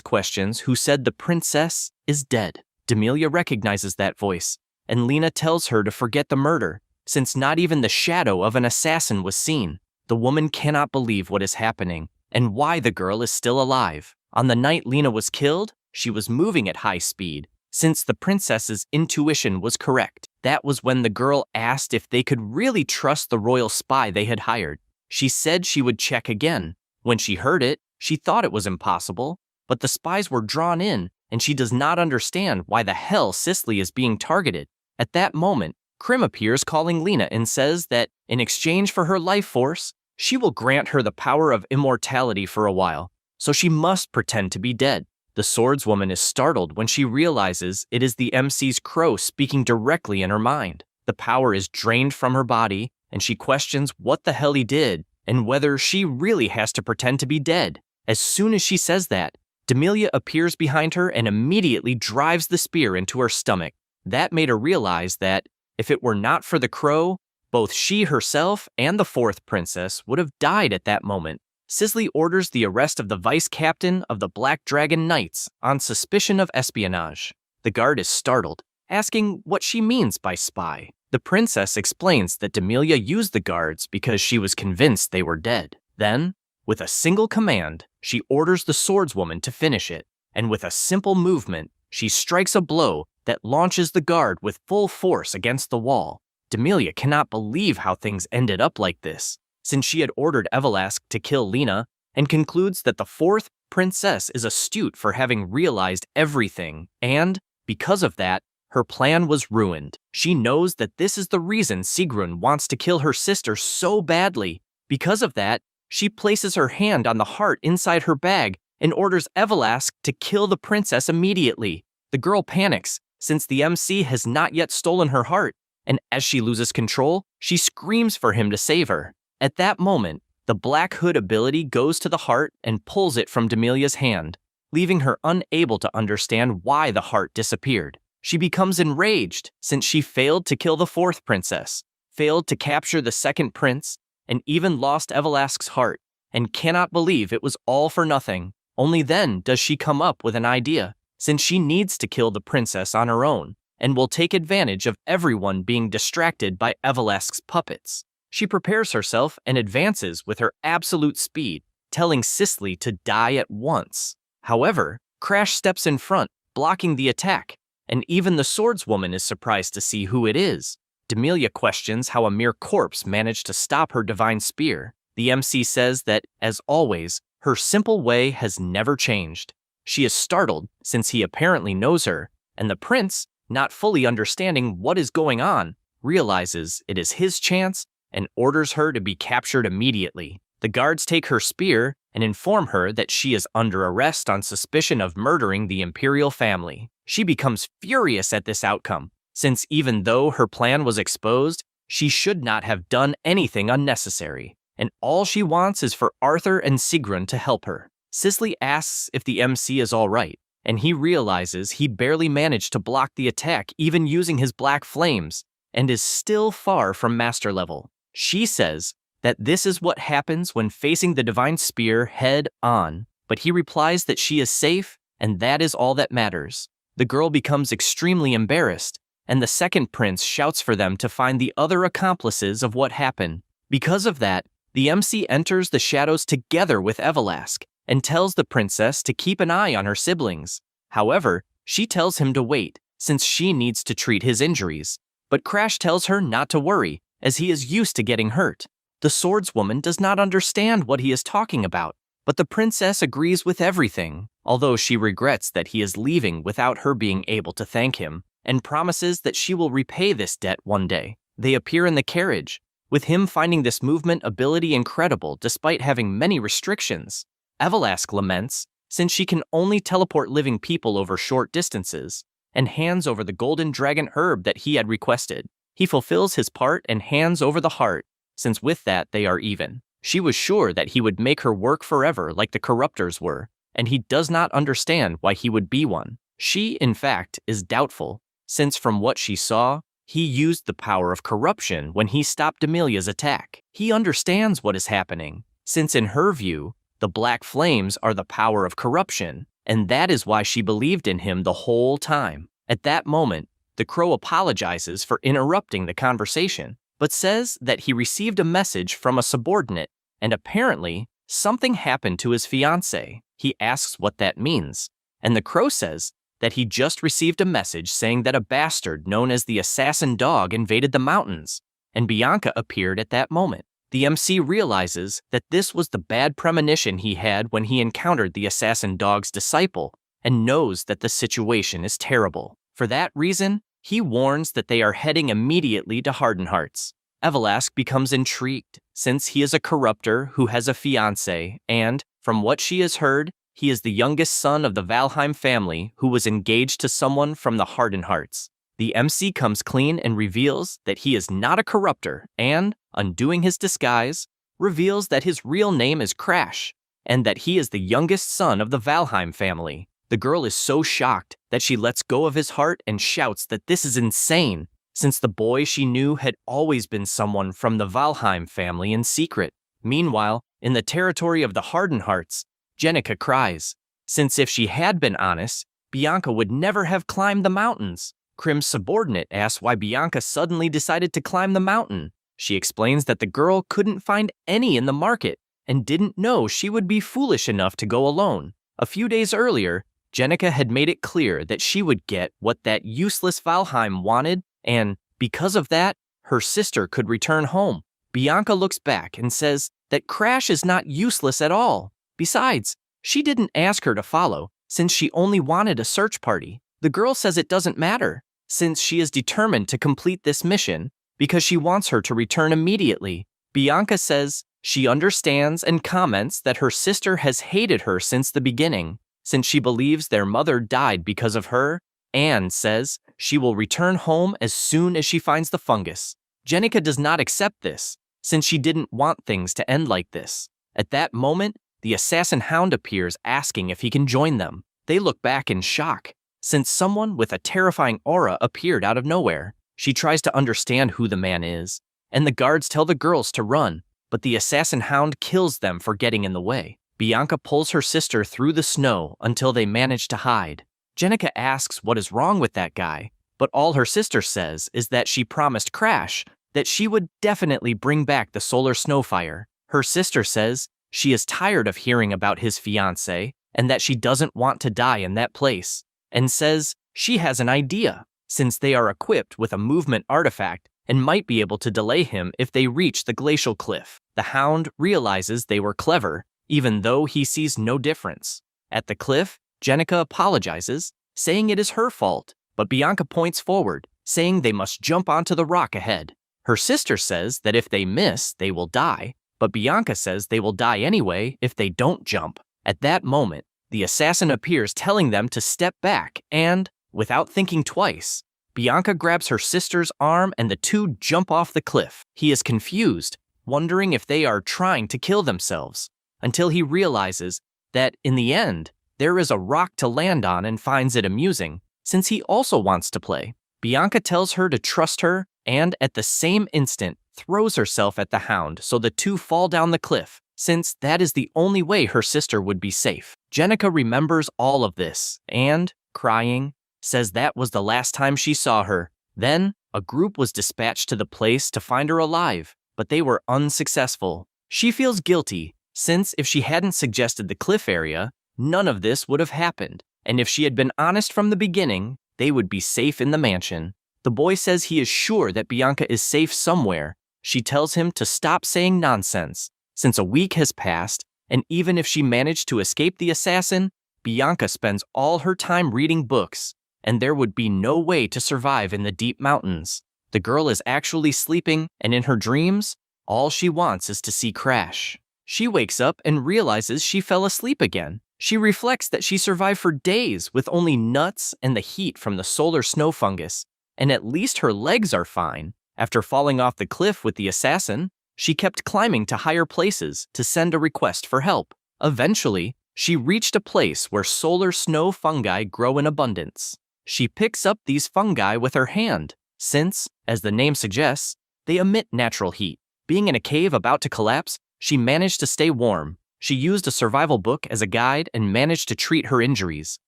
questions who said the princess is dead. Demelia recognizes that voice, and Lena tells her to forget the murder, since not even the shadow of an assassin was seen. The woman cannot believe what is happening, and why the girl is still alive. On the night Lena was killed, she was moving at high speed, since the princess's intuition was correct. That was when the girl asked if they could really trust the royal spy they had hired. She said she would check again. When she heard it, she thought it was impossible, but the spies were drawn in, and she does not understand why the hell Cicely is being targeted. At that moment, Krim appears calling Lena and says that, in exchange for her life force, she will grant her the power of immortality for a while, so she must pretend to be dead. The swordswoman is startled when she realizes it is the MC's crow speaking directly in her mind. The power is drained from her body, and she questions what the hell he did and whether she really has to pretend to be dead. As soon as she says that, Demelia appears behind her and immediately drives the spear into her stomach. That made her realize that, if it were not for the crow, both she herself and the fourth princess would have died at that moment. Cicely orders the arrest of the vice captain of the Black Dragon Knights on suspicion of espionage. The guard is startled, asking what she means by spy. The princess explains that Demelia used the guards because she was convinced they were dead. Then, with a single command, she orders the swordswoman to finish it, and with a simple movement, she strikes a blow that launches the guard with full force against the wall. Demelia cannot believe how things ended up like this, since she had ordered Evelask to kill Lena, and concludes that the fourth princess is astute for having realized everything, and, because of that, her plan was ruined. She knows that this is the reason Sigrun wants to kill her sister so badly. Because of that, she places her hand on the heart inside her bag and orders Evelask to kill the princess immediately. The girl panics, since the MC has not yet stolen her heart, and as she loses control, she screams for him to save her. At that moment, the Black Hood ability goes to the heart and pulls it from Demelia's hand, leaving her unable to understand why the heart disappeared. She becomes enraged since she failed to kill the fourth princess, failed to capture the second prince, and even lost Evelask's heart, and cannot believe it was all for nothing. Only then does she come up with an idea, since she needs to kill the princess on her own, and will take advantage of everyone being distracted by Evelask's puppets. She prepares herself and advances with her absolute speed, telling Cicely to die at once. However, Crash steps in front, blocking the attack, and even the swordswoman is surprised to see who it is. Demelia questions how a mere corpse managed to stop her divine spear. The MC says that, as always, her simple way has never changed. She is startled since he apparently knows her, and the prince, not fully understanding what is going on, realizes it is his chance and orders her to be captured immediately. The guards take her spear and inform her that she is under arrest on suspicion of murdering the imperial family. She becomes furious at this outcome, since even though her plan was exposed, she should not have done anything unnecessary, and all she wants is for Arthur and Sigrun to help her. Cicely asks if the MC is alright, and he realizes he barely managed to block the attack even using his black flames, and is still far from master level. She says that this is what happens when facing the divine spear head on, but he replies that she is safe, and that is all that matters. The girl becomes extremely embarrassed, and the second prince shouts for them to find the other accomplices of what happened. Because of that, the MC enters the shadows together with Evelask, and tells the princess to keep an eye on her siblings. However, she tells him to wait, since she needs to treat his injuries. but Crash tells her not to worry, as he is used to getting hurt. The swordswoman does not understand what he is talking about, but the princess agrees with everything, although she regrets that he is leaving without her being able to thank him, and promises that she will repay this debt one day. They appear in the carriage, with him finding this movement ability incredible despite having many restrictions. Evelask laments, since she can only teleport living people over short distances, and hands over the golden dragon herb that he had requested. He fulfills his part and hands over the heart, since with that they are even. She was sure that he would make her work forever like the corruptors were, and he does not understand why he would be one. She, in fact, is doubtful, since from what she saw, he used the power of corruption when he stopped Amelia's attack. He understands what is happening, since in her view, the black flames are the power of corruption, and that is why she believed in him the whole time. At that moment, the crow apologizes for interrupting the conversation, but says that he received a message from a subordinate, and apparently, something happened to his fiancée. He asks what that means, and the crow says that he just received a message saying that a bastard known as the assassin dog invaded the mountains, and Bianca appeared at that moment. The MC realizes that this was the bad premonition he had when he encountered the assassin dog's disciple, and knows that the situation is terrible. For that reason, he warns that they are heading immediately to Hardened Hearts. Evelask becomes intrigued, since he is a corruptor who has a fiancé, and, from what she has heard, he is the youngest son of the Valheim family who was engaged to someone from the Hardened Hearts. The MC comes clean and reveals that he is not a corruptor and, undoing his disguise, reveals that his real name is Crash, and that he is the youngest son of the Valheim family. The girl is so shocked that she lets go of his heart and shouts that this is insane, since the boy she knew had always been someone from the Valheim family in secret. Meanwhile, in the territory of the Hardened Hearts, Jenica cries, since if she had been honest, Bianca would never have climbed the mountains. Krim's subordinate asks why Bianca suddenly decided to climb the mountain. She explains that the girl couldn't find any in the market and didn't know she would be foolish enough to go alone. A few days earlier, Jenica had made it clear that she would get what that useless Valheim wanted, and because of that, her sister could return home. Bianca looks back and says that Crash is not useless at all. Besides, she didn't ask her to follow, since she only wanted a search party. The girl says it doesn't matter, since she is determined to complete this mission, because she wants her to return immediately. Bianca says she understands and comments that her sister has hated her since the beginning, since she believes their mother died because of her, and says she will return home as soon as she finds the fungus. Jenica does not accept this, since she didn't want things to end like this. At that moment, the assassin hound appears asking if he can join them. They look back in shock, since someone with a terrifying aura appeared out of nowhere. She tries to understand who the man is, and the guards tell the girls to run, but the assassin hound kills them for getting in the way. Bianca pulls her sister through the snow until they manage to hide. Jenica asks what is wrong with that guy, but all her sister says is that she promised Crash that she would definitely bring back the solar snowfire. Her sister says she is tired of hearing about his fiancé and that she doesn't want to die in that place, and says she has an idea, since they are equipped with a movement artifact and might be able to delay him if they reach the glacial cliff. The hound realizes they were clever, even though he sees no difference. At the cliff, Jenica apologizes, saying it is her fault, but Bianca points forward, saying they must jump onto the rock ahead. Her sister says that if they miss, they will die, but Bianca says they will die anyway if they don't jump. At that moment, the assassin appears telling them to step back and, without thinking twice, Bianca grabs her sister's arm and the two jump off the cliff. He is confused, wondering if they are trying to kill themselves, until he realizes that, in the end, there is a rock to land on and finds it amusing, since he also wants to play. Bianca tells her to trust her and, at the same instant, throws herself at the hound so the two fall down the cliff, since that is the only way her sister would be safe. Jenica remembers all of this and, crying, says that was the last time she saw her. Then, a group was dispatched to the place to find her alive, but they were unsuccessful. She feels guilty, since if she hadn't suggested the cliff area, none of this would have happened, and if she had been honest from the beginning, they would be safe in the mansion. The boy says he is sure that Bianca is safe somewhere. She tells him to stop saying nonsense, since a week has passed, and even if she managed to escape the assassin, Bianca spends all her time reading books, and there would be no way to survive in the deep mountains. The girl is actually sleeping, and in her dreams, all she wants is to see Crash. She wakes up and realizes she fell asleep again. She reflects that she survived for days with only nuts and the heat from the solar snow fungus, and at least her legs are fine. After falling off the cliff with the assassin, she kept climbing to higher places to send a request for help. Eventually, she reached a place where solar snow fungi grow in abundance. She picks up these fungi with her hand, since, as the name suggests, they emit natural heat. Being in a cave about to collapse, she managed to stay warm. She used a survival book as a guide and managed to treat her injuries.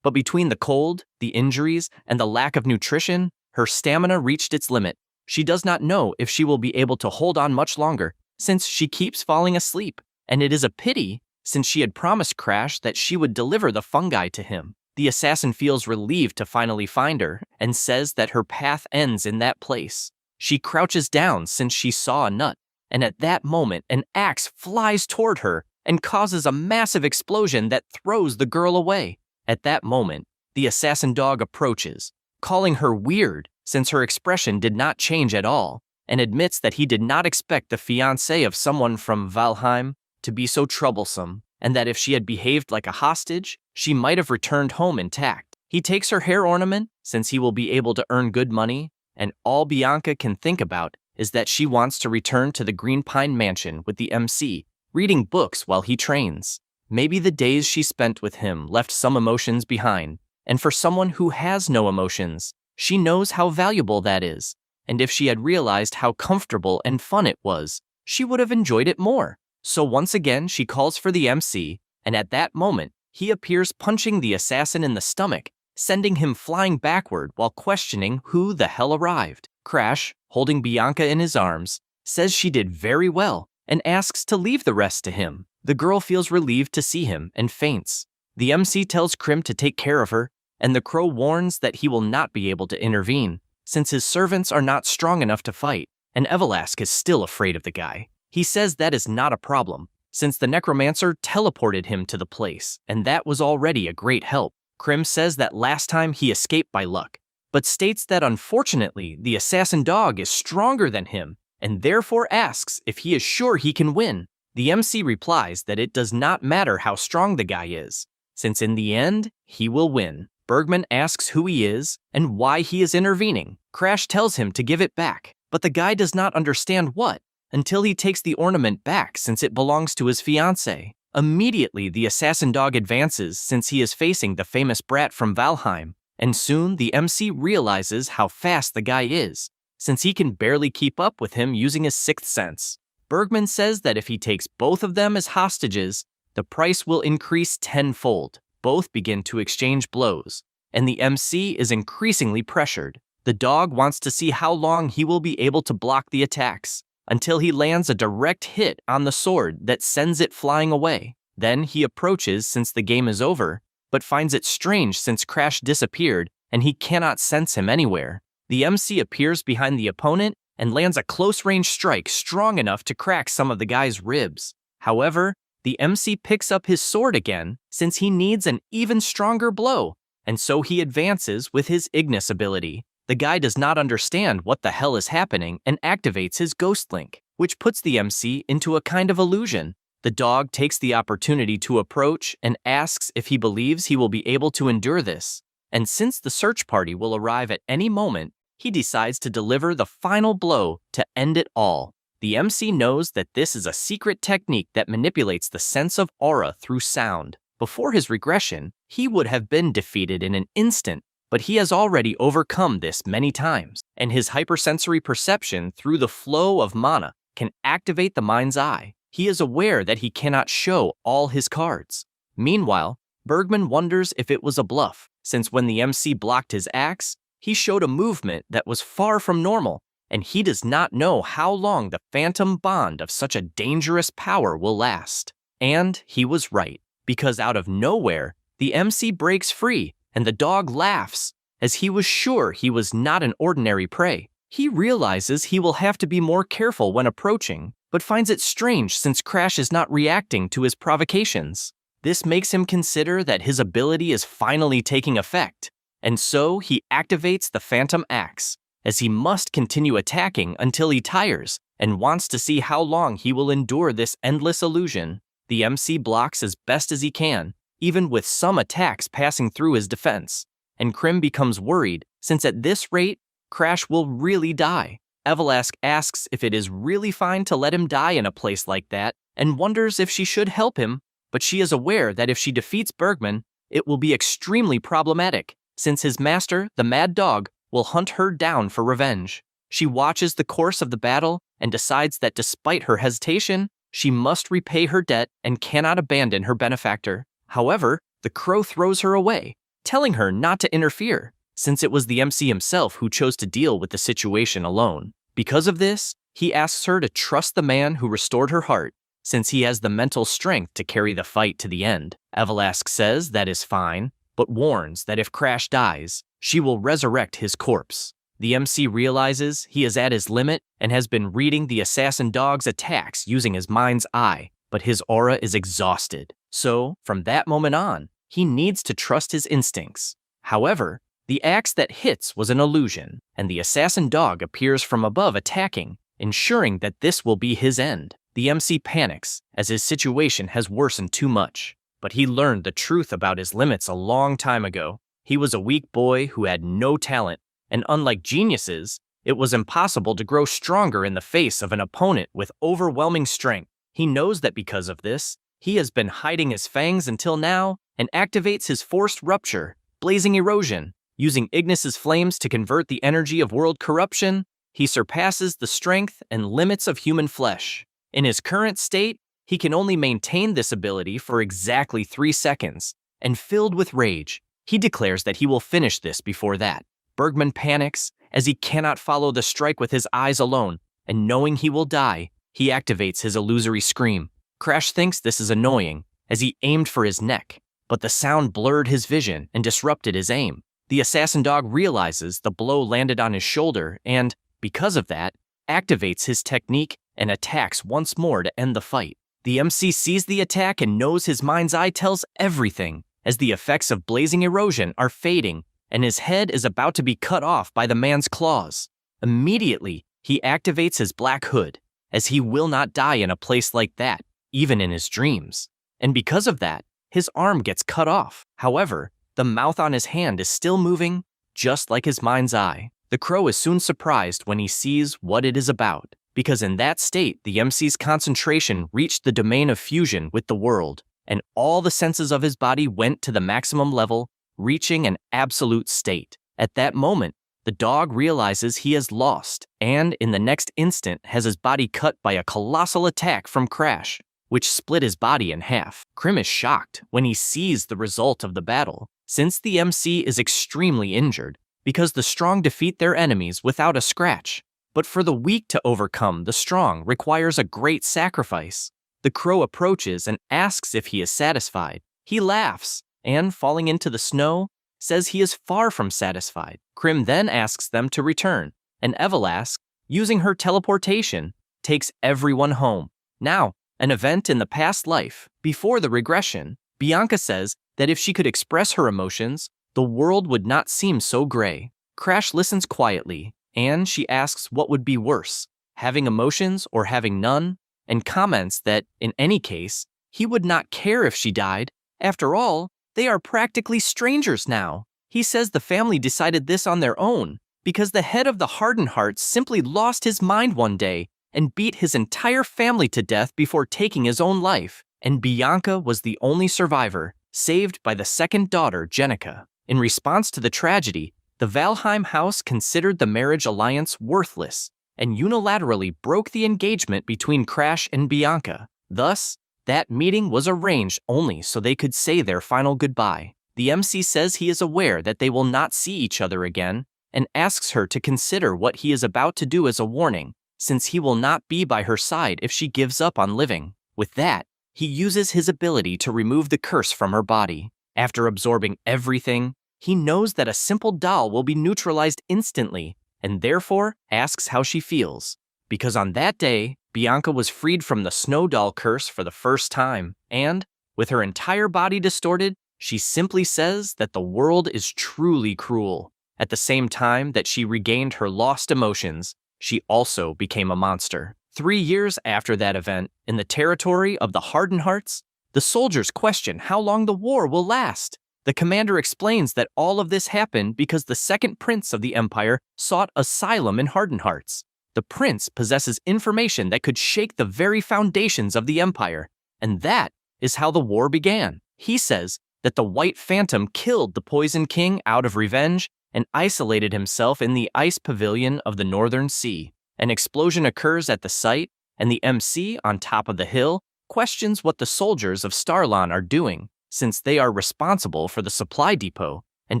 But between the cold, the injuries, and the lack of nutrition, her stamina reached its limit. She does not know if she will be able to hold on much longer, since she keeps falling asleep, and it is a pity, since she had promised Crash that she would deliver the fungi to him. The assassin feels relieved to finally find her, and says that her path ends in that place. She crouches down since she saw a nut, and at that moment an axe flies toward her and causes a massive explosion that throws the girl away. At that moment, the assassin dog approaches, calling her weird since her expression did not change at all, and admits that he did not expect the fiancée of someone from Valheim to be so troublesome, and that if she had behaved like a hostage, she might have returned home intact. He takes her hair ornament since he will be able to earn good money, and all Bianca can think about is that she wants to return to the Green Pine Mansion with the MC, reading books while he trains. Maybe the days she spent with him left some emotions behind, and for someone who has no emotions, she knows how valuable that is, and if she had realized how comfortable and fun it was, she would have enjoyed it more. So once again, she calls for the MC, and at that moment, he appears punching the assassin in the stomach, sending him flying backward while questioning who the hell arrived. Crash, holding Bianca in his arms, says she did very well and asks to leave the rest to him. The girl feels relieved to see him and faints. The MC tells Krim to take care of her, and the crow warns that he will not be able to intervene, since his servants are not strong enough to fight, and Evelask is still afraid of the guy. He says that is not a problem, since the necromancer teleported him to the place, and that was already a great help. Krim says that last time he escaped by luck, but states that unfortunately the assassin dog is stronger than him, and therefore asks if he is sure he can win. The MC replies that it does not matter how strong the guy is, since in the end, he will win. Bergman asks who he is and why he is intervening. Crash tells him to give it back, but the guy does not understand what, until he takes the ornament back since it belongs to his fiancée. Immediately, the assassin dog advances since he is facing the famous brat from Valheim, and soon the MC realizes how fast the guy is, since he can barely keep up with him using his sixth sense. Bergman says that if he takes both of them as hostages, the price will increase tenfold. Both begin to exchange blows, and the MC is increasingly pressured. The dog wants to see how long he will be able to block the attacks, until he lands a direct hit on the sword that sends it flying away. Then he approaches since the game is over, but finds it strange since Crash disappeared and he cannot sense him anywhere. The MC appears behind the opponent and lands a close-range strike strong enough to crack some of the guy's ribs. However, the MC picks up his sword again since he needs an even stronger blow, and so he advances with his Ignis ability. The guy does not understand what the hell is happening and activates his Ghost Link, which puts the MC into a kind of illusion. The dog takes the opportunity to approach and asks if he believes he will be able to endure this. And since the search party will arrive at any moment, he decides to deliver the final blow to end it all. The MC knows that this is a secret technique that manipulates the sense of aura through sound. Before his regression, he would have been defeated in an instant, but he has already overcome this many times, and his hypersensory perception through the flow of mana can activate the mind's eye. He is aware that he cannot show all his cards. Meanwhile, Bergman wonders if it was a bluff, since when the MC blocked his axe, he showed a movement that was far from normal, and he does not know how long the phantom bond of such a dangerous power will last. And he was right, because out of nowhere, the MC breaks free, and the dog laughs. as he was sure he was not an ordinary prey. He realizes he will have to be more careful when approaching, but finds it strange since Crash is not reacting to his provocations. This makes him consider that his ability is finally taking effect, and so he activates the Phantom Axe, as he must continue attacking until he tires and wants to see how long he will endure this endless illusion. The MC blocks as best as he can, even with some attacks passing through his defense, and Krim becomes worried since at this rate, Crash will really die. Evelask asks if it is really fine to let him die in a place like that and wonders if she should help him, but she is aware that if she defeats Bergman, it will be extremely problematic, since his master, the Mad Dog, will hunt her down for revenge. She watches the course of the battle and decides that despite her hesitation, she must repay her debt and cannot abandon her benefactor. However, the crow throws her away, telling her not to interfere, since it was the MC himself who chose to deal with the situation alone. Because of this, he asks her to trust the man who restored her heart, since he has the mental strength to carry the fight to the end. Evelask says that is fine, but warns that if Crash dies, she will resurrect his corpse. The MC realizes he is at his limit and has been reading the assassin dog's attacks using his mind's eye, but his aura is exhausted. So, from that moment on, he needs to trust his instincts. However, the axe that hits was an illusion, and the assassin dog appears from above attacking, ensuring that this will be his end. The MC panics, as his situation has worsened too much. But he learned the truth about his limits a long time ago. He was a weak boy who had no talent, and unlike geniuses, it was impossible to grow stronger in the face of an opponent with overwhelming strength. He knows that because of this, he has been hiding his fangs until now and activates his forced rupture, blazing erosion. Using Ignis's flames to convert the energy of world corruption, he surpasses the strength and limits of human flesh. In his current state, he can only maintain this ability for exactly 3 seconds, and filled with rage, he declares that he will finish this before that. Bergman panics, as he cannot follow the strike with his eyes alone, and knowing he will die, he activates his illusory scream. Crash thinks this is annoying, as he aimed for his neck, but the sound blurred his vision and disrupted his aim. The assassin dog realizes the blow landed on his shoulder and, because of that, activates his technique and attacks once more to end the fight. The MC sees the attack and knows his mind's eye tells everything, as the effects of blazing erosion are fading and his head is about to be cut off by the man's claws. Immediately, he activates his black hood, as he will not die in a place like that, even in his dreams. And because of that, his arm gets cut off. However, the mouth on his hand is still moving, just like his mind's eye. The crow is soon surprised when he sees what it is about, because in that state, the MC's concentration reached the domain of fusion with the world, and all the senses of his body went to the maximum level, reaching an absolute state. At that moment, the dog realizes he has lost, and in the next instant has his body cut by a colossal attack from Crash, which split his body in half. Krim is shocked when he sees the result of the battle, since the MC is extremely injured, because the strong defeat their enemies without a scratch. But for the weak to overcome the strong requires a great sacrifice. The crow approaches and asks if he is satisfied. He laughs, and falling into the snow, says he is far from satisfied. Krim then asks them to return, and Evelask, using her teleportation, takes everyone home. Now, an event in the past life, before the regression, Bianca says that if she could express her emotions, the world would not seem so gray. Crash listens quietly, and she asks what would be worse, having emotions or having none, and comments that, in any case, he would not care if she died. After all, they are practically strangers now. He says the family decided this on their own, because the head of the Hardened Hearts simply lost his mind one day and beat his entire family to death before taking his own life, and Bianca was the only survivor, saved by the second daughter, Jenica. In response to the tragedy, the Valheim house considered the marriage alliance worthless and unilaterally broke the engagement between Crash and Bianca. Thus, that meeting was arranged only so they could say their final goodbye. The MC says he is aware that they will not see each other again and asks her to consider what he is about to do as a warning, since he will not be by her side if she gives up on living. With that, he uses his ability to remove the curse from her body. After absorbing everything, He knows that a simple doll will be neutralized instantly, and therefore asks how she feels. Because on that day, Bianca was freed from the snow doll curse for the first time, and, with her entire body distorted, she simply says that the world is truly cruel. At the same time that she regained her lost emotions, she also became a monster. 3 years after that event, in the territory of the Hardened Hearts, the soldiers question how long the war will last. The commander explains that all of this happened because the second prince of the empire sought asylum in Hardened Hearts. The prince possesses information that could shake the very foundations of the empire, and that is how the war began. He says that the White Phantom killed the Poison King out of revenge and isolated himself in the ice pavilion of the Northern Sea. An explosion occurs at the site, and the MC on top of the hill questions what the soldiers of Starlon are doing, since they are responsible for the supply depot, and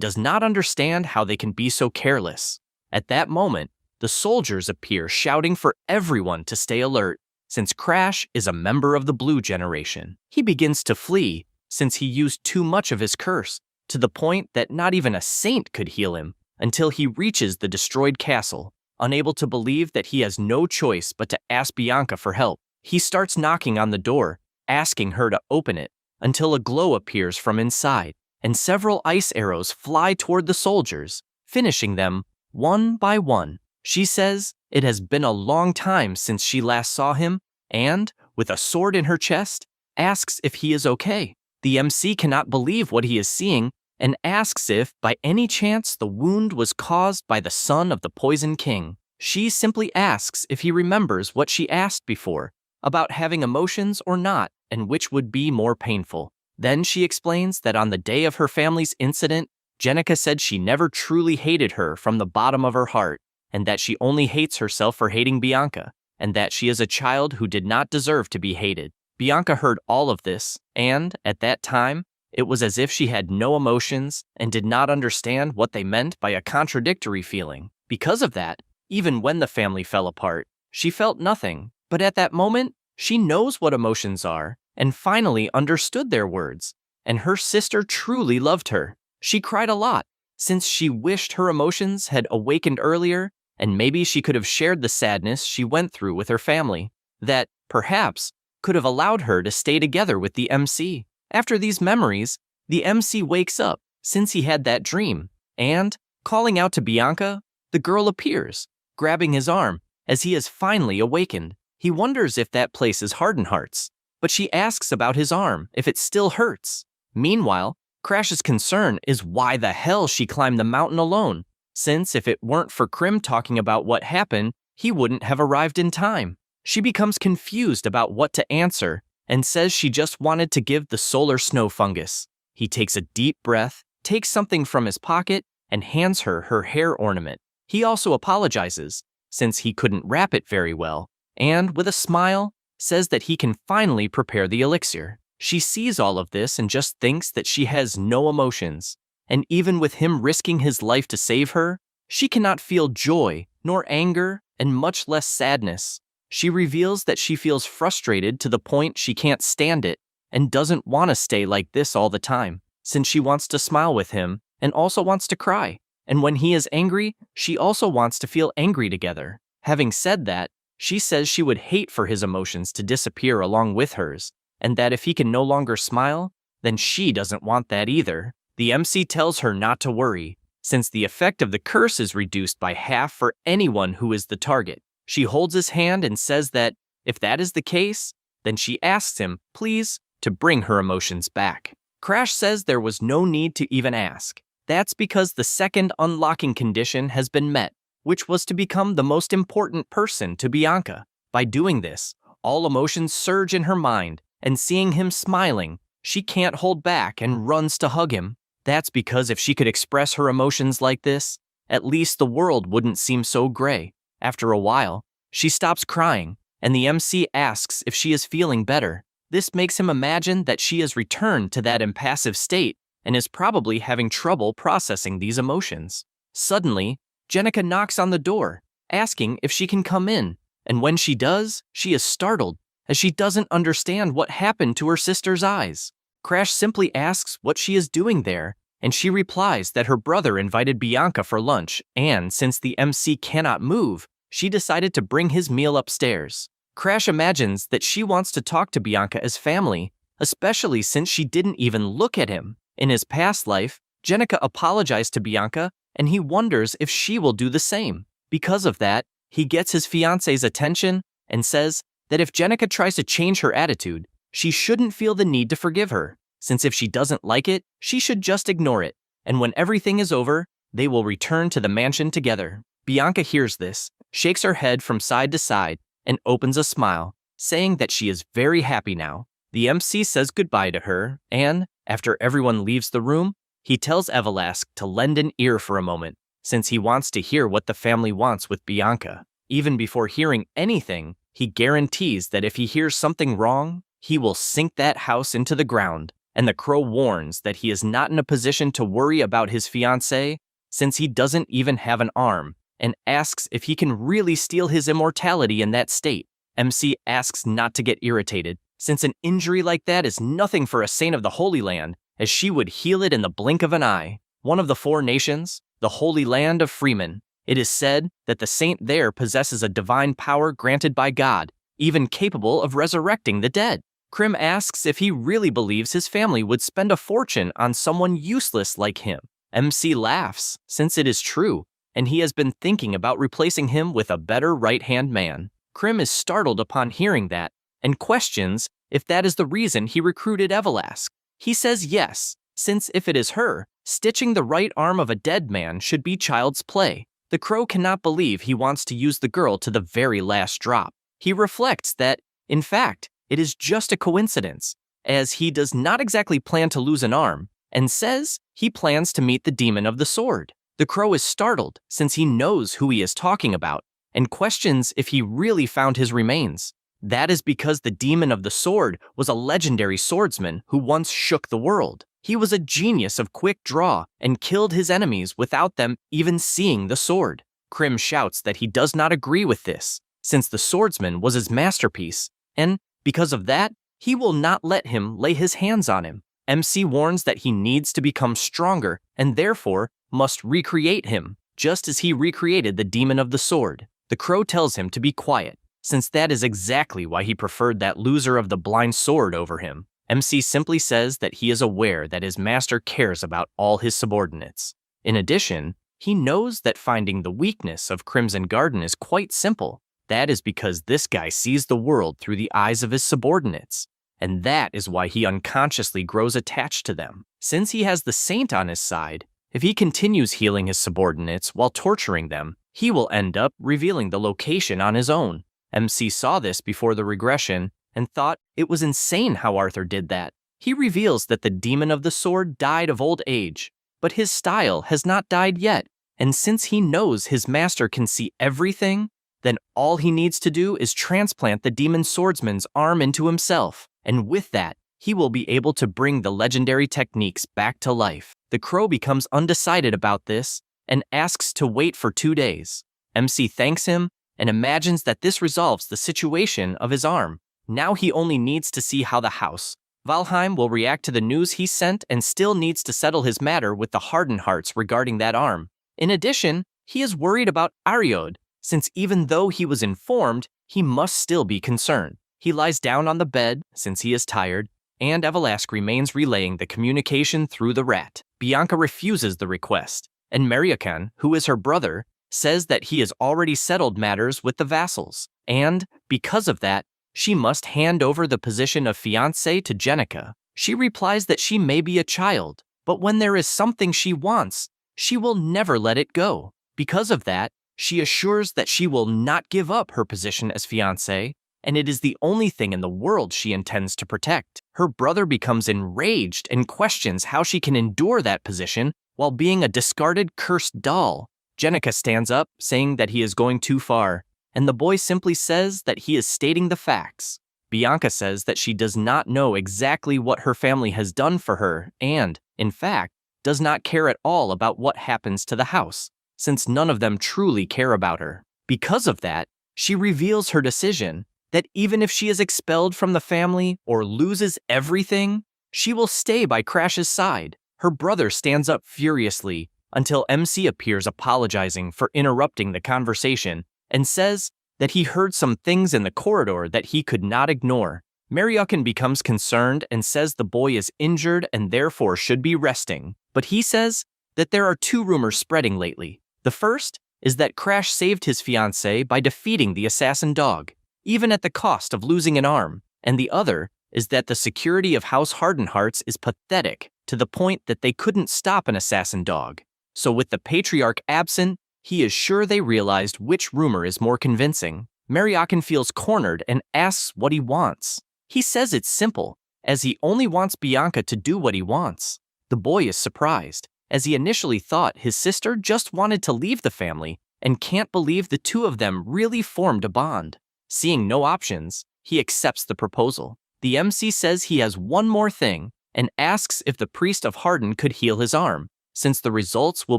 does not understand how they can be so careless. At that moment, the soldiers appear shouting for everyone to stay alert, since Crash is a member of the Blue Generation. He begins to flee, since he used too much of his curse, to the point that not even a saint could heal him, until he reaches the destroyed castle. Unable to believe that he has no choice but to ask Bianca for help, he starts knocking on the door, asking her to open it, until a glow appears from inside, and several ice arrows fly toward the soldiers, finishing them one by one. She says it has been a long time since she last saw him, and, with a sword in her chest, asks if he is okay. The MC cannot believe what he is seeing, and asks if, by any chance, the wound was caused by the son of the Poison King. She simply asks if he remembers what she asked before, about having emotions or not, and which would be more painful. Then she explains that on the day of her family's incident, Jenica said she never truly hated her from the bottom of her heart, and that she only hates herself for hating Bianca, and that she is a child who did not deserve to be hated. Bianca heard all of this, and, at that time, it was as if she had no emotions and did not understand what they meant by a contradictory feeling. Because of that, even when the family fell apart, she felt nothing. But at that moment, she knows what emotions are, and finally understood their words, and her sister truly loved her. She cried a lot, since she wished her emotions had awakened earlier, and maybe she could have shared the sadness she went through with her family, that, perhaps, could have allowed her to stay together with the MC. After these memories, the MC wakes up, since he had that dream, and, calling out to Bianca, the girl appears, grabbing his arm, as he has finally awakened. He wonders if that place is Hardened Hearts, but she asks about his arm, if it still hurts. Meanwhile, Crash's concern is why the hell she climbed the mountain alone, since if it weren't for Krim talking about what happened, he wouldn't have arrived in time. She becomes confused about what to answer, and says she just wanted to give the solar snow fungus. He takes a deep breath, takes something from his pocket, and hands her her hair ornament. He also apologizes, since he couldn't wrap it very well, and, with a smile, says that he can finally prepare the elixir. She sees all of this and just thinks that she has no emotions, and even with him risking his life to save her, she cannot feel joy, nor anger, and much less sadness. She reveals that she feels frustrated to the point she can't stand it, and doesn't want to stay like this all the time, since she wants to smile with him, and also wants to cry. And when he is angry, she also wants to feel angry together. Having said that, she says she would hate for his emotions to disappear along with hers, and that if he can no longer smile, then she doesn't want that either. The MC tells her not to worry, since the effect of the curse is reduced by half for anyone who is the target. She holds his hand and says that, if that is the case, then she asks him, please, to bring her emotions back. Crash says there was no need to even ask. That's because the second unlocking condition has been met, which was to become the most important person to Bianca. By doing this, all emotions surge in her mind, and seeing him smiling, she can't hold back and runs to hug him. That's because if she could express her emotions like this, at least the world wouldn't seem so gray. After a while, she stops crying, and the MC asks if she is feeling better. This makes him imagine that she has returned to that impassive state and is probably having trouble processing these emotions. Suddenly, Jenica knocks on the door, asking if she can come in, and when she does, she is startled, as she doesn't understand what happened to her sister's eyes. Crash simply asks what she is doing there, and she replies that her brother invited Bianca for lunch, and since the MC cannot move, she decided to bring his meal upstairs. Crash imagines that she wants to talk to Bianca as family, especially since she didn't even look at him. In his past life, Jenica apologized to Bianca, and he wonders if she will do the same. Because of that, he gets his fiance's attention and says that if Jenica tries to change her attitude, she shouldn't feel the need to forgive her, since if she doesn't like it, she should just ignore it, and when everything is over, they will return to the mansion together. Bianca hears this, shakes her head from side to side, and opens a smile, saying that she is very happy now. The MC says goodbye to her, and, after everyone leaves the room, he tells Evelask to lend an ear for a moment, since he wants to hear what the family wants with Bianca. Even before hearing anything, he guarantees that if he hears something wrong, he will sink that house into the ground, and the crow warns that he is not in a position to worry about his fiancée, since he doesn't even have an arm, and asks if he can really steal his immortality in that state. MC asks not to get irritated, since an injury like that is nothing for a saint of the Holy Land, as she would heal it in the blink of an eye. One of the 4 nations, the Holy Land of Freeman. It is said that the saint there possesses a divine power granted by God, even capable of resurrecting the dead. Krim asks if he really believes his family would spend a fortune on someone useless like him. MC laughs, since it is true, and he has been thinking about replacing him with a better right-hand man. Krim is startled upon hearing that, and questions if that is the reason he recruited Evelask. He says yes, since if it is her, stitching the right arm of a dead man should be child's play. The crow cannot believe he wants to use the girl to the very last drop. He reflects that, in fact, it is just a coincidence, as he does not exactly plan to lose an arm, and says he plans to meet the demon of the sword. The crow is startled, since he knows who he is talking about, and questions if he really found his remains. That is because the demon of the sword was a legendary swordsman who once shook the world. He was a genius of quick draw and killed his enemies without them even seeing the sword. Krim shouts that he does not agree with this, since the swordsman was his masterpiece, and because of that, he will not let him lay his hands on him. MC warns that he needs to become stronger and therefore must recreate him, just as he recreated the demon of the sword. The crow tells him to be quiet, since that is exactly why he preferred that loser of the blind sword over him. MC simply says that he is aware that his master cares about all his subordinates. In addition, he knows that finding the weakness of Crimson Garden is quite simple. That is because this guy sees the world through the eyes of his subordinates, and that is why he unconsciously grows attached to them. Since he has the saint on his side, if he continues healing his subordinates while torturing them, he will end up revealing the location on his own. MC saw this before the regression and thought it was insane how Arthur did that. He reveals that the demon of the sword died of old age, but his style has not died yet, and since he knows his master can see everything, then all he needs to do is transplant the demon swordsman's arm into himself, and with that, he will be able to bring the legendary techniques back to life. The crow becomes undecided about this and asks to wait for 2 days. MC thanks him and imagines that this resolves the situation of his arm. Now he only needs to see how the house, Valheim, will react to the news he sent and still needs to settle his matter with the Hardened Hearts regarding that arm. In addition, he is worried about Ariod, since even though he was informed, he must still be concerned. He lies down on the bed, since he is tired, and Evelask remains relaying the communication through the rat. Bianca refuses the request, and Mariakan, who is her brother, says that he has already settled matters with the vassals, and, because of that, she must hand over the position of fiancé to Jenica. She replies that she may be a child, but when there is something she wants, she will never let it go. Because of that, she assures that she will not give up her position as fiancé, and it is the only thing in the world she intends to protect. Her brother becomes enraged and questions how she can endure that position while being a discarded, cursed doll. Jenica stands up, saying that he is going too far, and the boy simply says that he is stating the facts. Bianca says that she does not know exactly what her family has done for her and, in fact, does not care at all about what happens to the house, since none of them truly care about her. Because of that, she reveals her decision that even if she is expelled from the family or loses everything, she will stay by Crash's side. Her brother stands up furiously until MC appears apologizing for interrupting the conversation and says that he heard some things in the corridor that he could not ignore. Mariokin becomes concerned and says the boy is injured and therefore should be resting. But he says that there are two rumors spreading lately. The first is that Crash saved his fiancée by defeating the assassin dog, even at the cost of losing an arm. And the other is that the security of House Hardenhearts is pathetic to the point that they couldn't stop an assassin dog. So with the patriarch absent, he is sure they realized which rumor is more convincing. Mariokin feels cornered and asks what he wants. He says it's simple, as he only wants Bianca to do what he wants. The boy is surprised, as he initially thought his sister just wanted to leave the family and can't believe the two of them really formed a bond. Seeing no options, he accepts the proposal. The MC says he has one more thing and asks if the priest of Harden could heal his arm, since the results will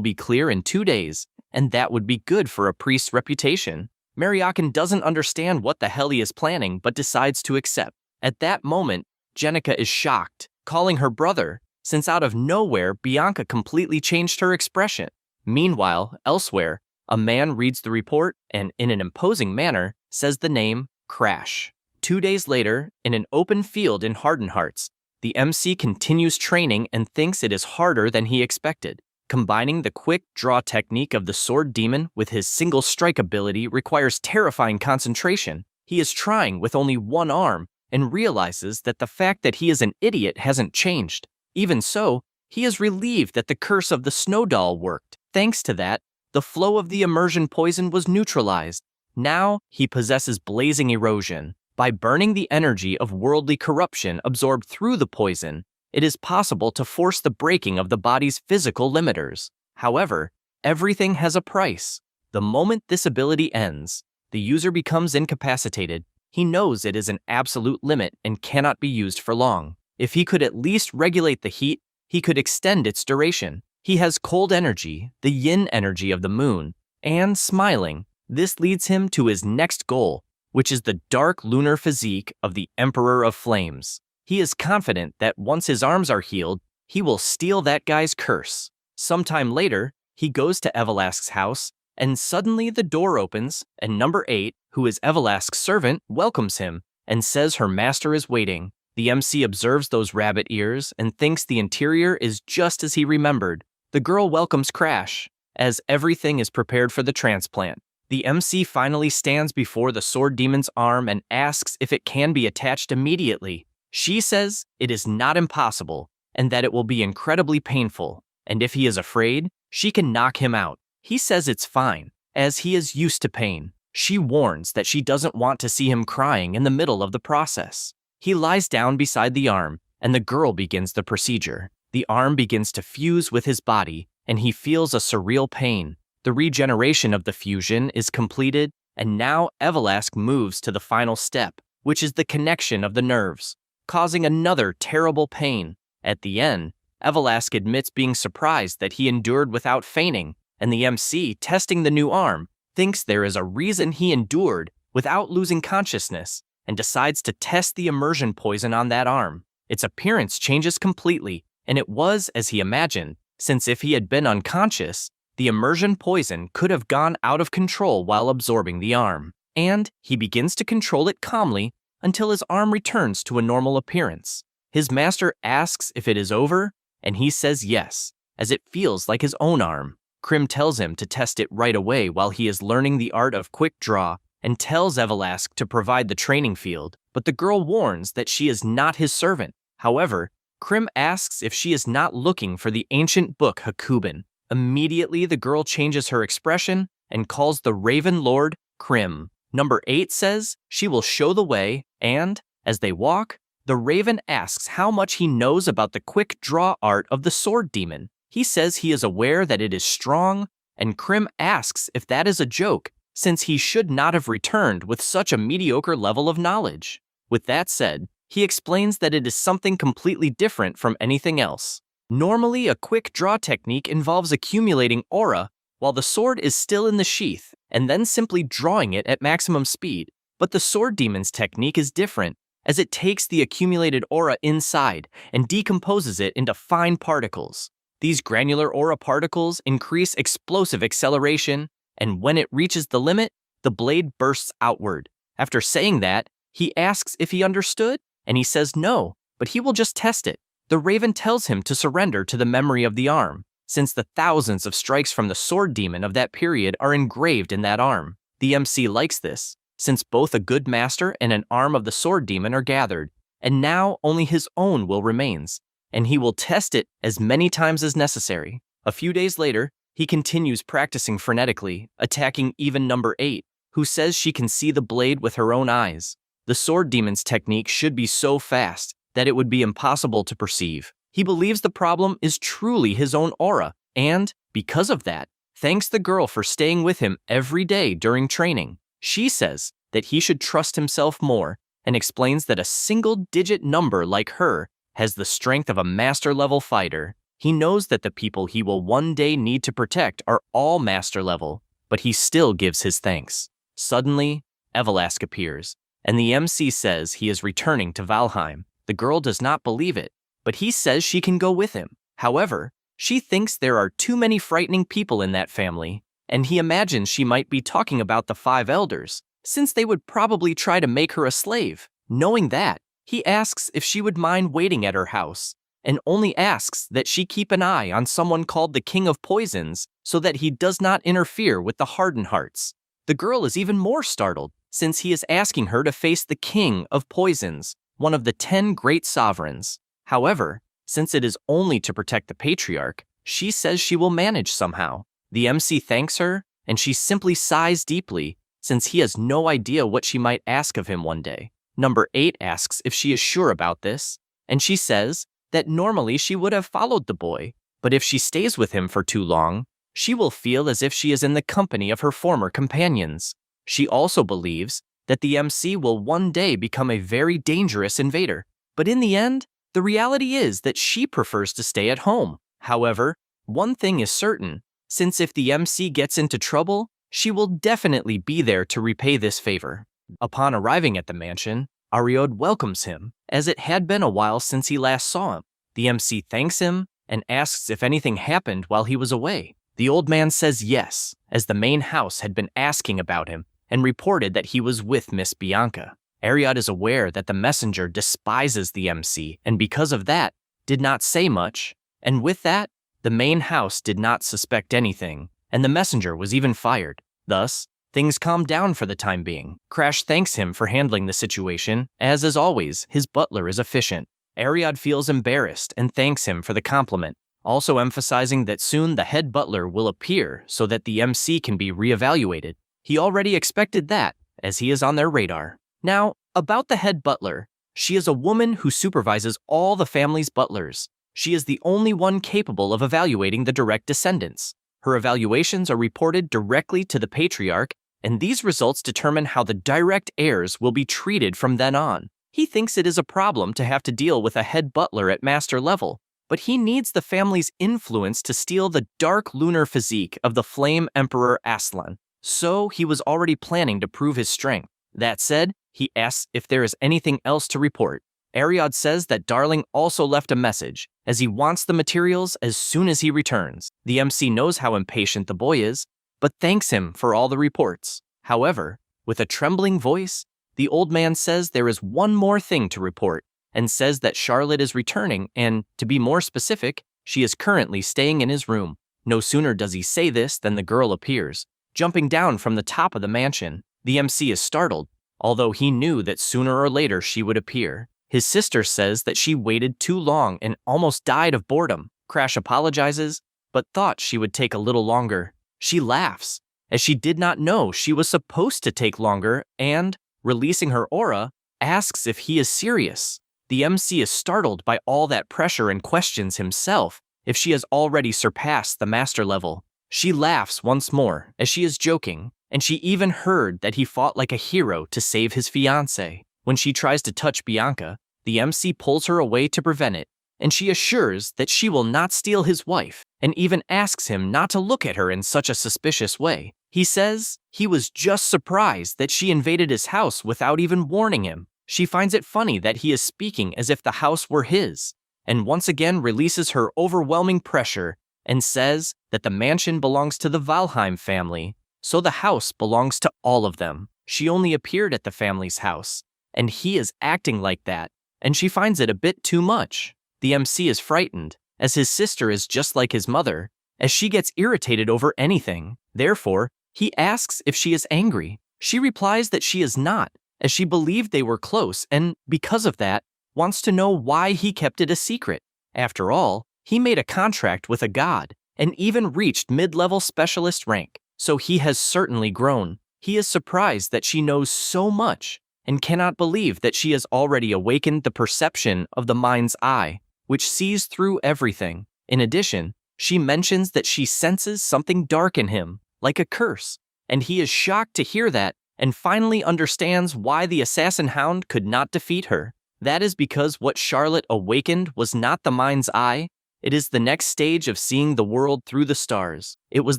be clear in 2 days, and that would be good for a priest's reputation. Mariokin doesn't understand what the hell he is planning, but decides to accept. At that moment, Jenica is shocked, calling her brother, since out of nowhere, Bianca completely changed her expression. Meanwhile, elsewhere, a man reads the report and, in an imposing manner, says the name Crash. 2 days later, in an open field in Hardenhearts, the MC continues training and thinks it is harder than he expected. Combining the quick draw technique of the sword demon with his single strike ability requires terrifying concentration. He is trying with only one arm and realizes that the fact that he is an idiot hasn't changed. Even so, he is relieved that the curse of the snow doll worked. Thanks to that, the flow of the immersion poison was neutralized. Now, he possesses blazing erosion. By burning the energy of worldly corruption absorbed through the poison, it is possible to force the breaking of the body's physical limiters. However, everything has a price. The moment this ability ends, the user becomes incapacitated. He knows it is an absolute limit and cannot be used for long. If he could at least regulate the heat, he could extend its duration. He has cold energy, the yin energy of the moon, and smiling. This leads him to his next goal, which is the dark lunar physique of the Emperor of Flames. He is confident that once his arms are healed, he will steal that guy's curse. Sometime later, he goes to Evelask's house, and suddenly the door opens, and number 8, who is Evelask's servant, welcomes him and says her master is waiting. The MC observes those rabbit ears and thinks the interior is just as he remembered. The girl welcomes Crash, as everything is prepared for the transplant. The MC finally stands before the sword demon's arm and asks if it can be attached immediately. She says it is not impossible and that it will be incredibly painful, and if he is afraid, she can knock him out. He says it's fine, as he is used to pain. She warns that she doesn't want to see him crying in the middle of the process. He lies down beside the arm, and the girl begins the procedure. The arm begins to fuse with his body, and he feels a surreal pain. The regeneration of the fusion is completed, and now Evelask moves to the final step, which is the connection of the nerves, causing another terrible pain. At the end, Evelask admits being surprised that he endured without fainting, and the MC, testing the new arm, thinks there is a reason he endured without losing consciousness, and decides to test the immersion poison on that arm. Its appearance changes completely, and it was as he imagined, since if he had been unconscious, the immersion poison could have gone out of control while absorbing the arm. And he begins to control it calmly until his arm returns to a normal appearance. His master asks if it is over, and he says yes, as it feels like his own arm. Krim tells him to test it right away while he is learning the art of quick draw and tells Evelask to provide the training field, but the girl warns that she is not his servant. However, Krim asks if she is not looking for the ancient book Hakuben. Immediately, the girl changes her expression and calls the Raven Lord Krim. Number 8 says she will show the way, and, as they walk, the Raven asks how much he knows about the quick draw art of the sword demon. He says he is aware that it is strong, and Krim asks if that is a joke, since he should not have returned with such a mediocre level of knowledge. With that said, he explains that it is something completely different from anything else. Normally, a quick draw technique involves accumulating aura while the sword is still in the sheath, and then simply drawing it at maximum speed. But the sword demon's technique is different. as it takes the accumulated aura inside and decomposes it into fine particles. These granular aura particles increase explosive acceleration, and when it reaches the limit, the blade bursts outward. After saying that, he asks if he understood, and he says no, but he will just test it. The raven tells him to surrender to the memory of the arm, since the thousands of strikes from the sword demon of that period are engraved in that arm. The MC likes this, since both a good master and an arm of the sword demon are gathered, and now only his own will remains, and he will test it as many times as necessary. A few days later, he continues practicing frenetically, attacking even number 8, who says she can see the blade with her own eyes. The sword demon's technique should be so fast that it would be impossible to perceive. He believes the problem is truly his own aura, and, because of that, thanks the girl for staying with him every day during training. She says that he should trust himself more and explains that a single-digit number like her has the strength of a master-level fighter. He knows that the people he will one day need to protect are all master-level, but he still gives his thanks. Suddenly, Evelask appears, and the MC says he is returning to Valheim. The girl does not believe it, but he says she can go with him. However, she thinks there are too many frightening people in that family, and he imagines she might be talking about the 5 elders, since they would probably try to make her a slave. Knowing that, he asks if she would mind waiting at her house, and only asks that she keep an eye on someone called the King of Poisons so that he does not interfere with the Hardened Hearts. The girl is even more startled, since he is asking her to face the King of Poisons, one of the 10 great sovereigns. However, since it is only to protect the patriarch, she says she will manage somehow. The MC thanks her, and she simply sighs deeply, since he has no idea what she might ask of him one day. Number 8 asks if she is sure about this, and she says that normally she would have followed the boy, but if she stays with him for too long, she will feel as if she is in the company of her former companions. She also believes that the MC will one day become a very dangerous invader, but in the end, the reality is that she prefers to stay at home. However, one thing is certain, since if the MC gets into trouble, she will definitely be there to repay this favor. Upon arriving at the mansion, Ariod welcomes him, as it had been a while since he last saw him. The MC thanks him and asks if anything happened while he was away. The old man says yes, as the main house had been asking about him and reported that he was with Miss Bianca. Ariod is aware that the messenger despises the MC, and because of that, did not say much, and with that, the main house did not suspect anything, and the messenger was even fired. Thus, things calmed down for the time being. Crash thanks him for handling the situation, as always, his butler is efficient. Ariod feels embarrassed and thanks him for the compliment, also emphasizing that soon the head butler will appear so that the MC can be reevaluated. He already expected that, as he is on their radar. Now, about the head butler, she is a woman who supervises all the family's butlers. She is the only one capable of evaluating the direct descendants. Her evaluations are reported directly to the patriarch, and these results determine how the direct heirs will be treated from then on. He thinks it is a problem to have to deal with a head butler at master level, but he needs the family's influence to steal the dark lunar physique of the Flame Emperor Aslan. So he was already planning to prove his strength. That said, he asks if there is anything else to report. Ariod says that Darling also left a message, as he wants the materials as soon as he returns. The MC knows how impatient the boy is, but thanks him for all the reports. However, with a trembling voice, the old man says there is one more thing to report, and says that Charlotte is returning and, to be more specific, she is currently staying in his room. No sooner does he say this than the girl appears, jumping down from the top of the mansion. The MC is startled, although he knew that sooner or later she would appear. His sister says that she waited too long and almost died of boredom. Crash apologizes, but thought she would take a little longer. She laughs, as she did not know she was supposed to take longer and, releasing her aura, asks if he is serious. The MC is startled by all that pressure and questions himself if she has already surpassed the master level. She laughs once more, as she is joking, and she even heard that he fought like a hero to save his fiancée. When she tries to touch Bianca, the MC pulls her away to prevent it, and she assures that she will not steal his wife, and even asks him not to look at her in such a suspicious way. He says he was just surprised that she invaded his house without even warning him. She finds it funny that he is speaking as if the house were his, and once again releases her overwhelming pressure and says that the mansion belongs to the Valheim family, so the house belongs to all of them. She only appeared at the family's house, and he is acting like that, and she finds it a bit too much. The MC is frightened, as his sister is just like his mother, as she gets irritated over anything. Therefore, he asks if she is angry. She replies that she is not, as she believed they were close and, because of that, wants to know why he kept it a secret. After all, he made a contract with a god, and even reached mid-level specialist rank, so he has certainly grown. He is surprised that she knows so much, and cannot believe that she has already awakened the perception of the mind's eye, which sees through everything. In addition, she mentions that she senses something dark in him, like a curse, and he is shocked to hear that, and finally understands why the assassin hound could not defeat her. That is because what Charlotte awakened was not the mind's eye, it is the next stage of seeing the world through the stars. It was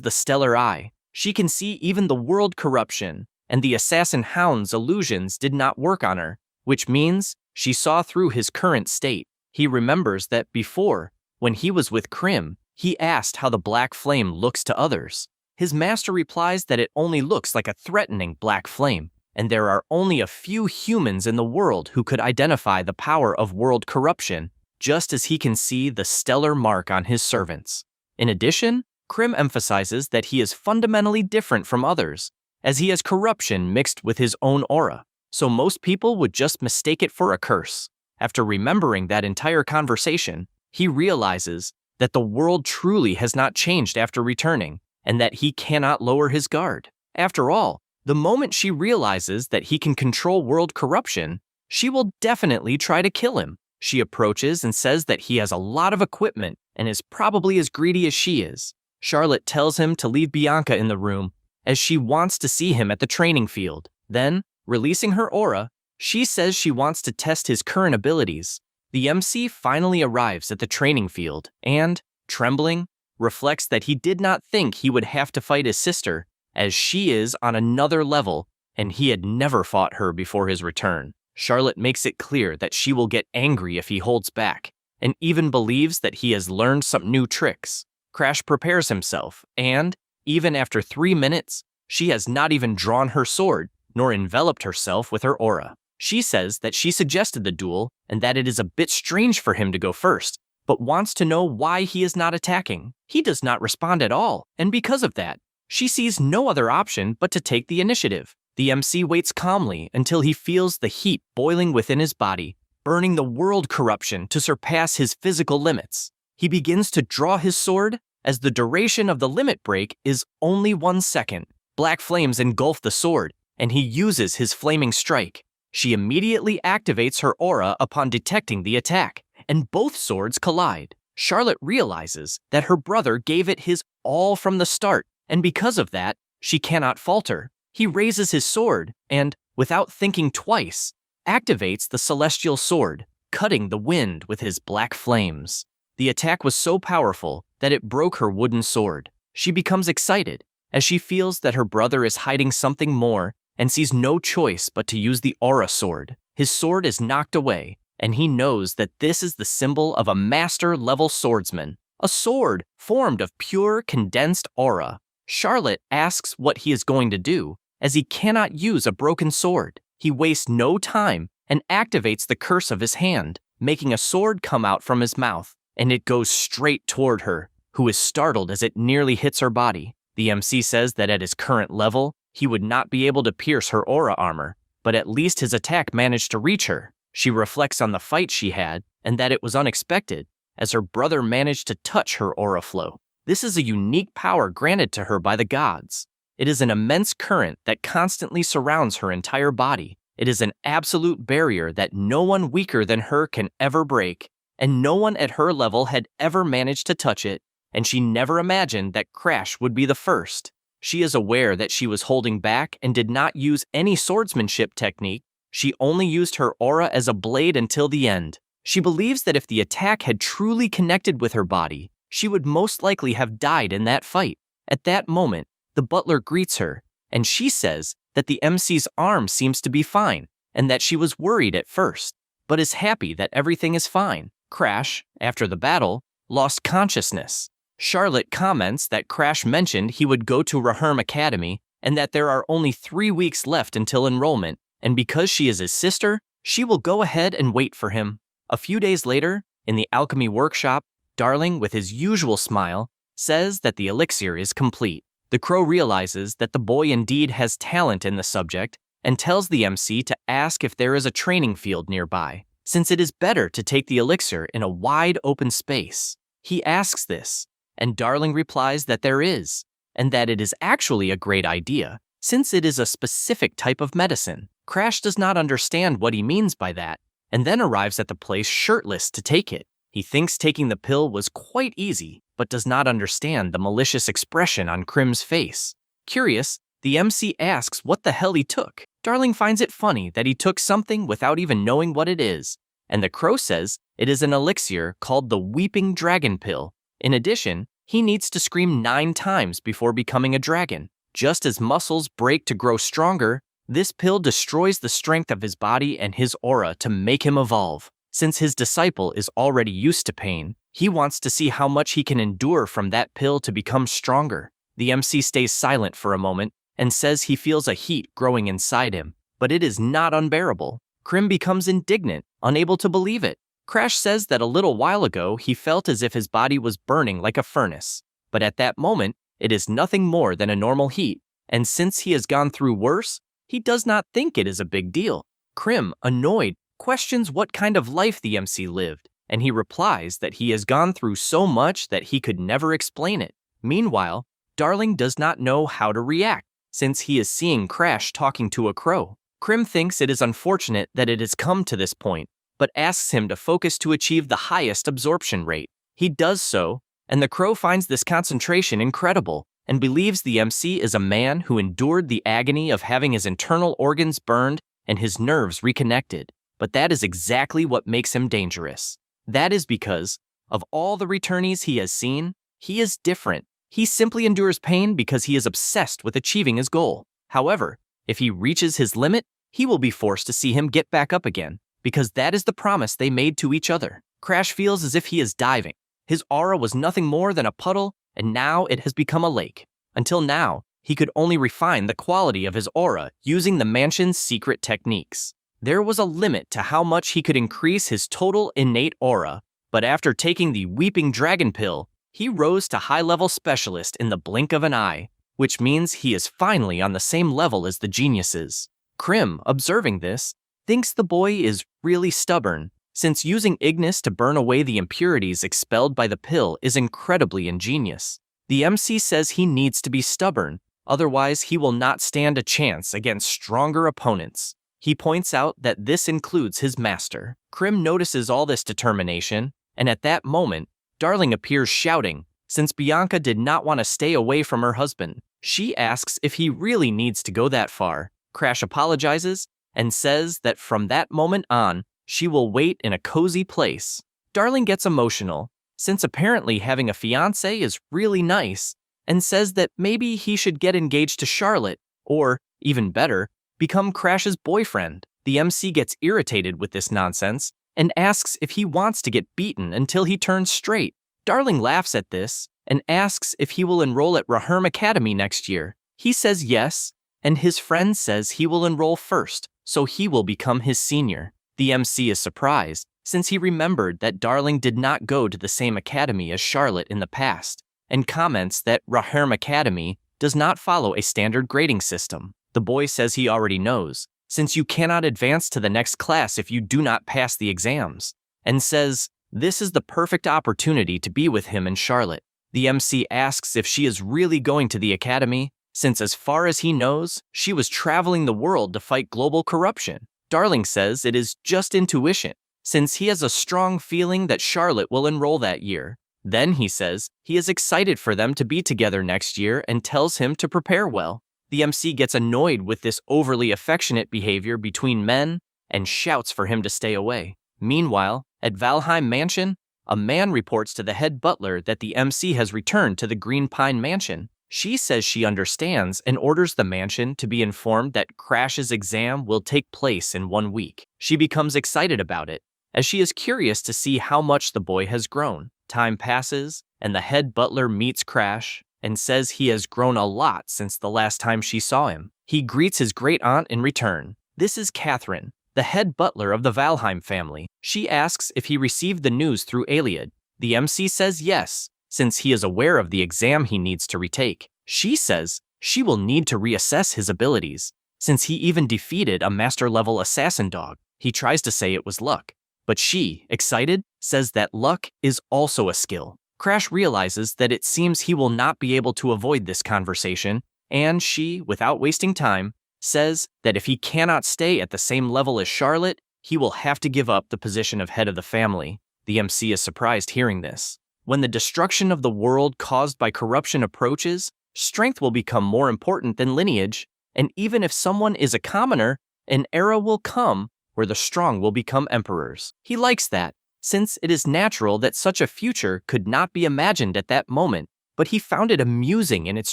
the stellar eye. She can see even the world corruption, and the assassin hound's illusions did not work on her, which means she saw through his current state. He remembers that before, when he was with Krim, he asked how the black flame looks to others. His master replies that it only looks like a threatening black flame, and there are only a few humans in the world who could identify the power of world corruption, just as he can see the stellar mark on his servants. In addition, Krim emphasizes that he is fundamentally different from others, as he has corruption mixed with his own aura, so most people would just mistake it for a curse. After remembering that entire conversation, he realizes that the world truly has not changed after returning, and that he cannot lower his guard. After all, the moment she realizes that he can control world corruption, she will definitely try to kill him. She approaches and says that he has a lot of equipment and is probably as greedy as she is. Charlotte tells him to leave Bianca in the room, as she wants to see him at the training field. Then, releasing her aura, she says she wants to test his current abilities. The MC finally arrives at the training field and, trembling, reflects that he did not think he would have to fight his sister, as she is on another level, and he had never fought her before his return. Charlotte makes it clear that she will get angry if he holds back, and even believes that he has learned some new tricks. Crash prepares himself, and, even after 3 minutes, she has not even drawn her sword, nor enveloped herself with her aura. She says that she suggested the duel, and that it is a bit strange for him to go first, but wants to know why he is not attacking. He does not respond at all, and because of that, she sees no other option but to take the initiative. The MC waits calmly until he feels the heat boiling within his body, burning the world corruption to surpass his physical limits. He begins to draw his sword, as the duration of the limit break is only 1 second. Black flames engulf the sword, and he uses his flaming strike. She immediately activates her aura upon detecting the attack, and both swords collide. Charlotte realizes that her brother gave it his all from the start, and because of that, she cannot falter. He raises his sword and, without thinking twice, activates the celestial sword, cutting the wind with his black flames. The attack was so powerful that it broke her wooden sword. She becomes excited, as she feels that her brother is hiding something more and sees no choice but to use the aura sword. His sword is knocked away, and he knows that this is the symbol of a master-level swordsman, a sword formed of pure condensed aura. Charlotte asks what he is going to do, as he cannot use a broken sword. He wastes no time and activates the curse of his hand, making a sword come out from his mouth, and it goes straight toward her, who is startled as it nearly hits her body. The MC says that at his current level, he would not be able to pierce her aura armor, but at least his attack managed to reach her. She reflects on the fight she had, and that it was unexpected, as her brother managed to touch her aura flow. This is a unique power granted to her by the gods. It is an immense current that constantly surrounds her entire body. It is an absolute barrier that no one weaker than her can ever break, and no one at her level had ever managed to touch it, and she never imagined that Crash would be the first. She is aware that she was holding back and did not use any swordsmanship technique. She only used her aura as a blade until the end. She believes that if the attack had truly connected with her body, she would most likely have died in that fight. At that moment, the butler greets her, and she says that the MC's arm seems to be fine, and that she was worried at first, but is happy that everything is fine. Crash, after the battle, lost consciousness. Charlotte comments that Crash mentioned he would go to Raherm Academy and that there are only 3 weeks left until enrollment, and because she is his sister, she will go ahead and wait for him. A few days later, in the alchemy workshop, Darling, with his usual smile, says that the elixir is complete. The crow realizes that the boy indeed has talent in the subject and tells the MC to ask if there is a training field nearby, since it is better to take the elixir in a wide open space. He asks this, and Darling replies that there is, and that it is actually a great idea, since it is a specific type of medicine. Crash does not understand what he means by that, and then arrives at the place shirtless to take it. He thinks taking the pill was quite easy, but does not understand the malicious expression on Krim's face. Curious, the MC asks what the hell he took. Darling finds it funny that he took something without even knowing what it is, and the crow says it is an elixir called the Weeping Dragon Pill. In addition, he needs to scream 9 times before becoming a dragon. Just as muscles break to grow stronger, this pill destroys the strength of his body and his aura to make him evolve. Since his disciple is already used to pain, he wants to see how much he can endure from that pill to become stronger. The MC stays silent for a moment and says he feels a heat growing inside him, but it is not unbearable. Krim becomes indignant, unable to believe it. Crash says that a little while ago he felt as if his body was burning like a furnace, but at that moment, it is nothing more than a normal heat, and since he has gone through worse, he does not think it is a big deal. Krim, annoyed, questions what kind of life the MC lived, and he replies that he has gone through so much that he could never explain it. Meanwhile, Darling does not know how to react, since he is seeing Crash talking to a crow. Krim thinks it is unfortunate that it has come to this point, but asks him to focus to achieve the highest absorption rate. He does so, and the crow finds this concentration incredible, and believes the MC is a man who endured the agony of having his internal organs burned and his nerves reconnected. But that is exactly what makes him dangerous. That is because, of all the returnees he has seen, he is different. He simply endures pain because he is obsessed with achieving his goal. However, if he reaches his limit, he will be forced to see him get back up again, because that is the promise they made to each other. Crash feels as if he is diving. His aura was nothing more than a puddle, and now it has become a lake. Until now, he could only refine the quality of his aura using the mansion's secret techniques. There was a limit to how much he could increase his total innate aura, but after taking the Weeping Dragon Pill, he rose to high-level specialist in the blink of an eye, which means he is finally on the same level as the geniuses. Krim, observing this, thinks the boy is really stubborn, since using Ignis to burn away the impurities expelled by the pill is incredibly ingenious. The MC says he needs to be stubborn, otherwise he will not stand a chance against stronger opponents. He points out that this includes his master. Krim notices all this determination, and at that moment, Darling appears shouting, since Bianca did not want to stay away from her husband. She asks if he really needs to go that far. Crash apologizes and says that from that moment on, she will wait in a cozy place. Darling gets emotional, since apparently having a fiancé is really nice, and says that maybe he should get engaged to Charlotte, or, even better, become Crash's boyfriend. The MC gets irritated with this nonsense and asks if he wants to get beaten until he turns straight. Darling laughs at this and asks if he will enroll at Raherm Academy next year. He says yes, and his friend says he will enroll first, so he will become his senior. The MC is surprised, since he remembered that Darling did not go to the same academy as Charlotte in the past, and comments that Raherm Academy does not follow a standard grading system. The boy says he already knows, since you cannot advance to the next class if you do not pass the exams, and says this is the perfect opportunity to be with him and Charlotte. The MC asks if she is really going to the academy, since as far as he knows, she was traveling the world to fight global corruption. Darling says it is just intuition, since he has a strong feeling that Charlotte will enroll that year. Then he says he is excited for them to be together next year and tells him to prepare well. The MC gets annoyed with this overly affectionate behavior between men and shouts for him to stay away. Meanwhile, at Valheim Mansion, a man reports to the head butler that the MC has returned to the Green Pine Mansion. She says she understands and orders the mansion to be informed that Crash's exam will take place in 1 week. She becomes excited about it, as she is curious to see how much the boy has grown. Time passes, and the head butler meets Crash and says he has grown a lot since the last time she saw him. He greets his great-aunt in return. This is Catherine, the head butler of the Valheim family. She asks if he received the news through Iliad. The MC says yes, since he is aware of the exam he needs to retake. She says she will need to reassess his abilities, since he even defeated a master-level assassin dog. He tries to say it was luck, but she, excited, says that luck is also a skill. Crash realizes that it seems he will not be able to avoid this conversation, and she, without wasting time, says that if he cannot stay at the same level as Charlotte, he will have to give up the position of head of the family. The MC is surprised hearing this. When the destruction of the world caused by corruption approaches, strength will become more important than lineage, and even if someone is a commoner, an era will come where the strong will become emperors. He likes that, since it is natural that such a future could not be imagined at that moment, but he found it amusing in its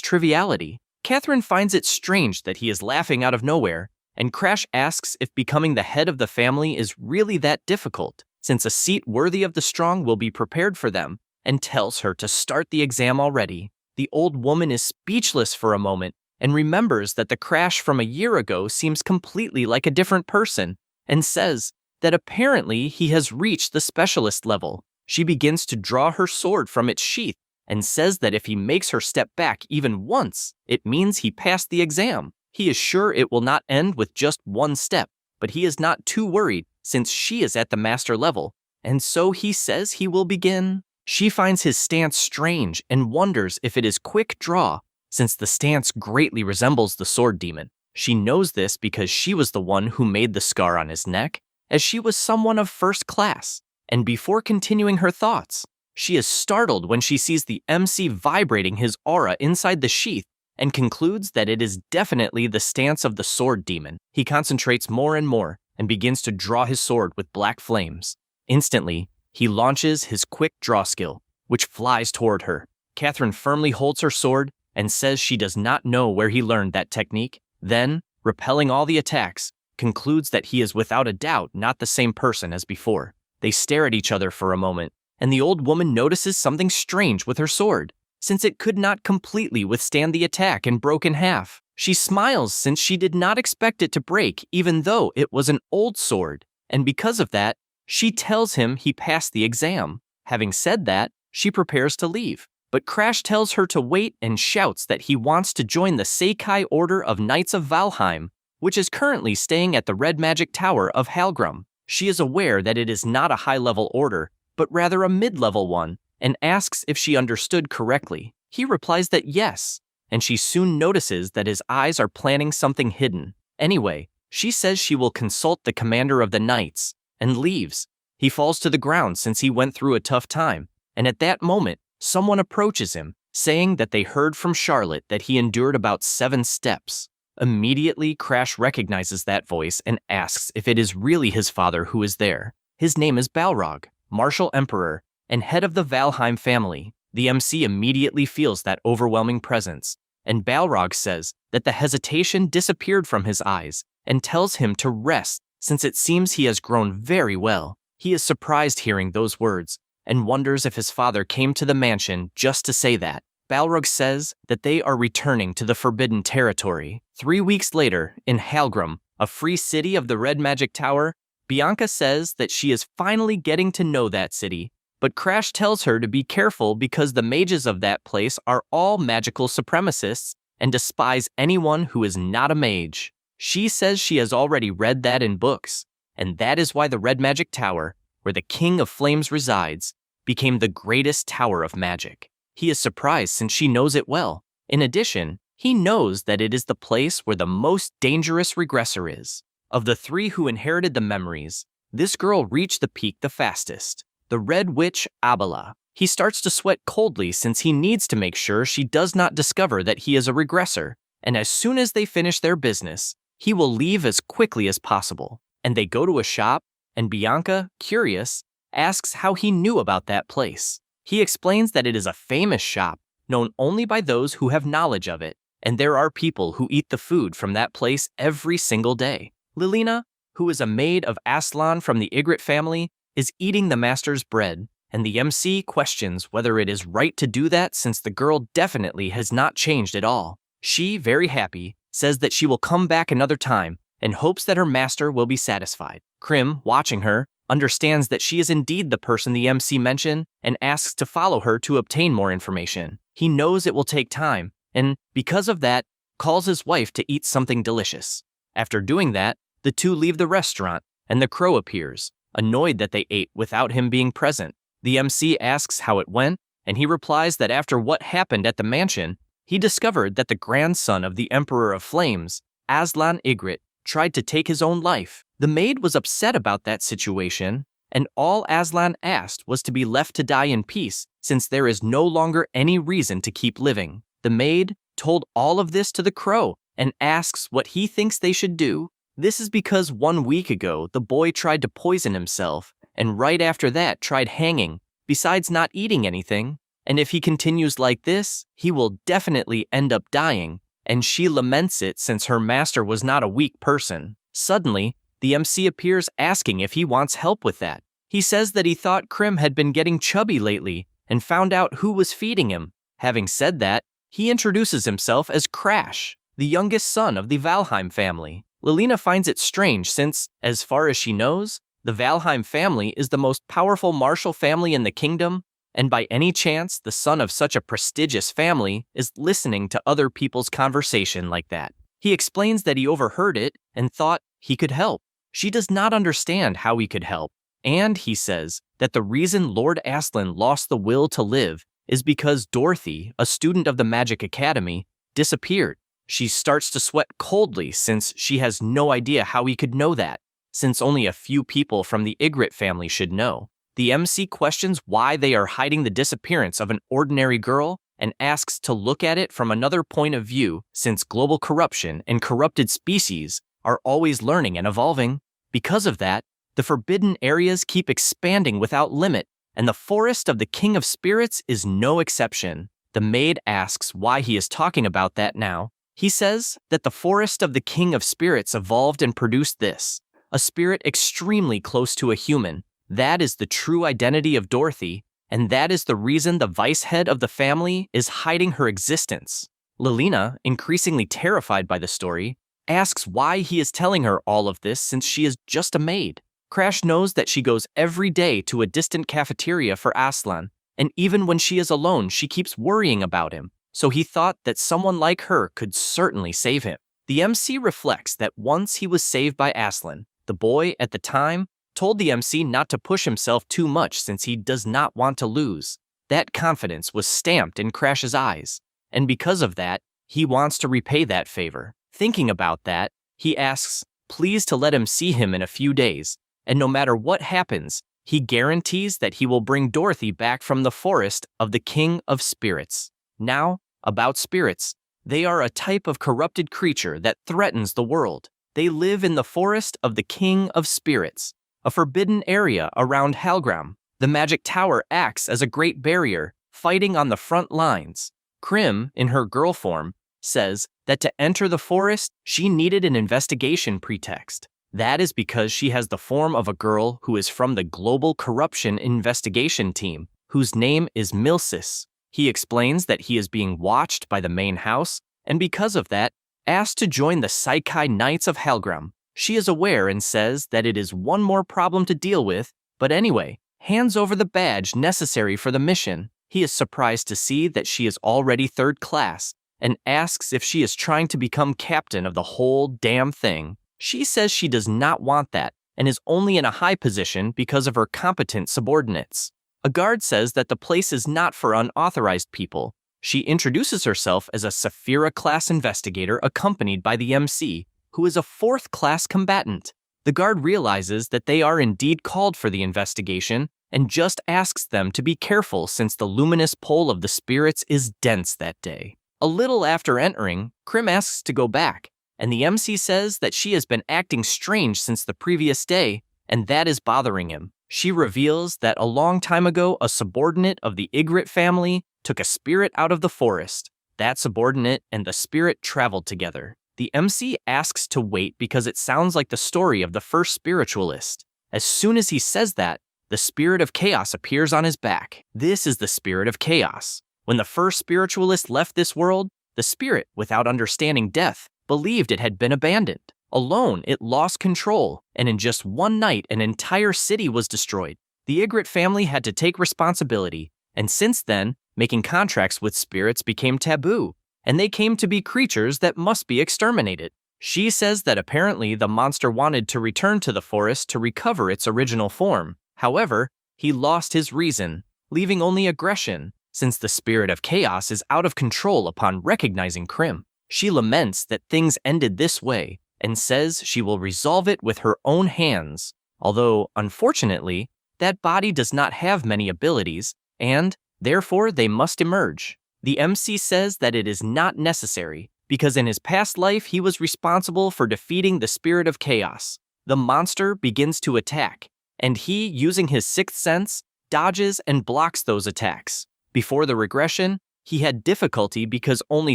triviality. Catherine finds it strange that he is laughing out of nowhere, and Crash asks if becoming the head of the family is really that difficult, since a seat worthy of the strong will be prepared for them, and tells her to start the exam already. The old woman is speechless for a moment and remembers that the Crash from a year ago seems completely like a different person, and says that apparently he has reached the specialist level. She begins to draw her sword from its sheath and says that if he makes her step back even once, it means he passed the exam. He is sure it will not end with just one step, but he is not too worried since she is at the master level, and so he says he will begin. She finds his stance strange and wonders if it is quick draw, since the stance greatly resembles the sword demon. She knows this because she was the one who made the scar on his neck, as she was someone of first class, and before continuing her thoughts, she is startled when she sees the MC vibrating his aura inside the sheath and concludes that it is definitely the stance of the sword demon. He concentrates more and more and begins to draw his sword with black flames. Instantly, he launches his quick draw skill, which flies toward her. Catherine firmly holds her sword and says she does not know where he learned that technique, then, repelling all the attacks, concludes that he is without a doubt not the same person as before. They stare at each other for a moment, and the old woman notices something strange with her sword, since it could not completely withstand the attack and broke in half. She smiles since she did not expect it to break even though it was an old sword, and because of that, she tells him he passed the exam. Having said that, she prepares to leave, but Crash tells her to wait and shouts that he wants to join the Seikai Order of Knights of Valheim, which is currently staying at the Red Magic Tower of Halgrim. She is aware that it is not a high-level order, but rather a mid-level one, and asks if she understood correctly. He replies that yes, and she soon notices that his eyes are planning something hidden. Anyway, she says she will consult the commander of the knights, and leaves. He falls to the ground since he went through a tough time, and at that moment, someone approaches him, saying that they heard from Charlotte that he endured about 7 steps. Immediately, Crash recognizes that voice and asks if it is really his father who is there. His name is Balrog, Martial Emperor, and head of the Valheim family. The MC immediately feels that overwhelming presence, and Balrog says that the hesitation disappeared from his eyes and tells him to rest since it seems he has grown very well. He is surprised hearing those words and wonders if his father came to the mansion just to say that. Balrog says that they are returning to the Forbidden Territory. 3 weeks later, in Halgrim, a free city of the Red Magic Tower, Bianca says that she is finally getting to know that city, but Crash tells her to be careful because the mages of that place are all magical supremacists and despise anyone who is not a mage. She says she has already read that in books, and that is why the Red Magic Tower, where the King of Flames resides, became the greatest tower of magic. He is surprised since she knows it well. In addition, he knows that it is the place where the most dangerous regressor is. Of the 3 who inherited the memories, this girl reached the peak the fastest, the Red Witch Abala. He starts to sweat coldly since he needs to make sure she does not discover that he is a regressor, and as soon as they finish their business, he will leave as quickly as possible. And they go to a shop, and Bianca, curious, asks how he knew about that place. He explains that it is a famous shop, known only by those who have knowledge of it, and there are people who eat the food from that place every single day. Lilina, who is a maid of Aslan from the Ygritte family, is eating the master's bread, and the MC questions whether it is right to do that since the girl definitely has not changed at all. She, very happy, says that she will come back another time and hopes that her master will be satisfied. Krim, watching her, understands that she is indeed the person the MC mentioned and asks to follow her to obtain more information. He knows it will take time, and because of that, calls his wife to eat something delicious. After doing that, the two leave the restaurant, and the crow appears, annoyed that they ate without him being present. The MC asks how it went, and he replies that after what happened at the mansion, he discovered that the grandson of the Emperor of Flames, Aslan Ygritte, tried to take his own life. The maid was upset about that situation, and all Aslan asked was to be left to die in peace since there is no longer any reason to keep living. The maid told all of this to the crow and asks what he thinks they should do. This is because 1 week ago the boy tried to poison himself and right after that tried hanging, besides not eating anything, and if he continues like this, he will definitely end up dying, and she laments it since her master was not a weak person. Suddenly, the MC appears asking if he wants help with that. He says that he thought Krim had been getting chubby lately and found out who was feeding him. Having said that, he introduces himself as Crash, the youngest son of the Valheim family. Lilina finds it strange since, as far as she knows, the Valheim family is the most powerful martial family in the kingdom, and by any chance the son of such a prestigious family is listening to other people's conversation like that. He explains that he overheard it and thought he could help. She does not understand how he could help, and he says that the reason Lord Aslan lost the will to live is because Dorothy, a student of the Magic Academy, disappeared. She starts to sweat coldly since she has no idea how he could know that, since only a few people from the Ygritte family should know. The MC questions why they are hiding the disappearance of an ordinary girl and asks to look at it from another point of view since global corruption and corrupted species are always learning and evolving. Because of that, the forbidden areas keep expanding without limit, and the forest of the King of Spirits is no exception. The maid asks why he is talking about that now. He says that the forest of the King of Spirits evolved and produced this, a spirit extremely close to a human. That is the true identity of Dorothy, and that is the reason the vice head of the family is hiding her existence. Lilina, increasingly terrified by the story, asks why he is telling her all of this since she is just a maid. Crash knows that she goes every day to a distant cafeteria for Aslan, and even when she is alone, she keeps worrying about him, so he thought that someone like her could certainly save him. The MC reflects that once he was saved by Aslan, the boy, at the time, told the MC not to push himself too much since he does not want to lose. That confidence was stamped in Crash's eyes, and because of that, he wants to repay that favor. Thinking about that, he asks, please to let him see him in a few days, and no matter what happens, he guarantees that he will bring Dorothy back from the forest of the King of Spirits. Now, about spirits, they are a type of corrupted creature that threatens the world. They live in the forest of the King of Spirits, a forbidden area around Helgram. The magic tower acts as a great barrier, fighting on the front lines. Krim, in her girl form, says that to enter the forest, she needed an investigation pretext. That is because she has the form of a girl who is from the Global Corruption Investigation Team, whose name is Milsis. He explains that he is being watched by the main house, and because of that, asked to join the Isekai Knights of Helgram. She is aware and says that it is one more problem to deal with, but anyway, hands over the badge necessary for the mission. He is surprised to see that she is already third class, and asks if she is trying to become captain of the whole damn thing. She says she does not want that, and is only in a high position because of her competent subordinates. A guard says that the place is not for unauthorized people. She introduces herself as a Saphira-class investigator accompanied by the MC, who is a fourth-class combatant. The guard realizes that they are indeed called for the investigation, and just asks them to be careful since the luminous pole of the spirits is dense that day. A little after entering, Krim asks to go back, and the MC says that she has been acting strange since the previous day, and that is bothering him. She reveals that a long time ago, a subordinate of the Ygritte family took a spirit out of the forest. That subordinate and the spirit traveled together. The MC asks to wait because it sounds like the story of the first spiritualist. As soon as he says that, the spirit of chaos appears on his back. This is the spirit of chaos. When the first spiritualist left this world, the spirit, without understanding death, believed it had been abandoned. Alone, it lost control, and in just one night, an entire city was destroyed. The Ygritte family had to take responsibility, and since then, making contracts with spirits became taboo, and they came to be creatures that must be exterminated. She says that apparently the monster wanted to return to the forest to recover its original form. However, he lost his reason, leaving only aggression, since the spirit of chaos is out of control upon recognizing Krim. She laments that things ended this way, and says she will resolve it with her own hands, although, unfortunately, that body does not have many abilities, and, therefore, they must emerge. The MC says that it is not necessary, because in his past life he was responsible for defeating the spirit of chaos. The monster begins to attack, and he, using his sixth sense, dodges and blocks those attacks. Before the regression, he had difficulty because only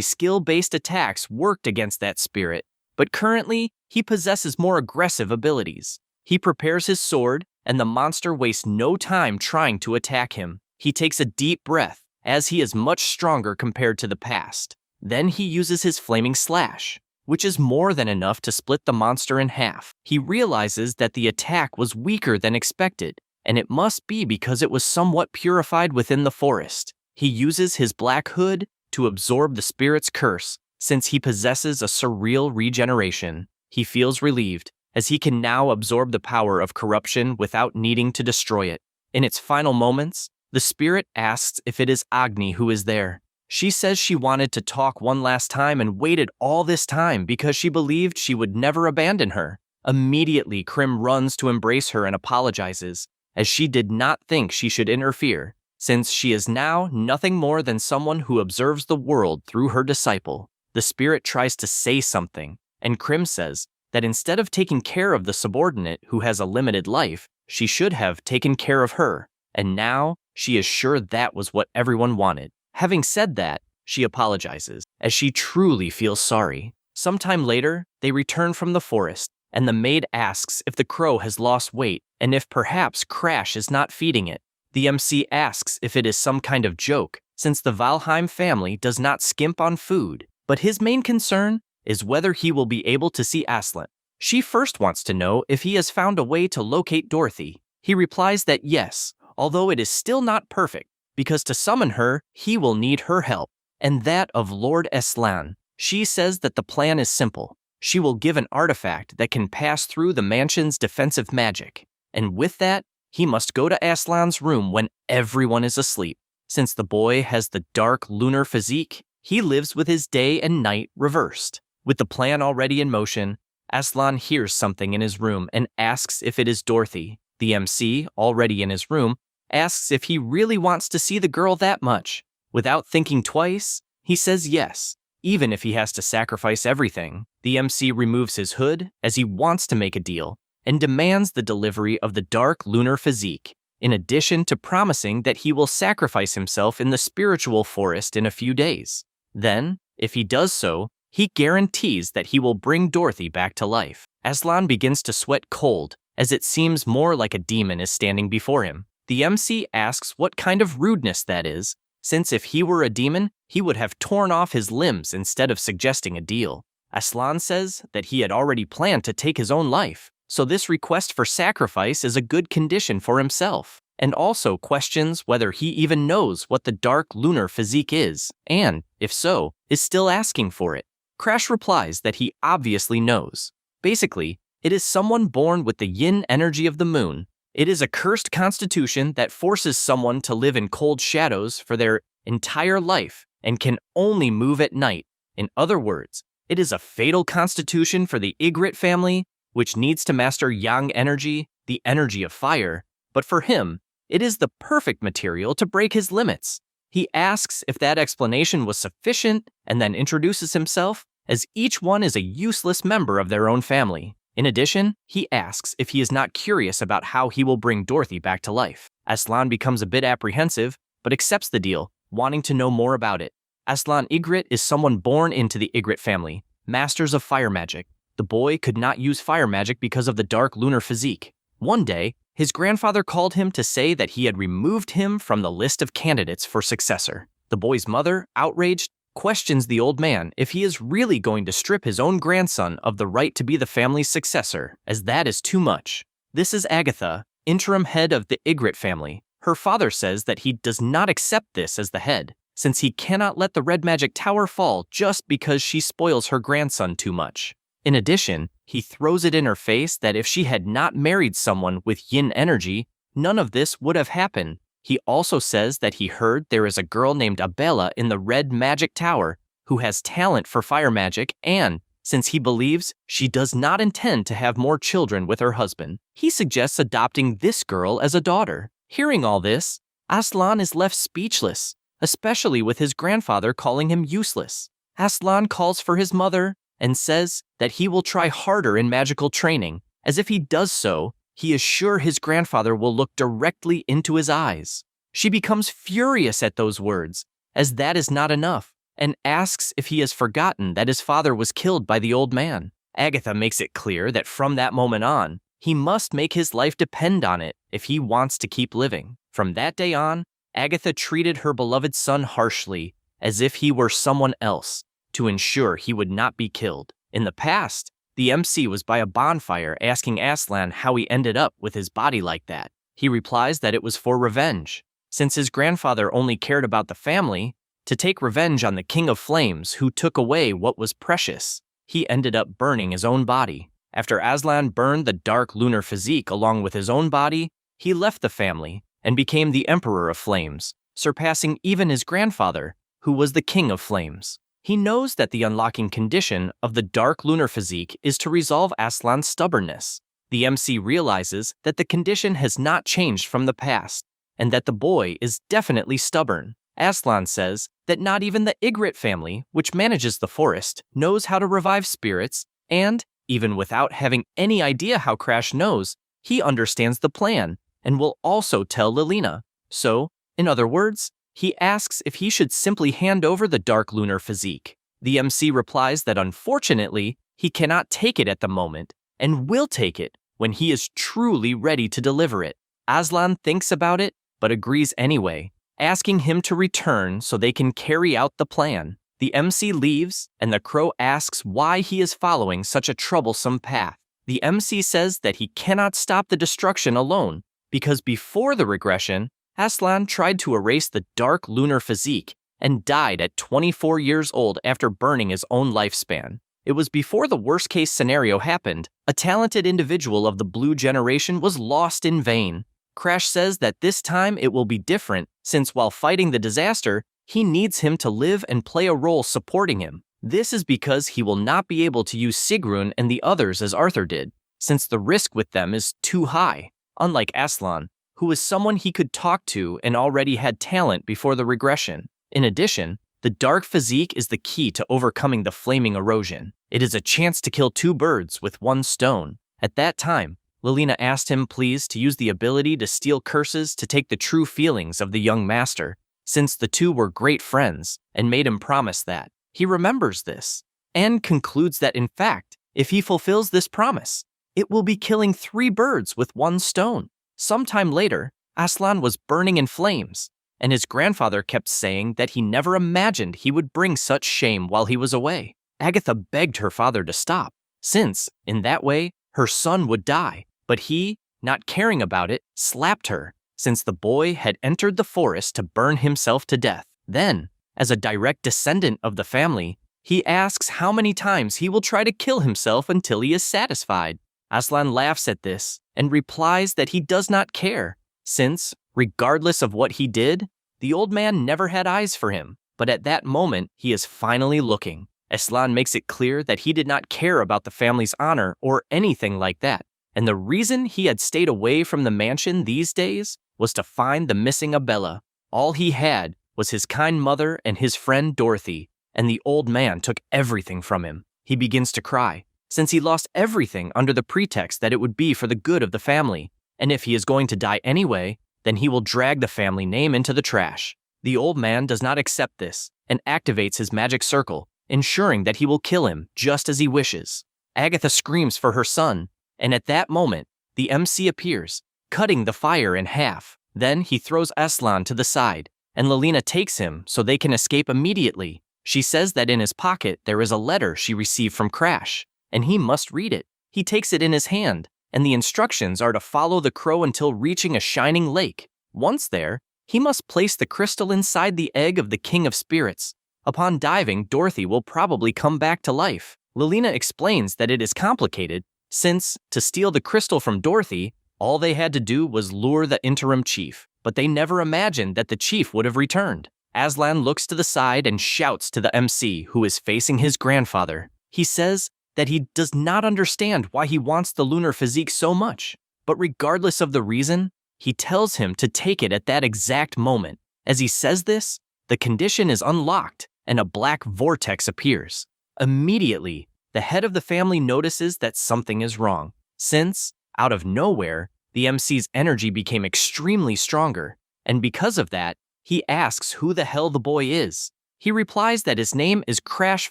skill-based attacks worked against that spirit, but currently, he possesses more aggressive abilities. He prepares his sword, and the monster wastes no time trying to attack him. He takes a deep breath, as he is much stronger compared to the past. Then he uses his flaming slash, which is more than enough to split the monster in half. He realizes that the attack was weaker than expected, and it must be because it was somewhat purified within the forest. He uses his black hood to absorb the spirit's curse, since he possesses a surreal regeneration. He feels relieved, as he can now absorb the power of corruption without needing to destroy it. In its final moments, the spirit asks if it is Agni who is there. She says she wanted to talk one last time and waited all this time because she believed she would never abandon her. Immediately, Krim runs to embrace her and apologizes, as she did not think she should interfere, since she is now nothing more than someone who observes the world through her disciple. The spirit tries to say something, and Krim says that instead of taking care of the subordinate who has a limited life, she should have taken care of her, and now she is sure that was what everyone wanted. Having said that, she apologizes, as she truly feels sorry. Sometime later, they return from the forest, and the maid asks if the crow has lost weight, and if perhaps Crash is not feeding it. The MC asks if it is some kind of joke, since the Valheim family does not skimp on food. But his main concern is whether he will be able to see Aslan. She first wants to know if he has found a way to locate Dorothy. He replies that yes, although it is still not perfect, because to summon her, he will need her help, and that of Lord Aslan. She says that the plan is simple. She will give an artifact that can pass through the mansion's defensive magic, and with that, he must go to Aslan's room when everyone is asleep. Since the boy has the dark lunar physique, he lives with his day and night reversed. With the plan already in motion, Aslan hears something in his room and asks if it is Dorothy. The MC, already in his room, asks if he really wants to see the girl that much. Without thinking twice, he says yes, even if he has to sacrifice everything. The MC removes his hood as he wants to make a deal and demands the delivery of the dark lunar physique, in addition to promising that he will sacrifice himself in the spiritual forest in a few days. Then, if he does so, he guarantees that he will bring Dorothy back to life. Aslan begins to sweat cold, as it seems more like a demon is standing before him. The MC asks what kind of rudeness that is, since if he were a demon, he would have torn off his limbs instead of suggesting a deal. Aslan says that he had already planned to take his own life, so this request for sacrifice is a good condition for himself, and also questions whether he even knows what the dark lunar physique is, and, if so, is still asking for it. Crash replies that he obviously knows. Basically, it is someone born with the yin energy of the moon. It is a cursed constitution that forces someone to live in cold shadows for their entire life and can only move at night. In other words, it is a fatal constitution for the Ygritte family, which needs to master yang energy, the energy of fire, but for him, it is the perfect material to break his limits. He asks if that explanation was sufficient and then introduces himself, as each one is a useless member of their own family. In addition, he asks if he is not curious about how he will bring Dorothy back to life. Aslan becomes a bit apprehensive, but accepts the deal, wanting to know more about it. Aslan Ygritte is someone born into the Ygritte family, masters of fire magic. The boy could not use fire magic because of the dark lunar physique. One day, his grandfather called him to say that he had removed him from the list of candidates for successor. The boy's mother, outraged, questions the old man if he is really going to strip his own grandson of the right to be the family's successor, as that is too much. This is Agatha, interim head of the Ygritte family. Her father says that he does not accept this as the head, since he cannot let the red magic tower fall just because she spoils her grandson too much. In addition, he throws it in her face that if she had not married someone with yin energy, none of this would have happened. He also says that he heard there is a girl named Abella in the Red Magic Tower who has talent for fire magic, and since he believes she does not intend to have more children with her husband, he suggests adopting this girl as a daughter. Hearing all this, Aslan is left speechless, especially with his grandfather calling him useless. Aslan calls for his mother and says that he will try harder in magical training, as if he does so, he is sure his grandfather will look directly into his eyes. She becomes furious at those words, as that is not enough, and asks if he has forgotten that his father was killed by the old man. Agatha makes it clear that from that moment on, he must make his life depend on it if he wants to keep living. From that day on, Agatha treated her beloved son harshly, as if he were someone else, to ensure he would not be killed. In the past, the MC was by a bonfire asking Aslan how he ended up with his body like that. He replies that it was for revenge, since his grandfather only cared about the family, to take revenge on the King of Flames who took away what was precious. He ended up burning his own body. After Aslan burned the dark lunar physique along with his own body, he left the family and became the Emperor of Flames, surpassing even his grandfather, who was the King of Flames. He knows that the unlocking condition of the dark lunar physique is to resolve Aslan's stubbornness. The MC realizes that the condition has not changed from the past, and that the boy is definitely stubborn. Aslan says that not even the Ygritte family, which manages the forest, knows how to revive spirits, and, even without having any idea how Crash knows, he understands the plan, and will also tell Lilina. So, in other words, he asks if he should simply hand over the dark lunar physique. The MC replies that unfortunately, he cannot take it at the moment, and will take it when he is truly ready to deliver it. Aslan thinks about it, but agrees anyway, asking him to return so they can carry out the plan. The MC leaves, and the crow asks why he is following such a troublesome path. The MC says that he cannot stop the destruction alone, because before the regression, Aslan tried to erase the dark lunar physique and died at 24 years old after burning his own lifespan. It was before the worst-case scenario happened. A talented individual of the blue generation was lost in vain. Crash says that this time it will be different, since while fighting the disaster, he needs him to live and play a role supporting him. This is because he will not be able to use Sigrun and the others as Arthur did, since the risk with them is too high. Unlike Aslan, who was someone he could talk to and already had talent before the regression. In addition, the dark physique is the key to overcoming the flaming erosion. It is a chance to kill two birds with one stone. At that time, Lilina asked him please to use the ability to steal curses to take the true feelings of the young master, since the two were great friends, and made him promise that. He remembers this, and concludes that in fact, if he fulfills this promise, it will be killing 3 birds with one stone. Sometime later, Aslan was burning in flames, and his grandfather kept saying that he never imagined he would bring such shame while he was away. Agatha begged her father to stop, since, in that way, her son would die, but he, not caring about it, slapped her, since the boy had entered the forest to burn himself to death. Then, as a direct descendant of the family, he asks how many times he will try to kill himself until he is satisfied. Aslan laughs at this and replies that he does not care, since, regardless of what he did, the old man never had eyes for him. But at that moment, he is finally looking. Aslan makes it clear that he did not care about the family's honor or anything like that, and the reason he had stayed away from the mansion these days was to find the missing Abella. All he had was his kind mother and his friend Dorothy, and the old man took everything from him. He begins to cry, since he lost everything under the pretext that it would be for the good of the family, and if he is going to die anyway, then he will drag the family name into the trash. The old man does not accept this and activates his magic circle, ensuring that he will kill him just as he wishes. Agatha screams for her son, and at that moment, the MC appears, cutting the fire in half. Then he throws Aslan to the side, and Lelina takes him so they can escape immediately. She says that in his pocket there is a letter she received from Crash, and he must read it. He takes it in his hand, and the instructions are to follow the crow until reaching a shining lake. Once there, he must place the crystal inside the egg of the King of Spirits. Upon diving, Dorothy will probably come back to life. Lelina explains that it is complicated, since, to steal the crystal from Dorothy, all they had to do was lure the interim chief, but they never imagined that the chief would have returned. Aslan looks to the side and shouts to the MC, who is facing his grandfather. He says that he does not understand why he wants the lunar physique so much, but regardless of the reason, he tells him to take it at that exact moment. As he says this, the condition is unlocked and a black vortex appears. Immediately, the head of the family notices that something is wrong, since, out of nowhere, the MC's energy became extremely stronger, and because of that, he asks who the hell the boy is. He replies that his name is Crash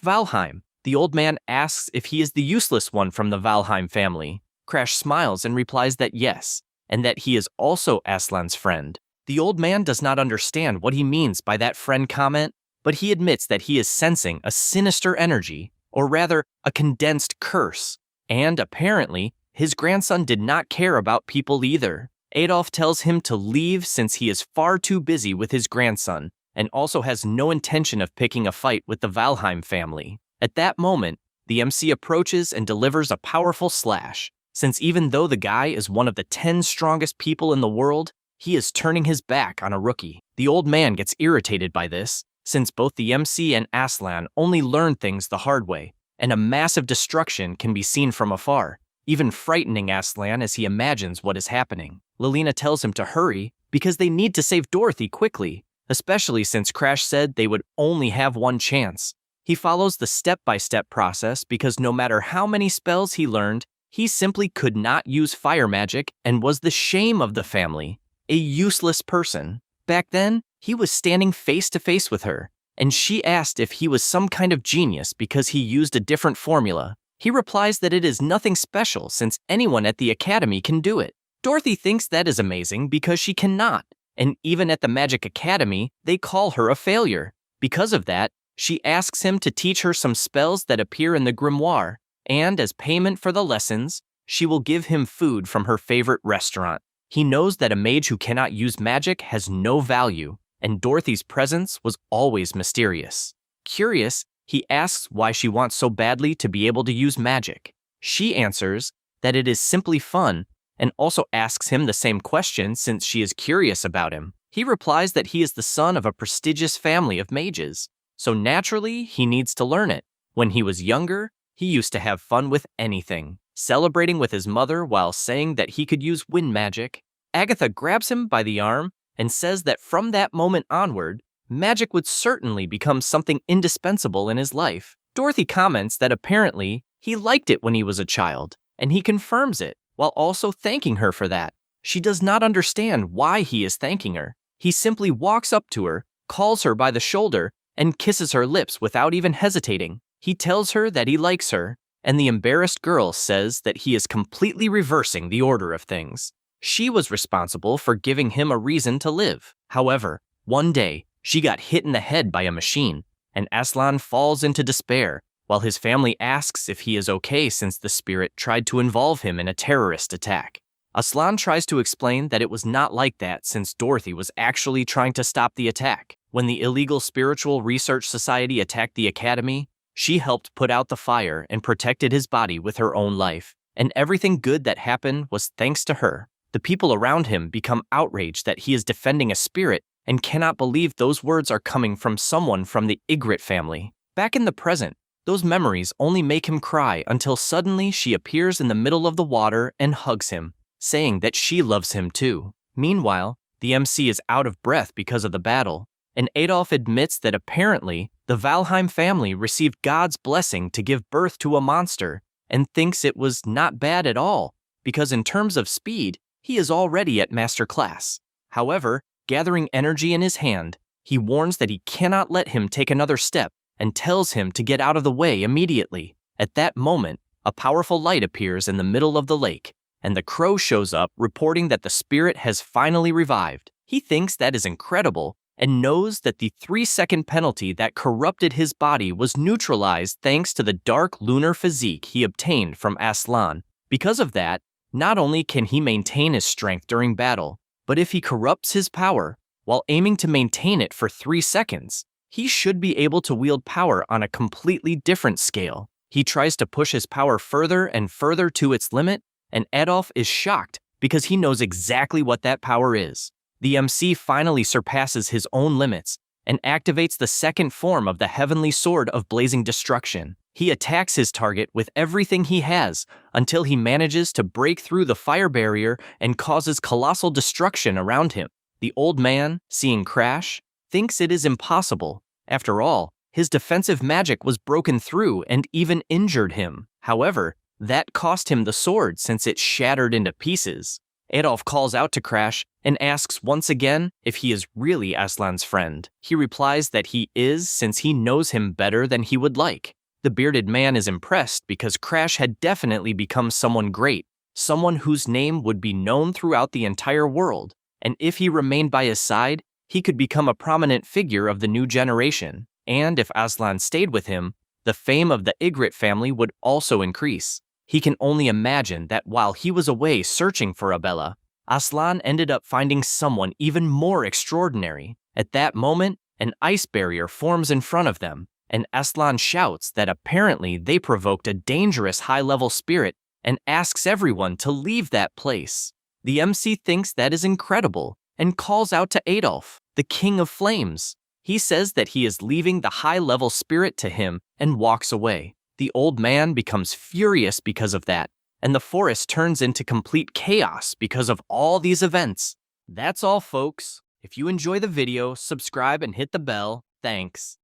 Valheim. The old man asks if he is the useless one from the Valheim family. Crash smiles and replies that yes, and that he is also Aslan's friend. The old man does not understand what he means by that friend comment, but he admits that he is sensing a sinister energy, or rather, a condensed curse, and apparently, his grandson did not care about people either. Adolf tells him to leave since he is far too busy with his grandson, and also has no intention of picking a fight with the Valheim family. At that moment, the MC approaches and delivers a powerful slash, since even though the guy is one of the 10 strongest people in the world, he is turning his back on a rookie. The old man gets irritated by this, since both the MC and Aslan only learn things the hard way, and a massive destruction can be seen from afar, even frightening Aslan as he imagines what is happening. Lelina tells him to hurry because they need to save Dorothy quickly, especially since Crash said they would only have one chance. He follows the step-by-step process because no matter how many spells he learned, he simply could not use fire magic and was the shame of the family, a useless person. Back then, he was standing face to face with her, and she asked if he was some kind of genius because he used a different formula. He replies that it is nothing special since anyone at the academy can do it. Dorothy thinks that is amazing because she cannot, and even at the Magic Academy, they call her a failure. Because of that, she asks him to teach her some spells that appear in the grimoire, and as payment for the lessons, she will give him food from her favorite restaurant. He knows that a mage who cannot use magic has no value, and Dorothy's presence was always mysterious. Curious, he asks why she wants so badly to be able to use magic. She answers that it is simply fun, and also asks him the same question since she is curious about him. He replies that he is the son of a prestigious family of mages, so naturally he needs to learn it. When he was younger, he used to have fun with anything, celebrating with his mother while saying that he could use wind magic. Agatha grabs him by the arm and says that from that moment onward, magic would certainly become something indispensable in his life. Dorothy comments that apparently he liked it when he was a child, and he confirms it, while also thanking her for that. She does not understand why he is thanking her. He simply walks up to her, calls her by the shoulder, and kisses her lips without even hesitating. He tells her that he likes her, and the embarrassed girl says that he is completely reversing the order of things. She was responsible for giving him a reason to live. However, one day, she got hit in the head by a machine, and Aslan falls into despair, while his family asks if he is okay since the spirit tried to involve him in a terrorist attack. Aslan tries to explain that it was not like that since Dorothy was actually trying to stop the attack. When the illegal Spiritual Research Society attacked the academy, she helped put out the fire and protected his body with her own life, and everything good that happened was thanks to her. The people around him become outraged that he is defending a spirit and cannot believe those words are coming from someone from the Ygritte family. Back in the present, those memories only make him cry until suddenly she appears in the middle of the water and hugs him, saying that she loves him too. Meanwhile, the MC is out of breath because of the battle, and Adolf admits that apparently the Valheim family received God's blessing to give birth to a monster, and thinks it was not bad at all, because in terms of speed, he is already at master class. However, gathering energy in his hand, he warns that he cannot let him take another step and tells him to get out of the way immediately. At that moment, a powerful light appears in the middle of the lake, and the crow shows up reporting that the spirit has finally revived. He thinks that is incredible and knows that the 3-second penalty that corrupted his body was neutralized thanks to the dark lunar physique he obtained from Aslan. Because of that, not only can he maintain his strength during battle, but if he corrupts his power while aiming to maintain it for 3 seconds, he should be able to wield power on a completely different scale. He tries to push his power further and further to its limit, and Adolf is shocked because he knows exactly what that power is. The MC finally surpasses his own limits and activates the second form of the heavenly sword of blazing destruction. He attacks his target with everything he has until he manages to break through the fire barrier and causes colossal destruction around him. The old man, seeing Crash, thinks it is impossible. After all, his defensive magic was broken through and even injured him. However, that cost him the sword since it shattered into pieces. Adolf calls out to Crash and asks once again if he is really Aslan's friend. He replies that he is since he knows him better than he would like. The bearded man is impressed because Crash had definitely become someone great, someone whose name would be known throughout the entire world, and if he remained by his side, he could become a prominent figure of the new generation. And if Aslan stayed with him, the fame of the Ygritte family would also increase. He can only imagine that while he was away searching for Abella, Aslan ended up finding someone even more extraordinary. At that moment, an ice barrier forms in front of them, and Aslan shouts that apparently they provoked a dangerous high-level spirit and asks everyone to leave that place. The MC thinks that is incredible and calls out to Adolf, the King of Flames. He says that he is leaving the high-level spirit to him and walks away. The old man becomes furious because of that, and the forest turns into complete chaos because of all these events. That's all, folks. If you enjoy the video, subscribe and hit the bell. Thanks.